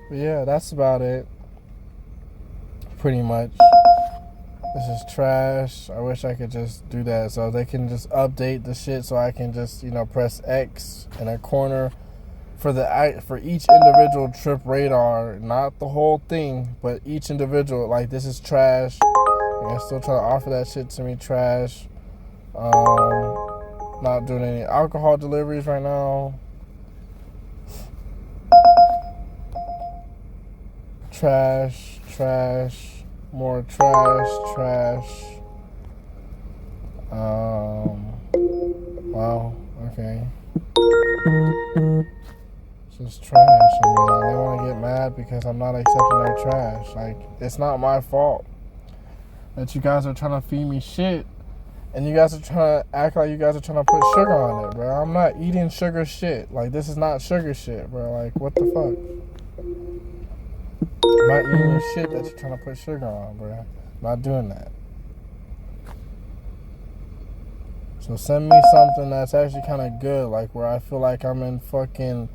But yeah, that's about it. Pretty much. This is trash. I wish I could just do that so they can just update the shit so I can just, press X in a corner for each individual trip radar, not the whole thing, but each individual. Like, this is trash. They're still trying to offer that shit to me. Trash. Not doing any alcohol deliveries right now. Trash. More trash. Wow. Okay. It's just trash. I mean, they want to get mad because I'm not accepting their trash. Like, it's not my fault that you guys are trying to feed me shit and you guys are trying to act like you guys are trying to put sugar on it, bro. I'm not eating sugar shit. Like, this is not sugar shit, bro. Like, what the fuck? I'm not eating your shit that you're trying to put sugar on, bro. I'm not doing that. So send me something that's actually kind of good, like where I feel like I'm in fucking,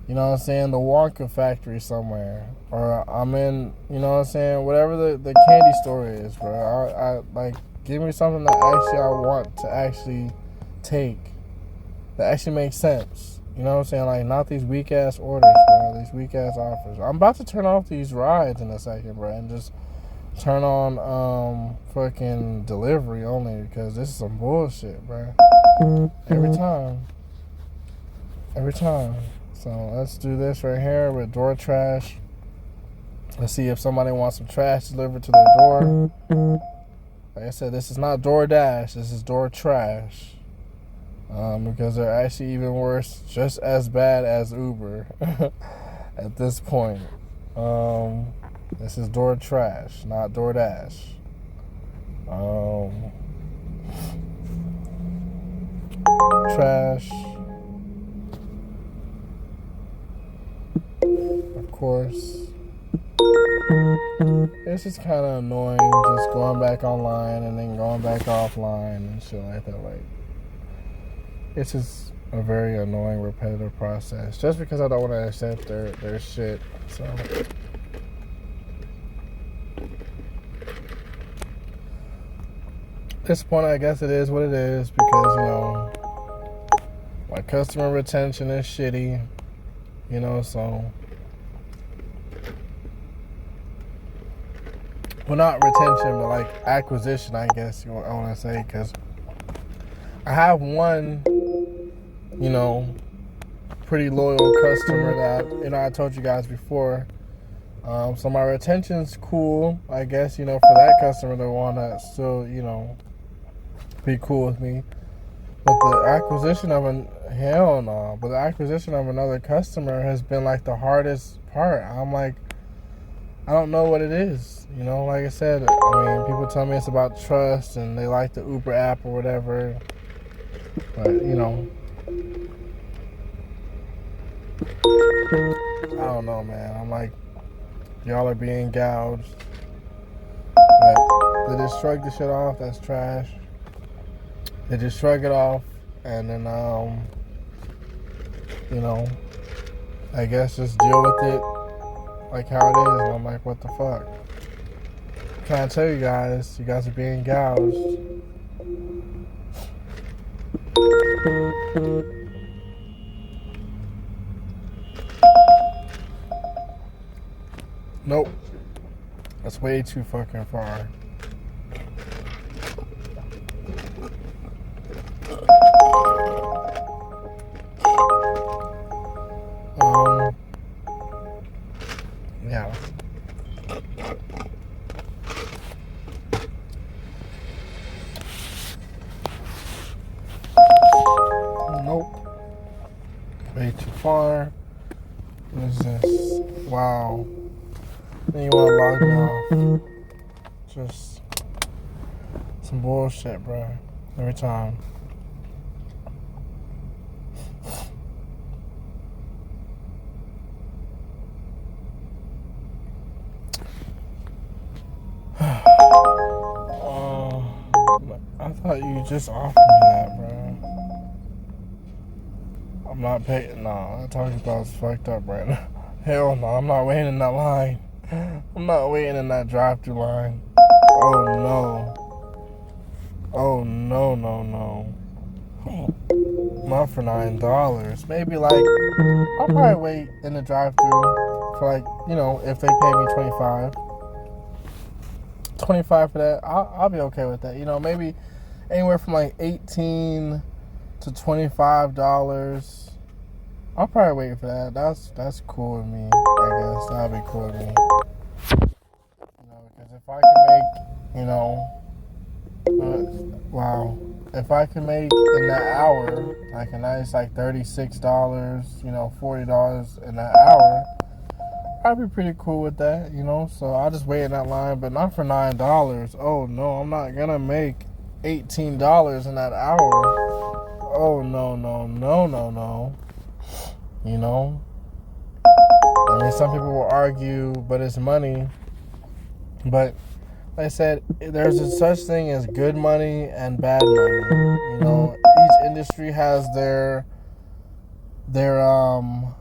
the Wonka factory somewhere. Or I'm in, whatever the candy store is, bro. I give me something that actually I want to actually take. That actually makes sense. You know what I'm saying? Like, not these weak-ass orders, bro. These weak-ass offers. I'm about to turn off these rides in a second, bro. And just turn on fucking delivery only. Because this is some bullshit, bro. Every time. So, let's do this right here with DoorDash. Let's see if somebody wants some trash delivered to their door. Like I said, this is not DoorDash. This is DoorTrash. Because they're actually even worse, just as bad as Uber at this point. This is DoorTrash, not DoorDash. Trash. Of course. It's just kind of annoying just going back online and then going back offline and shit like that. Like, it's just a very annoying, repetitive process. Just because I don't want to accept their shit. So, at this point, I guess it is what it is. Because, my customer retention is shitty. So. Well, not retention, but like acquisition, I guess I want to say. Because I have one, pretty loyal customer that, I told you guys before. So my retention's cool, I guess, for that customer, the one that still, be cool with me. But the acquisition of the acquisition of another customer has been like the hardest part. I'm like, I don't know what it is. You know, like I said, I mean, people tell me it's about trust and they like the Uber app or whatever. But, you know, I don't know, man. I'm like, y'all are being gouged. But they just shrug the shit off. That's trash. They just shrug it off. And then, you know, I guess just deal with it like how it is. And I'm like, what the fuck? I'm trying to tell you guys are being gouged. Nope. That's way too fucking far. Yeah. Nope. Way too far. What is this? Wow. Then you want to log me off. Just some bullshit, bro. Every time. I thought you just offered me that, bro. I'm not paying. No, that talking about is fucked up right now. Hell no, I'm not waiting in that line. I'm not waiting in that drive-thru line. Oh no. Oh no, no, no. Not for $9. Maybe like I'll probably wait in the drive-thru for like, you know, if they pay me 25 for that, I'll be okay with that. You know, maybe anywhere from like $18 to $25. I'll probably wait for that. That's cool with me. I guess that'll be cool with me. You know, because if I can make, you know, wow, if I can make in that hour like a nice like $36, you know, $40 in that hour, I'd be pretty cool with that, you know. So I'll just wait in that line, but not for $9. Oh no, I'm not gonna make $18 in that hour. Oh no, no, no, no, no. You know? I mean, some people will argue, but it's money. But like I said, there's a such thing as good money and bad money. You know, each industry has their on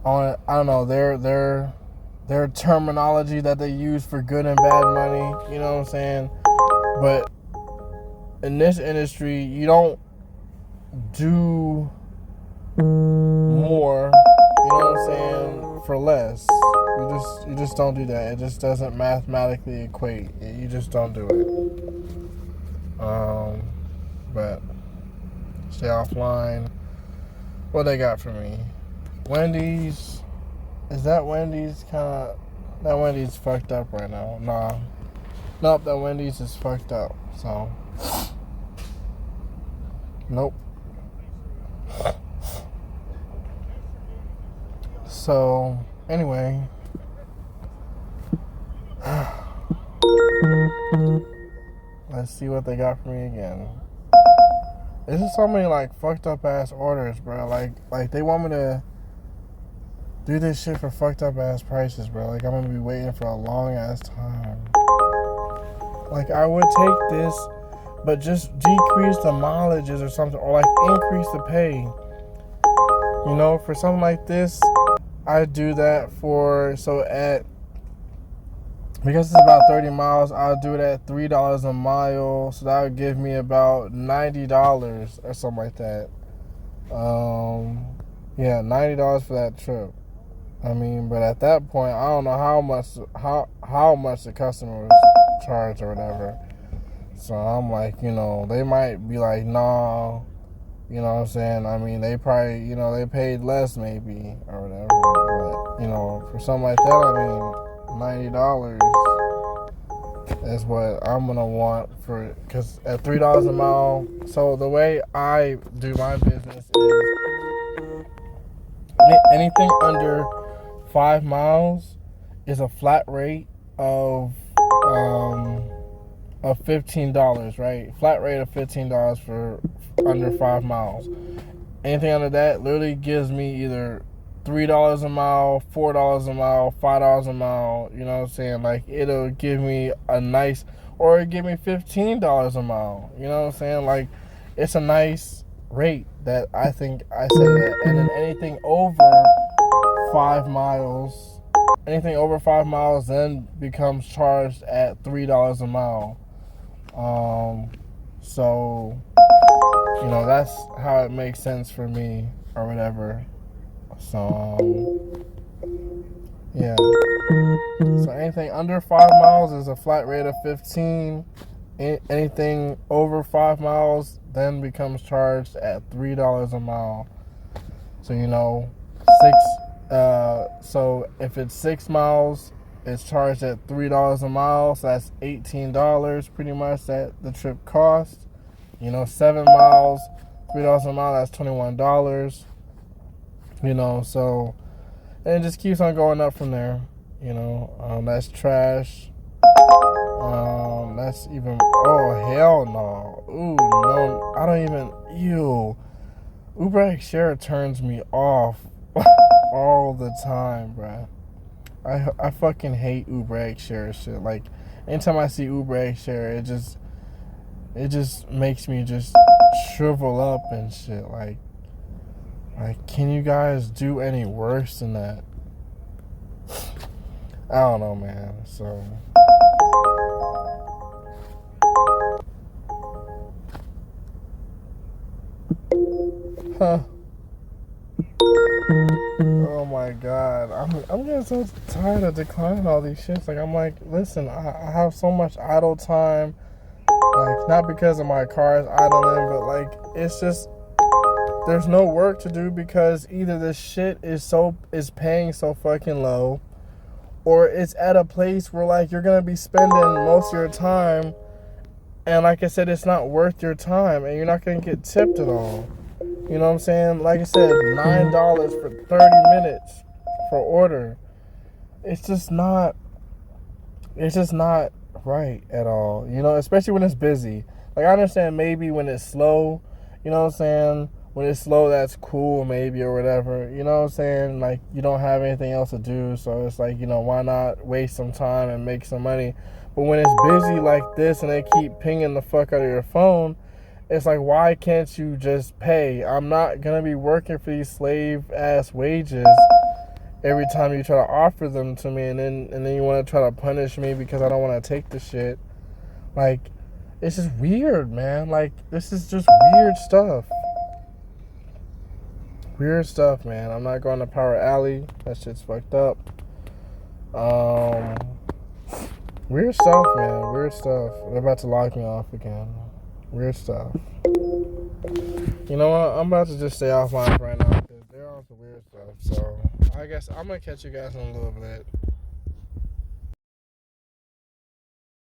I don't know, their terminology that they use for good and bad money, you know what I'm saying? But in this industry, you don't do more, you know what I'm saying, for less. You just don't do that. It just doesn't mathematically equate. You just don't do it. But stay offline. What they got for me? Wendy's. Is that Wendy's kind of? That Wendy's fucked up right now. Nah. Nope, that Wendy's is fucked up. So. Nope. So, anyway. Let's see what they got for me again. This is so many like fucked up ass orders, bro. Like they want me to do this shit for fucked up ass prices, bro. Like I'm gonna be waiting for a long ass time. Like I would take this, but just decrease the mileages or something, or like increase the pay. You know, for something like this, I do that for because it's about 30 miles, I'll do it at $3 a mile. So that would give me about $90 or something like that. Yeah, $90 for that trip. I mean, but at that point, I don't know how much the customers charge or whatever. So I'm like, you know, they might be like, nah, you know what I'm saying? I mean, they probably, you know, they paid less maybe or whatever. But, you know, for something like that, I mean, $90 is what I'm gonna want for, because at $3 a mile. So the way I do my business is anything under 5 miles, is a flat rate of um, $15, right? Flat rate of $15 for under 5 miles. Anything under that literally gives me either $3 a mile, $4 a mile, $5 a mile. You know what I'm saying? Like it'll give me a nice, or it give me $15 a mile. You know what I'm saying? Like it's a nice rate that I think I say that. And then anything over 5 miles, then becomes charged at $3 a mile. So that's how it makes sense for me or whatever. So yeah. So anything under 5 miles is a flat rate of 15. Anything over 5 miles then becomes charged at $3 a mile. So six. So if it's 6 miles, it's charged at $3 a mile. So that's $18 pretty much that the trip costs. 7 miles, $3 a mile. That's $21. So and it just keeps on going up from there. That's trash. That's even. Oh hell no. Ooh no. I don't even. Ew. Uber Share turns me off all the time, bruh. I fucking hate Uber Share shit. Like anytime I see Uber Share, it just makes me just shrivel up and shit. Like can you guys do any worse than that? I don't know, man. So huh. Oh my god. I'm getting so tired of declining all these shits. Like I'm like, listen, I have so much idle time. Like not because of my car is idling, but like it's just there's no work to do because either this shit is paying so fucking low, or it's at a place where like you're gonna be spending most of your time, and like I said, it's not worth your time, and you're not gonna get tipped at all. You know what I'm saying? Like I said, $9 for 30 minutes for order. It's just not right at all. Especially when it's busy. Like I understand maybe when it's slow, you know what I'm saying? When it's slow, that's cool maybe or whatever. You know what I'm saying? Like you don't have anything else to do, so it's like, why not waste some time and make some money? But when it's busy like this and they keep pinging the fuck out of your phone, it's like, why can't you just pay? I'm not gonna be working for these slave ass wages every time you try to offer them to me, and then you want to try to punish me because I don't want to take the shit. Like, it's just weird, man. Like, this is just weird stuff. Weird stuff, man. I'm not going to Power Alley. That shit's fucked up. Weird stuff, man. Weird stuff. They're about to lock me off again. Weird stuff. You know what? I'm about to just stay offline right now because they're on some weird stuff. So I guess I'm going to catch you guys in a little bit.